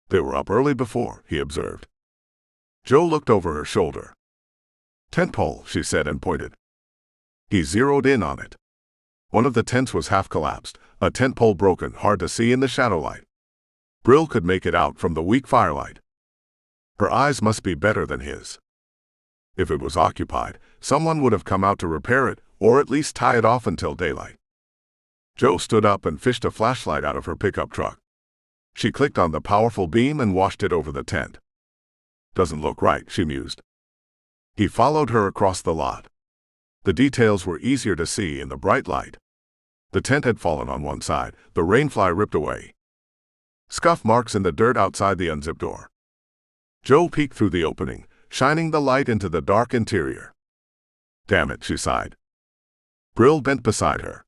They were up early before, he observed. Joe looked over her shoulder. Tent pole, she said and pointed. He zeroed in on it. One of the tents was half collapsed, a tent pole broken, hard to see in the shadow light. Brill could make it out from the weak firelight. Her eyes must be better than his. If it was occupied, someone would have come out to repair it, or at least tie it off until daylight. Joe stood up and fished a flashlight out of her pickup truck. She clicked on the powerful beam and washed it over the tent. Doesn't look right, she mused. He followed her across the lot. The details were easier to see in the bright light. The tent had fallen on one side, the rainfly ripped away. Scuff marks in the dirt outside the unzipped door. Joe peeked through the opening, shining the light into the dark interior. Damn it, she sighed. Brill bent beside her.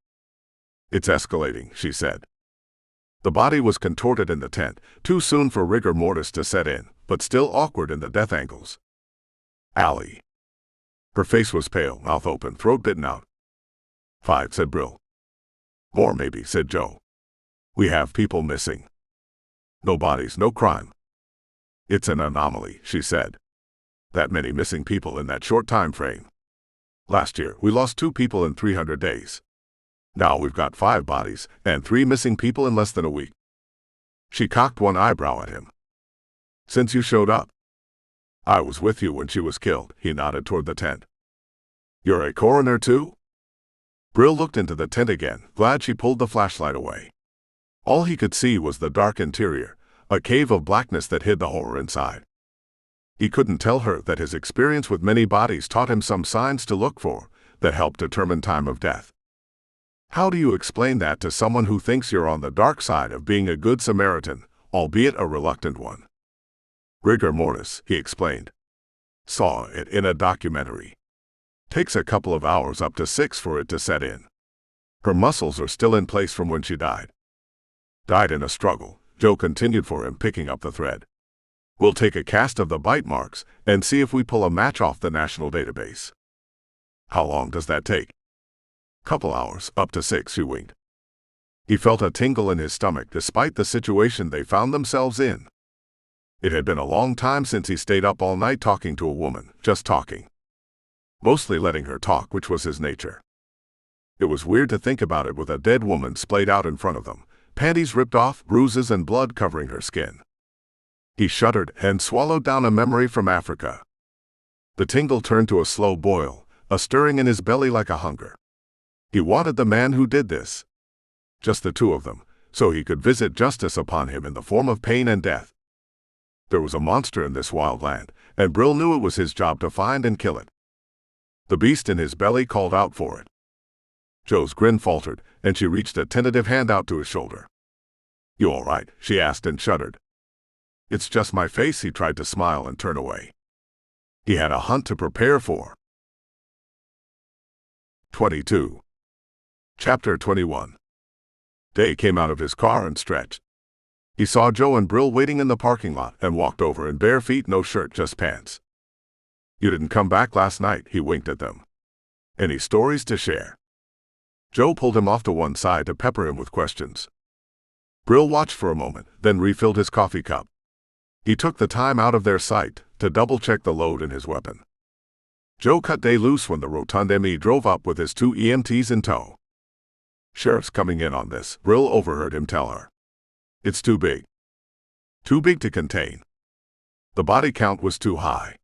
It's escalating, she said. The body was contorted in the tent, too soon for rigor mortis to set in, but still awkward in the death angles. Allie. Her face was pale, mouth open, throat bitten out. 5, said Brill. More maybe, said Joe. We have people missing. No bodies, no crime. It's an anomaly, she said. That many missing people in that short time frame. Last year, we lost 2 people in 300 days. Now we've got 5 bodies and 3 missing people in less than a week. She cocked one eyebrow at him. Since you showed up. I was with you when she was killed, he nodded toward the tent. You're a coroner too? Brill looked into the tent again, glad she pulled the flashlight away. All he could see was the dark interior, a cave of blackness that hid the horror inside. He couldn't tell her that his experience with many bodies taught him some signs to look for that helped determine time of death. How do you explain that to someone who thinks you're on the dark side of being a good Samaritan, albeit a reluctant one? Rigor mortis, he explained. Saw it in a documentary. Takes a couple of hours up to 6 for it to set in. Her muscles are still in place from when she died. Died in a struggle, Joe continued for him, picking up the thread. We'll take a cast of the bite marks and see if we pull a match off the national database. How long does that take? Couple hours, up to 6, she winked. He felt a tingle in his stomach despite the situation they found themselves in. It had been a long time since he stayed up all night talking to a woman, just talking. Mostly letting her talk, which was his nature. It was weird to think about it with a dead woman splayed out in front of them, panties ripped off, bruises and blood covering her skin. He shuddered and swallowed down a memory from Africa. The tingle turned to a slow boil, a stirring in his belly like a hunger. He wanted the man who did this. Just the 2 of them, so he could visit justice upon him in the form of pain and death. There was a monster in this wild land, and Brill knew it was his job to find and kill it. The beast in his belly called out for it. Joe's grin faltered, and she reached a tentative hand out to his shoulder. You all right? She asked and shuddered. It's just my face, he tried to smile and turn away. He had a hunt to prepare for. 22. Chapter 21. Day came out of his car and stretched. He saw Joe and Brill waiting in the parking lot and walked over in bare feet, no shirt, just pants. You didn't come back last night, he winked at them. Any stories to share? Joe pulled him off to one side to pepper him with questions. Brill watched for a moment, then refilled his coffee cup. He took the time out of their sight to double-check the load in his weapon. Joe cut Day loose when the rotund ME drove up with his 2 EMTs in tow. Sheriff's coming in on this, Brill overheard him tell her. It's too big. Too big to contain. The body count was too high.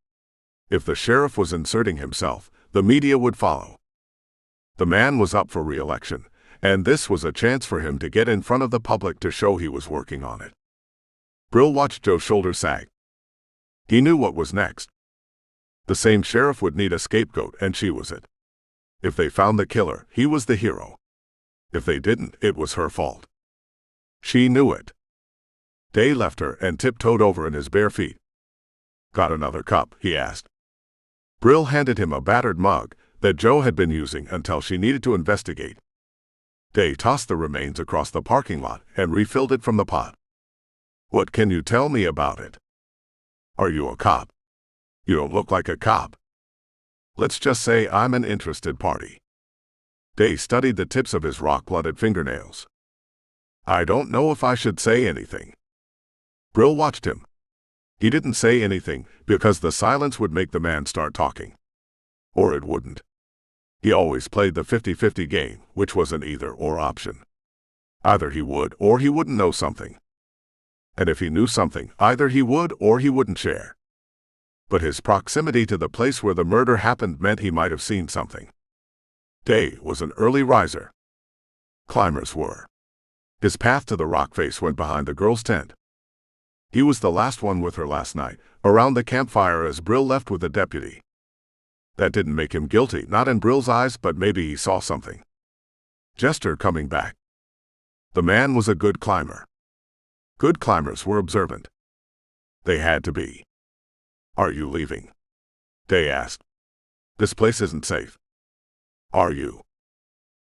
If the sheriff was inserting himself, the media would follow. The man was up for re-election, and this was a chance for him to get in front of the public to show he was working on it. Brill watched Joe's shoulders sag. He knew what was next. The same sheriff would need a scapegoat, and she was it. If they found the killer, he was the hero. If they didn't, it was her fault. She knew it. Day left her and tiptoed over in his bare feet. "Got another cup?" he asked. Brill handed him a battered mug that Joe had been using until she needed to investigate. Day tossed the remains across the parking lot and refilled it from the pot. "What can you tell me about it? Are you a cop? You don't look like a cop. Let's just say I'm an interested party." Day studied the tips of his rock-blooded fingernails. "I don't know if I should say anything." Brill watched him. He didn't say anything because the silence would make the man start talking. Or it wouldn't. He always played the 50-50 game, which was an either-or option. Either he would or he wouldn't know something. And if he knew something, either he would or he wouldn't share. But his proximity to the place where the murder happened meant he might have seen something. Day was an early riser. Climbers were. His path to the rock face went behind the girl's tent. He was the last one with her last night, around the campfire as Brill left with the deputy. That didn't make him guilty, not in Brill's eyes, but maybe he saw something. Jester coming back. The man was a good climber. Good climbers were observant. They had to be. "Are you leaving?" Day asked. "This place isn't safe." "Are you?"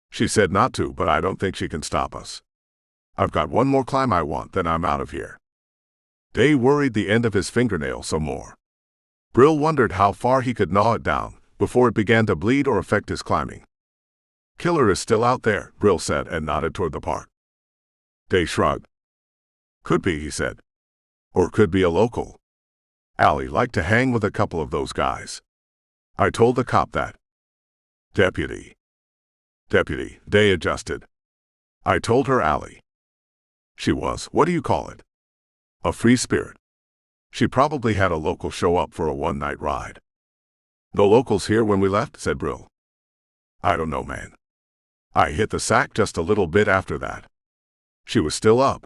She said not to, but I don't think she can stop us. I've got one more climb I want, then I'm out of here. Day worried the end of his fingernail some more. Brill wondered how far he could gnaw it down before it began to bleed or affect his climbing. "Killer is still out there," Brill said and nodded toward the park. Day shrugged. "Could be," he said. "Or could be a local. Allie liked to hang with a couple of those guys. I told the cop that." Deputy, Day adjusted. "I told her Allie. She was, what do you call it? A free spirit. She probably had a local show up for a one-night ride." "No locals here when we left," said Brill. "I don't know, man. I hit the sack just a little bit after that. She was still up.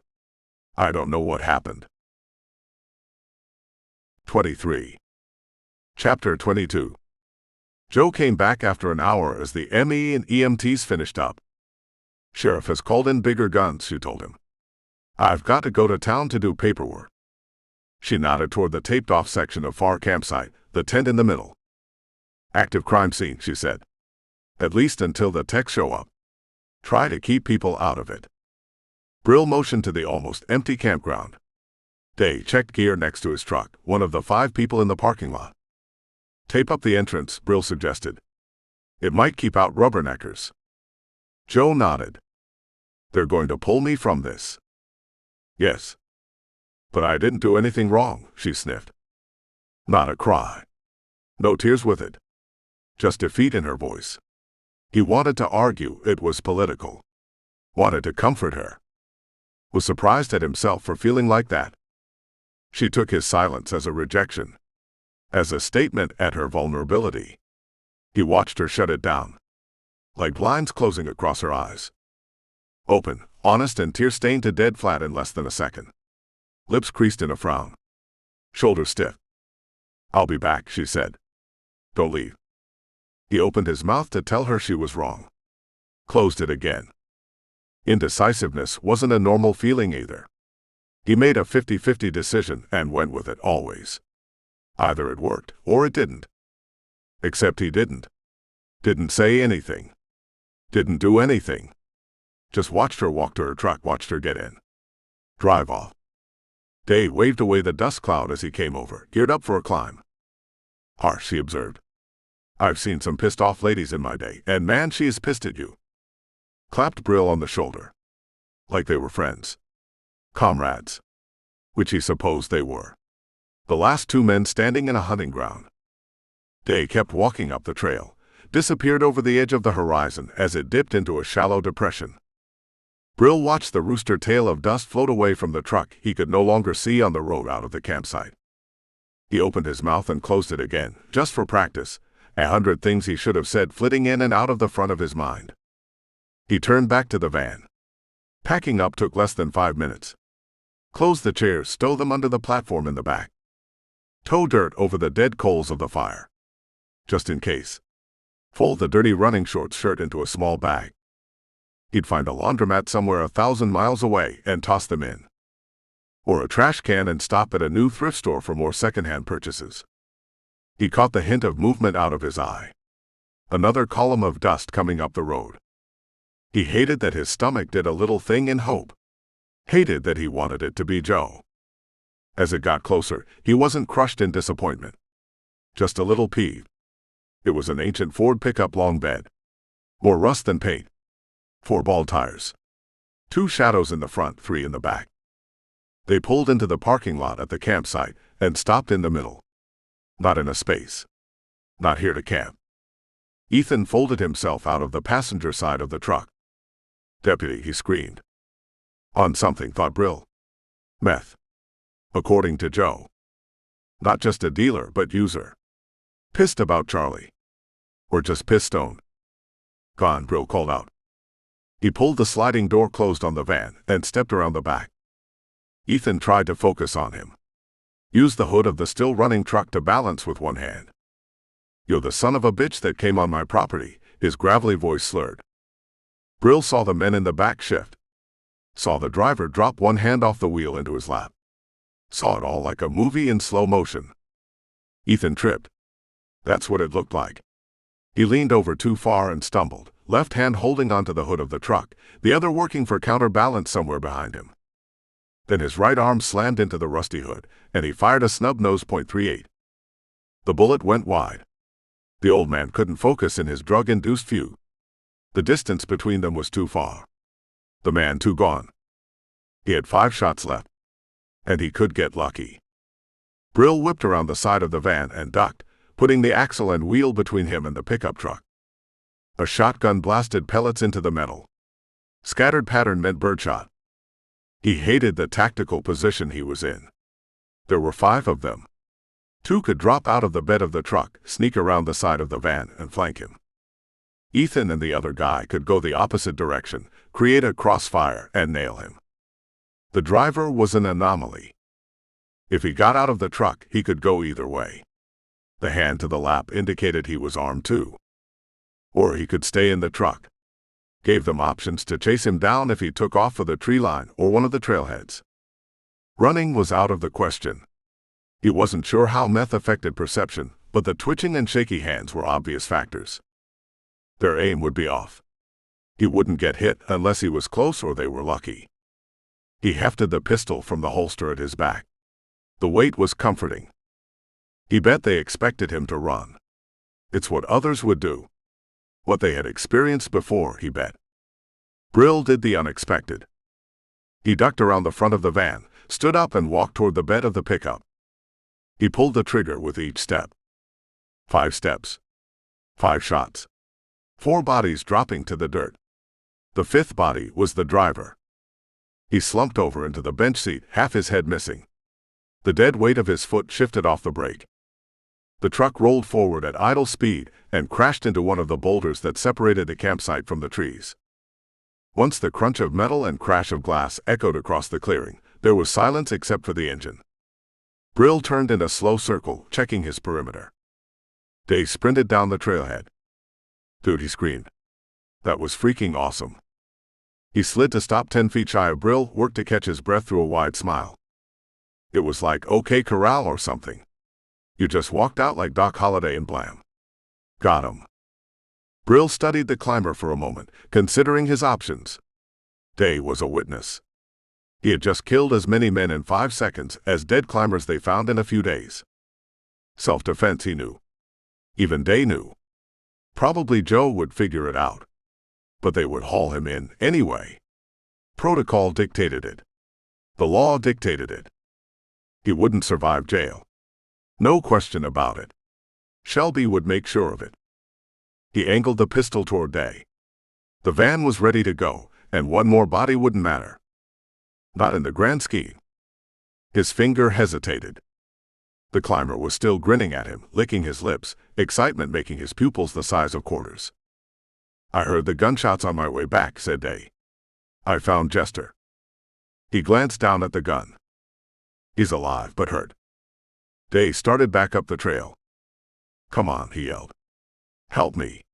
I don't know what happened." 23. Chapter 22. Joe came back after an hour as the ME and EMTs finished up. "Sheriff has called in bigger guns," she told him. "I've got to go to town to do paperwork." She nodded toward the taped-off section of Far Campsite, the tent in the middle. "Active crime scene," she said. "At least until the techs show up. Try to keep people out of it." Brill motioned to the almost empty campground. Day checked gear next to his truck, one of the 5 people in the parking lot. "Tape up the entrance," Brill suggested. "It might keep out rubberneckers." Joe nodded. "They're going to pull me from this." "Yes. But I didn't do anything wrong," she sniffed. Not a cry. No tears with it. Just defeat in her voice. He wanted to argue it was political. Wanted to comfort her. Was surprised at himself for feeling like that. She took his silence as a rejection. As a statement at her vulnerability. He watched her shut it down. Like blinds closing across her eyes. Open, honest and tear-stained to dead flat in less than a second. Lips creased in a frown. Shoulders stiff. "I'll be back," she said. "Don't leave." He opened his mouth to tell her she was wrong. Closed it again. Indecisiveness wasn't a normal feeling either. He made a 50-50 decision and went with it always. Either it worked or it didn't. Except he didn't. Didn't say anything. Didn't do anything. Just watched her walk to her truck, watched her get in. Drive off. Day waved away the dust cloud as he came over, geared up for a climb. "Harsh," he observed. "I've seen some pissed-off ladies in my day, and man, she is pissed at you." Clapped Brill on the shoulder. Like they were friends. Comrades. Which he supposed they were. The last 2 men standing in a hunting ground. Day kept walking up the trail, disappeared over the edge of the horizon as it dipped into a shallow depression. Brill watched the rooster tail of dust float away from the truck he could no longer see on the road out of the campsite. He opened his mouth and closed it again, just for practice, 100 things he should have said flitting in and out of the front of his mind. He turned back to the van. Packing up took less than 5 minutes. Close the chairs, stow them under the platform in the back. Tow dirt over the dead coals of the fire. Just in case. Fold the dirty running shorts shirt into a small bag. He'd find a laundromat somewhere 1,000 miles away and toss them in. Or a trash can and stop at a new thrift store for more secondhand purchases. He caught the hint of movement out of his eye. Another column of dust coming up the road. He hated that his stomach did a little thing in hope. Hated that he wanted it to be Joe. As it got closer, he wasn't crushed in disappointment. Just a little peeved. It was an ancient Ford pickup long bed. More rust than paint. 4 bald tires. 2 shadows in the front, 3 in the back. They pulled into the parking lot at the campsite and stopped in the middle. Not in a space. Not here to camp. Ethan folded himself out of the passenger side of the truck. "Deputy," he screamed. "On something," thought Brill. "Meth. According to Joe. Not just a dealer, but user. Pissed about Charlie. Or just pissed stoned." "Gone," Brill called out. He pulled the sliding door closed on the van and stepped around the back. Ethan tried to focus on him. Used the hood of the still-running truck to balance with one hand. "You're the son of a bitch that came on my property," his gravelly voice slurred. Brill saw the men in the back shift. Saw the driver drop one hand off the wheel into his lap. Saw it all like a movie in slow motion. Ethan tripped. That's what it looked like. He leaned over too far and stumbled, left hand holding onto the hood of the truck, the other working for counterbalance somewhere behind him. Then his right arm slammed into the rusty hood, and he fired a snub-nosed .38. The bullet went wide. The old man couldn't focus in his drug-induced fugue. The distance between them was too far. The man too gone. He had 5 shots left. And he could get lucky. Brill whipped around the side of the van and ducked, putting the axle and wheel between him and the pickup truck. A shotgun blasted pellets into the metal. Scattered pattern meant birdshot. He hated the tactical position he was in. There were 5 of them. 2 could drop out of the bed of the truck, sneak around the side of the van, and flank him. Ethan and the other guy could go the opposite direction, create a crossfire, and nail him. The driver was an anomaly. If he got out of the truck, he could go either way. The hand to the lap indicated he was armed too. Or he could stay in the truck. Gave them options to chase him down if he took off for the tree line or one of the trailheads. Running was out of the question. He wasn't sure how meth affected perception, but the twitching and shaky hands were obvious factors. Their aim would be off. He wouldn't get hit unless he was close or they were lucky. He hefted the pistol from the holster at his back. The weight was comforting. He bet they expected him to run. It's what others would do. What they had experienced before, he bet. Brill did the unexpected. He ducked around the front of the van, stood up and walked toward the bed of the pickup. He pulled the trigger with each step. 5 steps. 5 shots. 4 bodies dropping to the dirt. The 5th body was the driver. He slumped over into the bench seat, half his head missing. The dead weight of his foot shifted off the brake. The truck rolled forward at idle speed and crashed into one of the boulders that separated the campsite from the trees. Once the crunch of metal and crash of glass echoed across the clearing, there was silence except for the engine. Brill turned in a slow circle, checking his perimeter. Day sprinted down the trailhead. "Dude," he screamed. "That was freaking awesome." He slid to stop 10 feet shy of Brill, worked to catch his breath through a wide smile. It was like OK Corral or something. You just walked out like Doc Holliday and blam. Got him. Brill studied the climber for a moment, considering his options. Day was a witness. He had just killed as many men in 5 seconds as dead climbers they found in a few days. Self-defense, he knew. Even Day knew. Probably Joe would figure it out. But they would haul him in anyway. Protocol dictated it. The law dictated it. He wouldn't survive jail. No question about it. Shelby would make sure of it. He angled the pistol toward Day. The van was ready to go, and one more body wouldn't matter. Not in the grand scheme. His finger hesitated. The climber was still grinning at him, licking his lips, excitement making his pupils the size of quarters. "I heard the gunshots on my way back," said Day. "I found Jester." He glanced down at the gun. "He's alive, but hurt." Day started back up the trail. "Come on," he yelled. "Help me."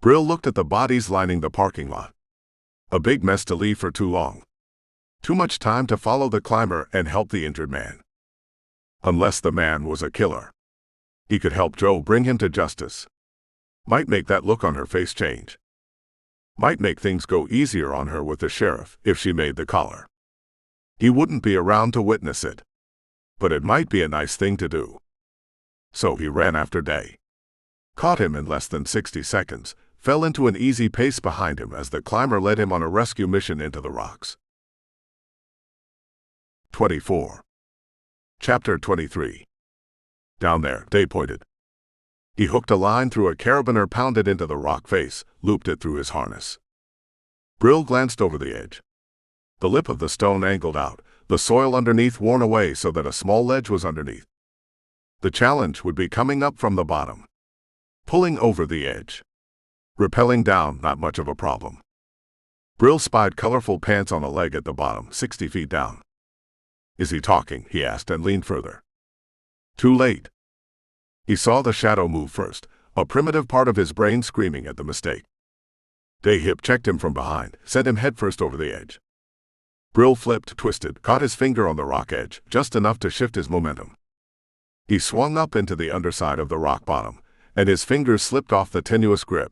Brill looked at the bodies lining the parking lot. A big mess to leave for too long. Too much time to follow the climber and help the injured man. Unless the man was a killer. He could help Joe bring him to justice. Might make that look on her face change. Might make things go easier on her with the sheriff if she made the collar. He wouldn't be around to witness it. But it might be a nice thing to do. So he ran after Day. Caught him in less than 60 seconds, fell into an easy pace behind him as the climber led him on a rescue mission into the rocks. 24. Chapter 23. "Down there," Day pointed. He hooked a line through a carabiner pounded into the rock face, looped it through his harness. Brill glanced over the edge. The lip of the stone angled out, the soil underneath worn away so that a small ledge was underneath. The challenge would be coming up from the bottom. Pulling over the edge. Rappelling down, not much of a problem. Brill spied colorful pants on a leg at the bottom, 60 feet down. "Is he talking?" he asked and leaned further. Too late. He saw the shadow move first, a primitive part of his brain screaming at the mistake. Day hip checked him from behind, sent him headfirst over the edge. Brill flipped, twisted, caught his finger on the rock edge, just enough to shift his momentum. He swung up into the underside of the rock bottom, and his fingers slipped off the tenuous grip.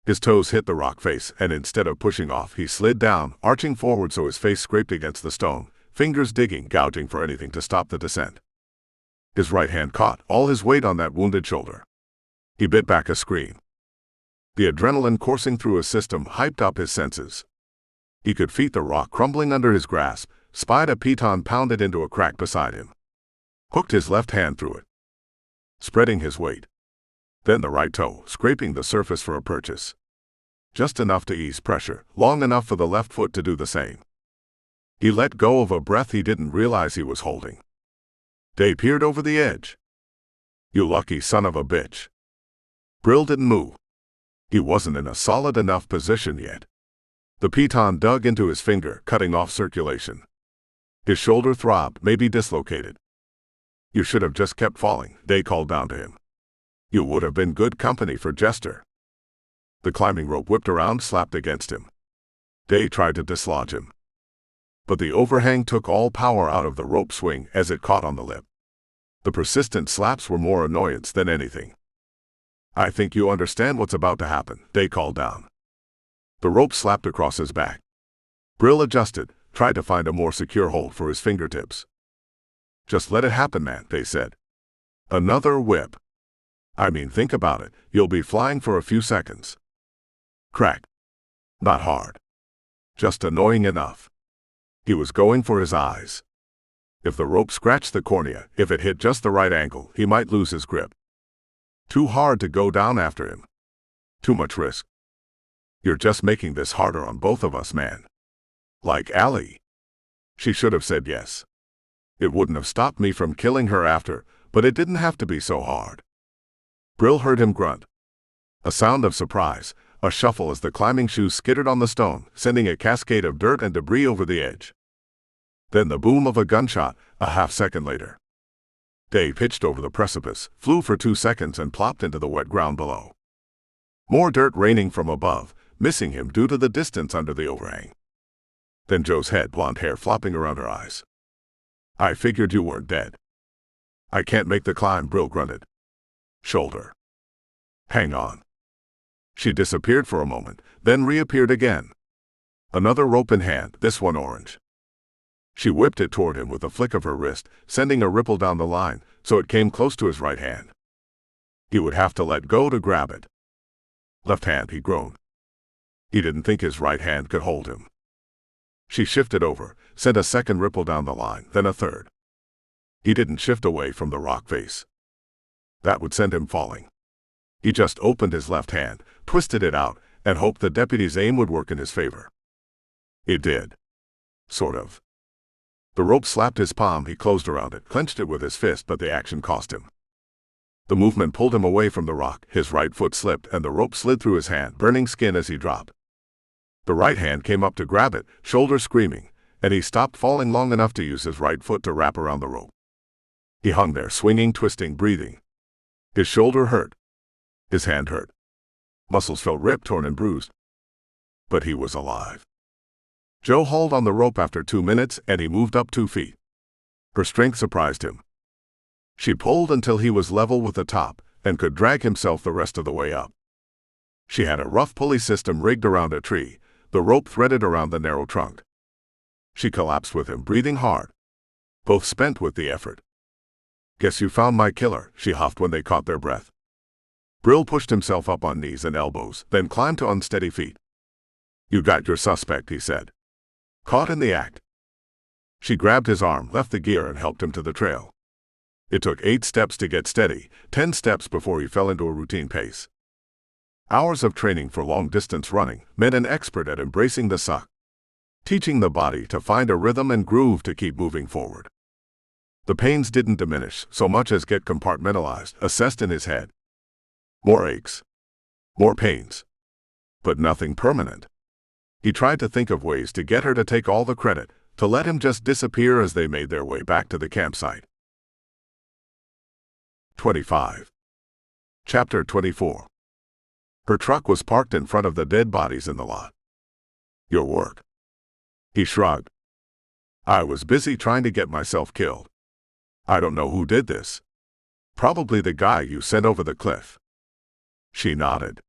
His toes hit the rock face, and instead of pushing off, he slid down, arching forward so his face scraped against the stone, fingers digging, gouging for anything to stop the descent. His right hand caught, all his weight on that wounded shoulder. He bit back a scream. The adrenaline coursing through his system hyped up his senses. He could feel the rock crumbling under his grasp, spied a piton pounded into a crack beside him. Hooked his left hand through it. Spreading his weight. Then the right toe, scraping the surface for a purchase. Just enough to ease pressure, long enough for the left foot to do the same. He let go of a breath he didn't realize he was holding. Day peered over the edge. "You lucky son of a bitch." Brill didn't move. He wasn't in a solid enough position yet. The piton dug into his finger, cutting off circulation. His shoulder throbbed, maybe dislocated. "You should have just kept falling," Day called down to him. "You would have been good company for Jester." The climbing rope whipped around, slapped against him. Day tried to dislodge him. But the overhang took all power out of the rope swing as it caught on the lip. The persistent slaps were more annoyance than anything. "I think you understand what's about to happen," Day called down. The rope slapped across his back. Brill adjusted, tried to find a more secure hold for his fingertips. "Just let it happen, man," Day said. Another whip. "I mean, think about it, you'll be flying for a few seconds." Crack. Not hard. Just annoying enough. He was going for his eyes. If the rope scratched the cornea, if it hit just the right angle, he might lose his grip. Too hard to go down after him. Too much risk. "You're just making this harder on both of us, man." Like Allie. She should have said yes. It wouldn't have stopped me from killing her after, but it didn't have to be so hard. Brill heard him grunt. A sound of surprise, a shuffle as the climbing shoes skittered on the stone, sending a cascade of dirt and debris over the edge. Then the boom of a gunshot, a half-second later. Day pitched over the precipice, flew for 2 seconds and plopped into the wet ground below. More dirt raining from above, missing him due to the distance under the overhang. Then Joe's head, blonde hair flopping around her eyes. "I figured you weren't dead." "I can't make the climb," Brill grunted. "Shoulder. Hang on." She disappeared for a moment, then reappeared again. Another rope in hand, this one orange. She whipped it toward him with a flick of her wrist, sending a ripple down the line, so it came close to his right hand. He would have to let go to grab it. "Left hand," he groaned. He didn't think his right hand could hold him. She shifted over, sent a second ripple down the line, then a third. He didn't shift away from the rock face. That would send him falling. He just opened his left hand, twisted it out, and hoped the deputy's aim would work in his favor. It did. Sort of. The rope slapped his palm. He closed around it, clenched it with his fist, but the action cost him. The movement pulled him away from the rock. His right foot slipped, and the rope slid through his hand, burning skin as he dropped. The right hand came up to grab it, shoulder screaming, and he stopped falling long enough to use his right foot to wrap around the rope. He hung there, swinging, twisting, breathing. His shoulder hurt. His hand hurt. Muscles felt ripped, torn, and bruised. But he was alive. Jo hauled on the rope after 2 minutes, and he moved up 2 feet. Her strength surprised him. She pulled until he was level with the top and could drag himself the rest of the way up. She had a rough pulley system rigged around a tree, the rope threaded around the narrow trunk. She collapsed with him, breathing hard, both spent with the effort. "Guess you found my killer," she huffed when they caught their breath. Brill pushed himself up on knees and elbows, then climbed to unsteady feet. "You got your suspect," he said. Caught in the act. She grabbed his arm, left the gear, and helped him to the trail. It took 8 steps to get steady, 10 steps before he fell into a routine pace. Hours of training for long-distance running meant an expert at embracing the suck, teaching the body to find a rhythm and groove to keep moving forward. The pains didn't diminish so much as get compartmentalized, assessed in his head. More aches. More pains. But nothing permanent. He tried to think of ways to get her to take all the credit, to let him just disappear as they made their way back to the campsite. 25. Chapter 24. Her truck was parked in front of the dead bodies in the lot. "Your work." He shrugged. "I was busy trying to get myself killed. I don't know who did this. Probably the guy you sent over the cliff." She nodded.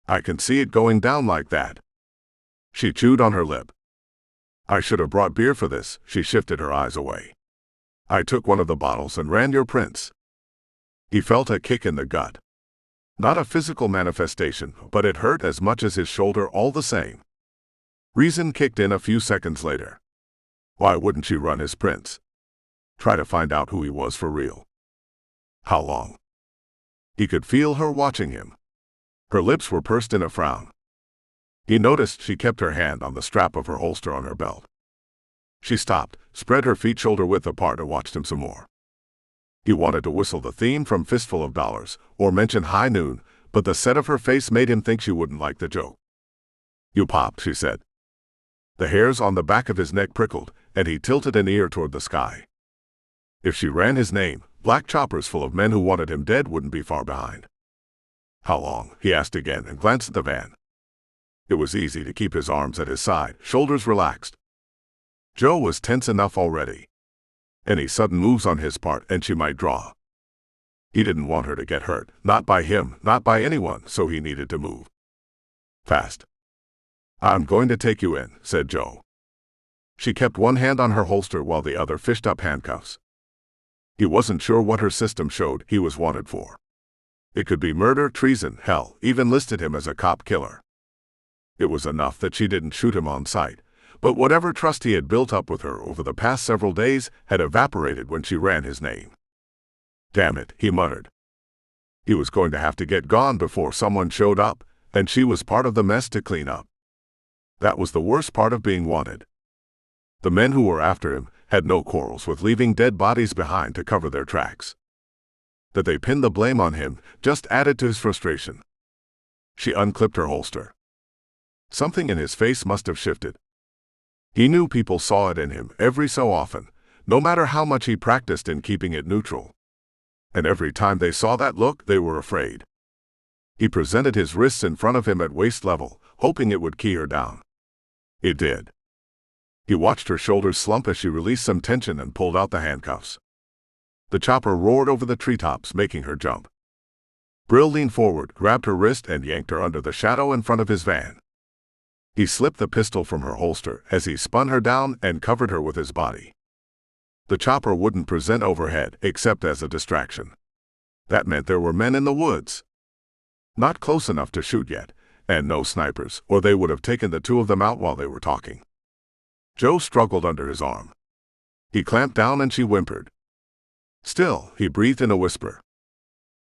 "I can see it going down like that." She chewed on her lip. "I should have brought beer for this." She shifted her eyes away. "I took one of the bottles and ran your prints." He felt a kick in the gut. Not a physical manifestation, but it hurt as much as his shoulder all the same. Reason kicked in a few seconds later. Why wouldn't she run his prints? Try to find out who he was for real. How long? He could feel her watching him. Her lips were pursed in a frown. He noticed she kept her hand on the strap of her holster on her belt. She stopped, spread her feet shoulder-width apart, and watched him some more. He wanted to whistle the theme from Fistful of Dollars, or mention High Noon, but the set of her face made him think she wouldn't like the joke. "You popped," she said. The hairs on the back of his neck prickled, and he tilted an ear toward the sky. If she ran his name, black choppers full of men who wanted him dead wouldn't be far behind. "How long?" he asked again and glanced at the van. It was easy to keep his arms at his side, shoulders relaxed. Jo was tense enough already. Any sudden moves on his part and she might draw. He didn't want her to get hurt, not by him, not by anyone, so he needed to move fast. "I'm going to take you in," said Jo. She kept one hand on her holster while the other fished up handcuffs. He wasn't sure what her system showed he was wanted for. It could be murder, treason, hell, even listed him as a cop killer. It was enough that she didn't shoot him on sight, but whatever trust he had built up with her over the past several days had evaporated when she ran his name. "Damn it," he muttered. He was going to have to get gone before someone showed up, and she was part of the mess to clean up. That was the worst part of being wanted. The men who were after him had no quarrels with leaving dead bodies behind to cover their tracks. That they pinned the blame on him just added to his frustration. She unclipped her holster. Something in his face must have shifted. He knew people saw it in him every so often, no matter how much he practiced in keeping it neutral. And every time they saw that look, they were afraid. He presented his wrists in front of him at waist level, hoping it would key her down. It did. He watched her shoulders slump as she released some tension and pulled out the handcuffs. The chopper roared over the treetops, making her jump. Brill leaned forward, grabbed her wrist, and yanked her under the shadow in front of his van. He slipped the pistol from her holster as he spun her down and covered her with his body. The chopper wouldn't present overhead except as a distraction. That meant there were men in the woods. Not close enough to shoot yet, and no snipers, or they would have taken the two of them out while they were talking. Jo struggled under his arm. He clamped down and she whimpered. "Still," he breathed in a whisper.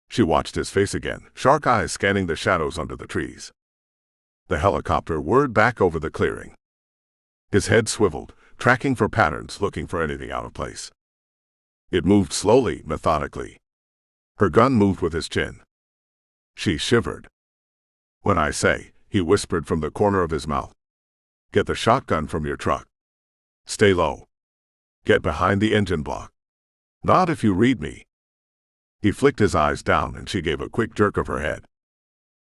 She watched his face again, shark eyes scanning the shadows under the trees. The helicopter whirred back over the clearing. His head swiveled, tracking for patterns, looking for anything out of place. It moved slowly, methodically. Her gun moved with his chin. She shivered. "When I say," he whispered from the corner of his mouth, "get the shotgun from your truck. Stay low. Get behind the engine block. Not if you read me." He flicked his eyes down and she gave a quick jerk of her head.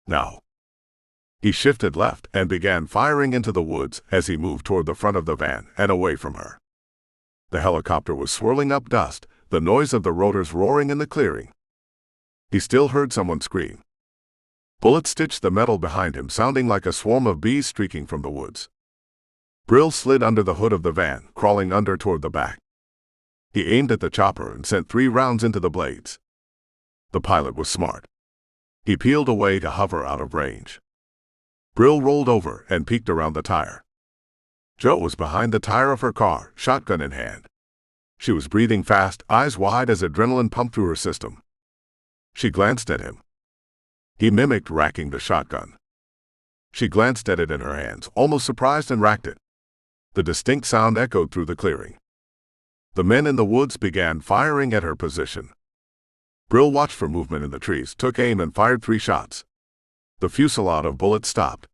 "Now." He shifted left and began firing into the woods as he moved toward the front of the van and away from her. The helicopter was swirling up dust, the noise of the rotors roaring in the clearing. He still heard someone scream. Bullets stitched the metal behind him, sounding like a swarm of bees streaking from the woods. Brill slid under the hood of the van, crawling under toward the back. He aimed at the chopper and sent 3 rounds into the blades. The pilot was smart. He peeled away to hover out of range. Brill rolled over and peeked around the tire. Jo was behind the tire of her car, shotgun in hand. She was breathing fast, eyes wide as adrenaline pumped through her system. She glanced at him. He mimicked racking the shotgun. She glanced at it in her hands, almost surprised, and racked it. The distinct sound echoed through the clearing. The men in the woods began firing at her position. Brill watched for movement in the trees, took aim, and fired 3 shots. The fusillade of bullets stopped.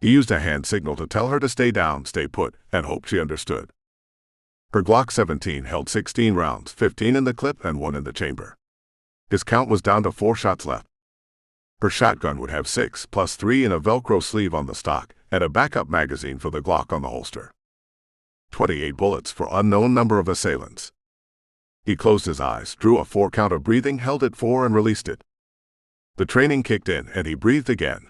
He used a hand signal to tell her to stay down, stay put, and hoped she understood. Her Glock 17 held 16 rounds, 15 in the clip and 1 in the chamber. His count was down to 4 shots left. Her shotgun would have 6 plus 3 in a Velcro sleeve on the stock and a backup magazine for the Glock on the holster. 28 bullets for unknown number of assailants. He closed his eyes, drew a 4 count of breathing, held it 4 and released it. The training kicked in and he breathed again.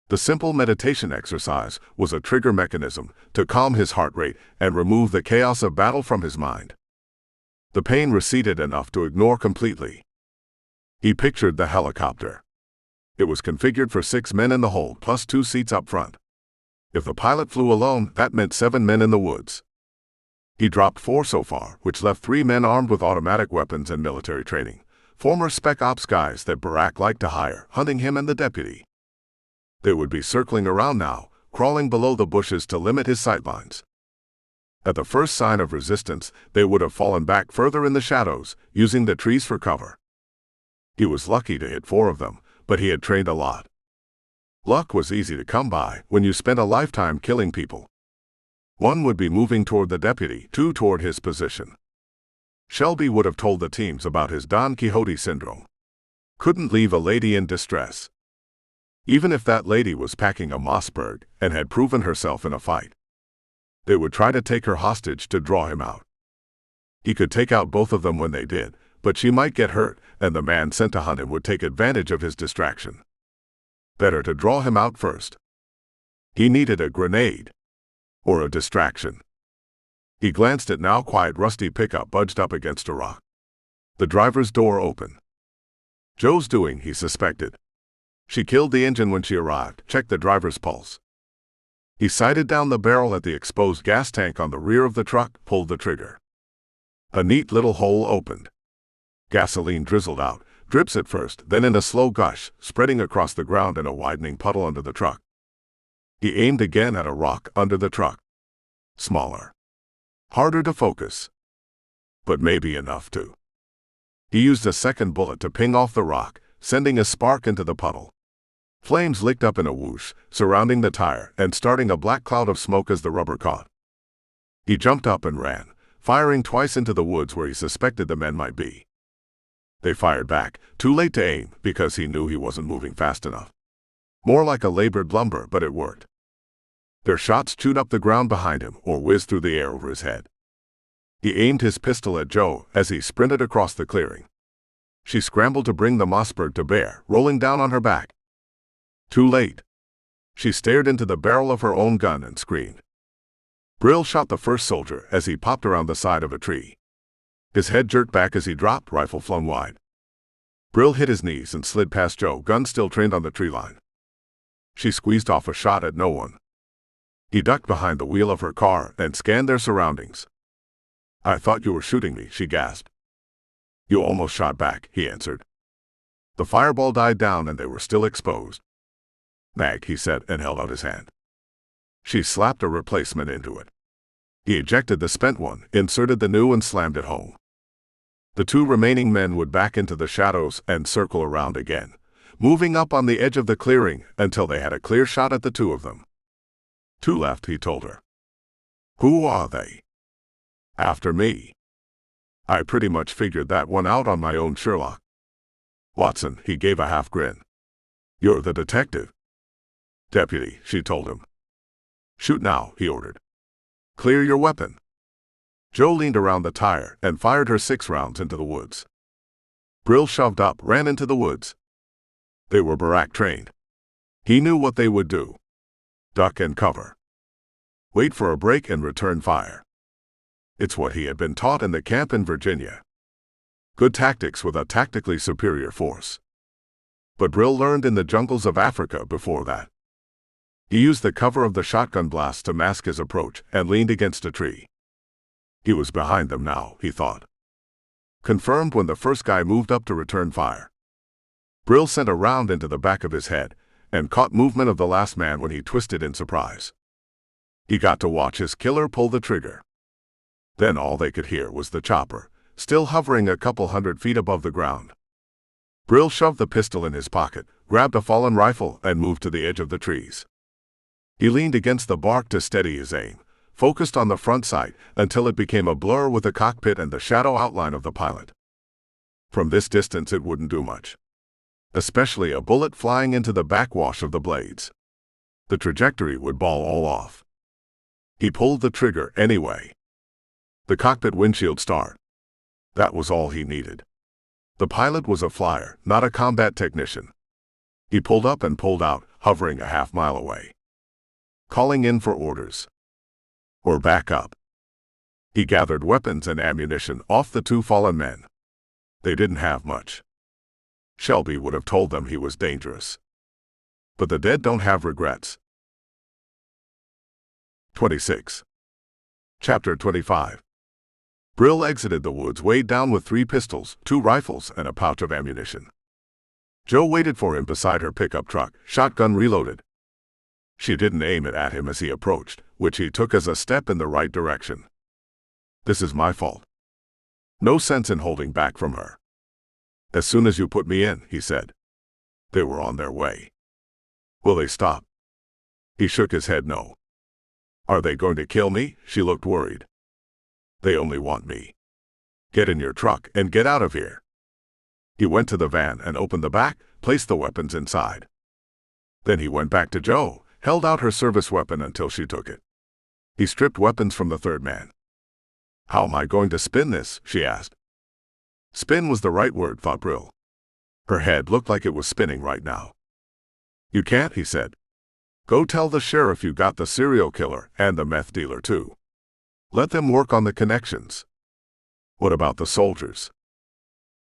The simple meditation exercise was a trigger mechanism to calm his heart rate and remove the chaos of battle from his mind. The pain receded enough to ignore completely. He pictured the helicopter. It was configured for 6 men in the hold plus 2 seats up front. If the pilot flew alone, that meant 7 men in the woods. He dropped 4 so far, which left 3 men armed with automatic weapons and military training, former Spec Ops guys that Barack liked to hire, hunting him and the deputy. They would be circling around now, crawling below the bushes to limit his sightlines. At the first sign of resistance, they would have fallen back further in the shadows, using the trees for cover. He was lucky to hit 4 of them, but he had trained a lot. Luck was easy to come by when you spent a lifetime killing people. 1 would be moving toward the deputy, 2 toward his position. Shelby would have told the teams about his Don Quixote syndrome. Couldn't leave a lady in distress. Even if that lady was packing a Mossberg and had proven herself in a fight. They would try to take her hostage to draw him out. He could take out both of them when they did, but she might get hurt, and the man sent to hunt him would take advantage of his distraction. Better to draw him out first. He needed a grenade. Or a distraction. He glanced at now quiet rusty pickup budged up against a rock. The driver's door open. Jo's doing, he suspected. She killed the engine when she arrived, checked the driver's pulse. He sighted down the barrel at the exposed gas tank on the rear of the truck, pulled the trigger. A neat little hole opened. Gasoline drizzled out, drips at first, then in a slow gush, spreading across the ground in a widening puddle under the truck. He aimed again at a rock under the truck. Smaller. Harder to focus. But maybe enough to. He used a second bullet to ping off the rock, sending a spark into the puddle. Flames licked up in a whoosh, surrounding the tire and starting a black cloud of smoke as the rubber caught. He jumped up and ran, firing twice into the woods where he suspected the men might be. They fired back, too late to aim because he knew he wasn't moving fast enough. More like a labored lumber, but it worked. Their shots chewed up the ground behind him or whizzed through the air over his head. He aimed his pistol at Jo as he sprinted across the clearing. She scrambled to bring the Mossberg to bear, rolling down on her back. Too late. She stared into the barrel of her own gun and screamed. Brill shot the first soldier as he popped around the side of a tree. His head jerked back as he dropped, rifle flung wide. Brill hit his knees and slid past Jo, gun still trained on the tree line. She squeezed off a shot at no one. He ducked behind the wheel of her car and scanned their surroundings. "I thought you were shooting me," she gasped. "You almost shot back," he answered. The fireball died down and they were still exposed. "Mag," he said and held out his hand. She slapped a replacement into it. He ejected the spent one, inserted the new and slammed it home. The 2 remaining men would back into the shadows and circle around again, moving up on the edge of the clearing until they had a clear shot at the 2 of them. 2 left, he told her. Who are they? After me. I pretty much figured that one out on my own, Sherlock. Watson, he gave a half grin. You're the detective. Deputy, she told him. Shoot now, he ordered. Clear your weapon. Joe leaned around the tire and fired her 6 rounds into the woods. Brill shoved up, ran into the woods. They were barack trained. He knew what they would do. Duck and cover. Wait for a break and return fire. It's what he had been taught in the camp in Virginia. Good tactics with a tactically superior force. But Brill learned in the jungles of Africa before that. He used the cover of the shotgun blast to mask his approach and leaned against a tree. He was behind them now, he thought. Confirmed when the first guy moved up to return fire. Brill sent a round into the back of his head and caught movement of the last man when he twisted in surprise. He got to watch his killer pull the trigger. Then all they could hear was the chopper, still hovering a couple 100 feet above the ground. Brill shoved the pistol in his pocket, grabbed a fallen rifle, and moved to the edge of the trees. He leaned against the bark to steady his aim, focused on the front sight until it became a blur with the cockpit and the shadow outline of the pilot. From this distance it wouldn't do much. Especially a bullet flying into the backwash of the blades. The trajectory would ball all off. He pulled the trigger anyway. The cockpit windshield started. That was all he needed. The pilot was a flyer, not a combat technician. He pulled up and pulled out, hovering a half-mile away. Calling in for orders. Or back up. He gathered weapons and ammunition off the 2 fallen men. They didn't have much. Shelby would have told them he was dangerous. But the dead don't have regrets. 26. Chapter 25. Brill exited the woods weighed down with 3 pistols, 2 rifles, and a pouch of ammunition. Joe waited for him beside her pickup truck, shotgun reloaded. She didn't aim it at him as he approached, which he took as a step in the right direction. This is my fault. No sense in holding back from her. As soon as you put me in, he said. They were on their way. Will they stop? He shook his head no. Are they going to kill me? She looked worried. They only want me. Get in your truck and get out of here. He went to the van and opened the back, placed the weapons inside. Then he went back to Joe, held out her service weapon until she took it. He stripped weapons from the 3rd man. How am I going to spin this? She asked. Spin was the right word, thought Brill. Her head looked like it was spinning right now. You can't, he said. Go tell the sheriff you got the serial killer and the meth dealer too. Let them work on the connections. What about the soldiers?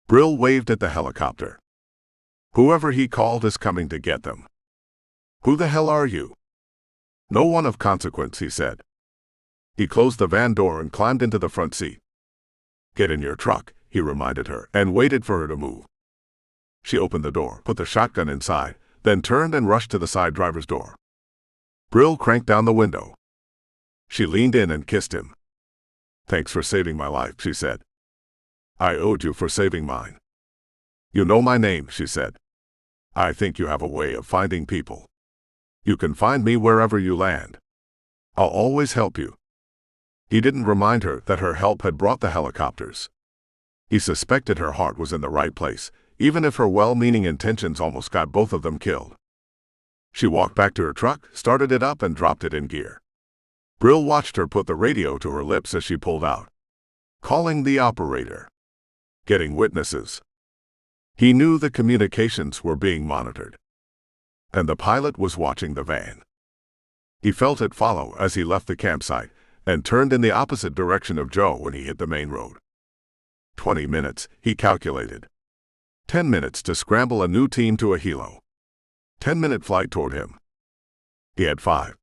Brill waved at the helicopter. Whoever he called is coming to get them. Who the hell are you? No one of consequence, he said. He closed the van door and climbed into the front seat. Get in your truck, he reminded her, and waited for her to move. She opened the door, put the shotgun inside, then turned and rushed to the side driver's door. Brill cranked down the window. She leaned in and kissed him. Thanks for saving my life, she said. I owed you for saving mine. You know my name, she said. I think you have a way of finding people. You can find me wherever you land. I'll always help you. He didn't remind her that her help had brought the helicopters. He suspected her heart was in the right place, even if her well-meaning intentions almost got both of them killed. She walked back to her truck, started it up, and dropped it in gear. Brill watched her put the radio to her lips as she pulled out. Calling the operator. Getting witnesses. He knew the communications were being monitored. And the pilot was watching the van. He felt it follow as he left the campsite and turned in the opposite direction of Joe when he hit the main road. 20 minutes, he calculated. 10 minutes to scramble a new team to a helo. 10-minute flight toward him. He had 5.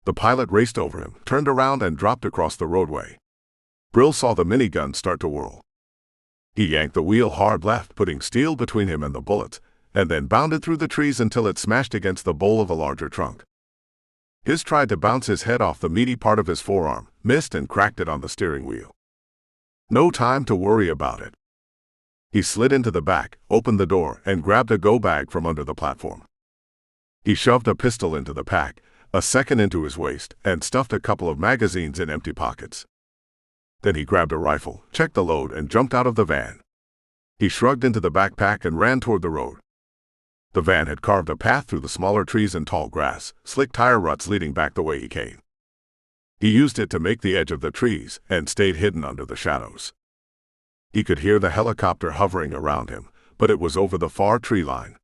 The pilot raced over him, turned around, and dropped across the roadway. Brill saw the minigun start to whirl. He yanked the wheel hard left, putting steel between him and the bullets, and then bounded through the trees until it smashed against the bole of a larger trunk. His tried to bounce his head off the meaty part of his forearm, missed and cracked it on the steering wheel. No time to worry about it. He slid into the back, opened the door, and grabbed a go bag from under the platform. He shoved a pistol into the pack, a second into his waist, and stuffed a couple of magazines in empty pockets. Then he grabbed a rifle, checked the load, and jumped out of the van. He shrugged into the backpack and ran toward the road. The van had carved a path through the smaller trees and tall grass, slick tire ruts leading back the way he came. He used it to make the edge of the trees and stayed hidden under the shadows. He could hear the helicopter hovering around him, but it was over the far tree line.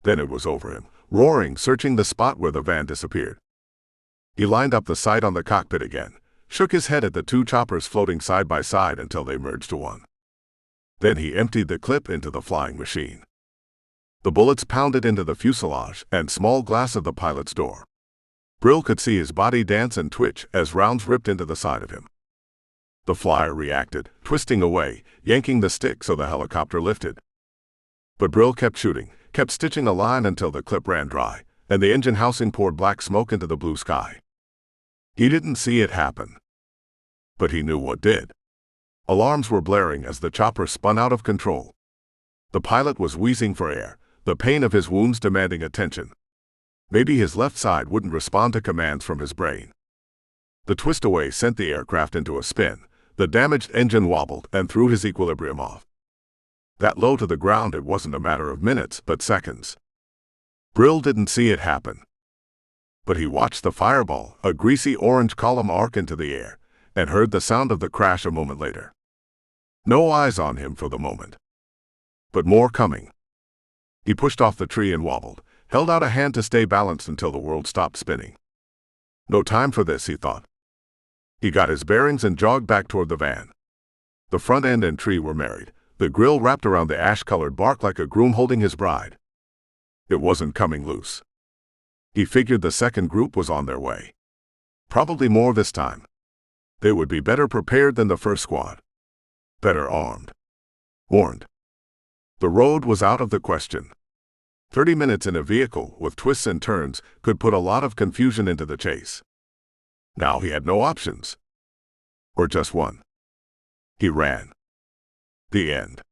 Then it was over him, roaring, searching the spot where the van disappeared. He lined up the sight on the cockpit again, shook his head at the two choppers floating side by side until they merged to one. Then he emptied the clip into the flying machine. The bullets pounded into the fuselage and small glass of the pilot's door. Brill could see his body dance and twitch as rounds ripped into the side of him. The flyer reacted, twisting away, yanking the stick so the helicopter lifted. But Brill kept shooting, kept stitching a line until the clip ran dry, and the engine housing poured black smoke into the blue sky. He didn't see it happen. But he knew what did. Alarms were blaring as the chopper spun out of control. The pilot was wheezing for air, the pain of his wounds demanding attention. Maybe his left side wouldn't respond to commands from his brain. The twist away sent the aircraft into a spin. The damaged engine wobbled and threw his equilibrium off. That low to the ground, it wasn't a matter of minutes, but seconds. Brill didn't see it happen. But he watched the fireball, a greasy orange column, arc into the air, and heard the sound of the crash a moment later. No eyes on him for the moment. But more coming. He pushed off the tree and wobbled, held out a hand to stay balanced until the world stopped spinning. No time for this, he thought. He got his bearings and jogged back toward the van. The front end and tree were married, the grill wrapped around the ash-colored bark like a groom holding his bride. It wasn't coming loose. He figured the second group was on their way. Probably more this time. They would be better prepared than the first squad. Better armed. Warned. The road was out of the question. 30 minutes in a vehicle, with twists and turns, could put a lot of confusion into the chase. Now he had no options. Or just one. He ran. The end.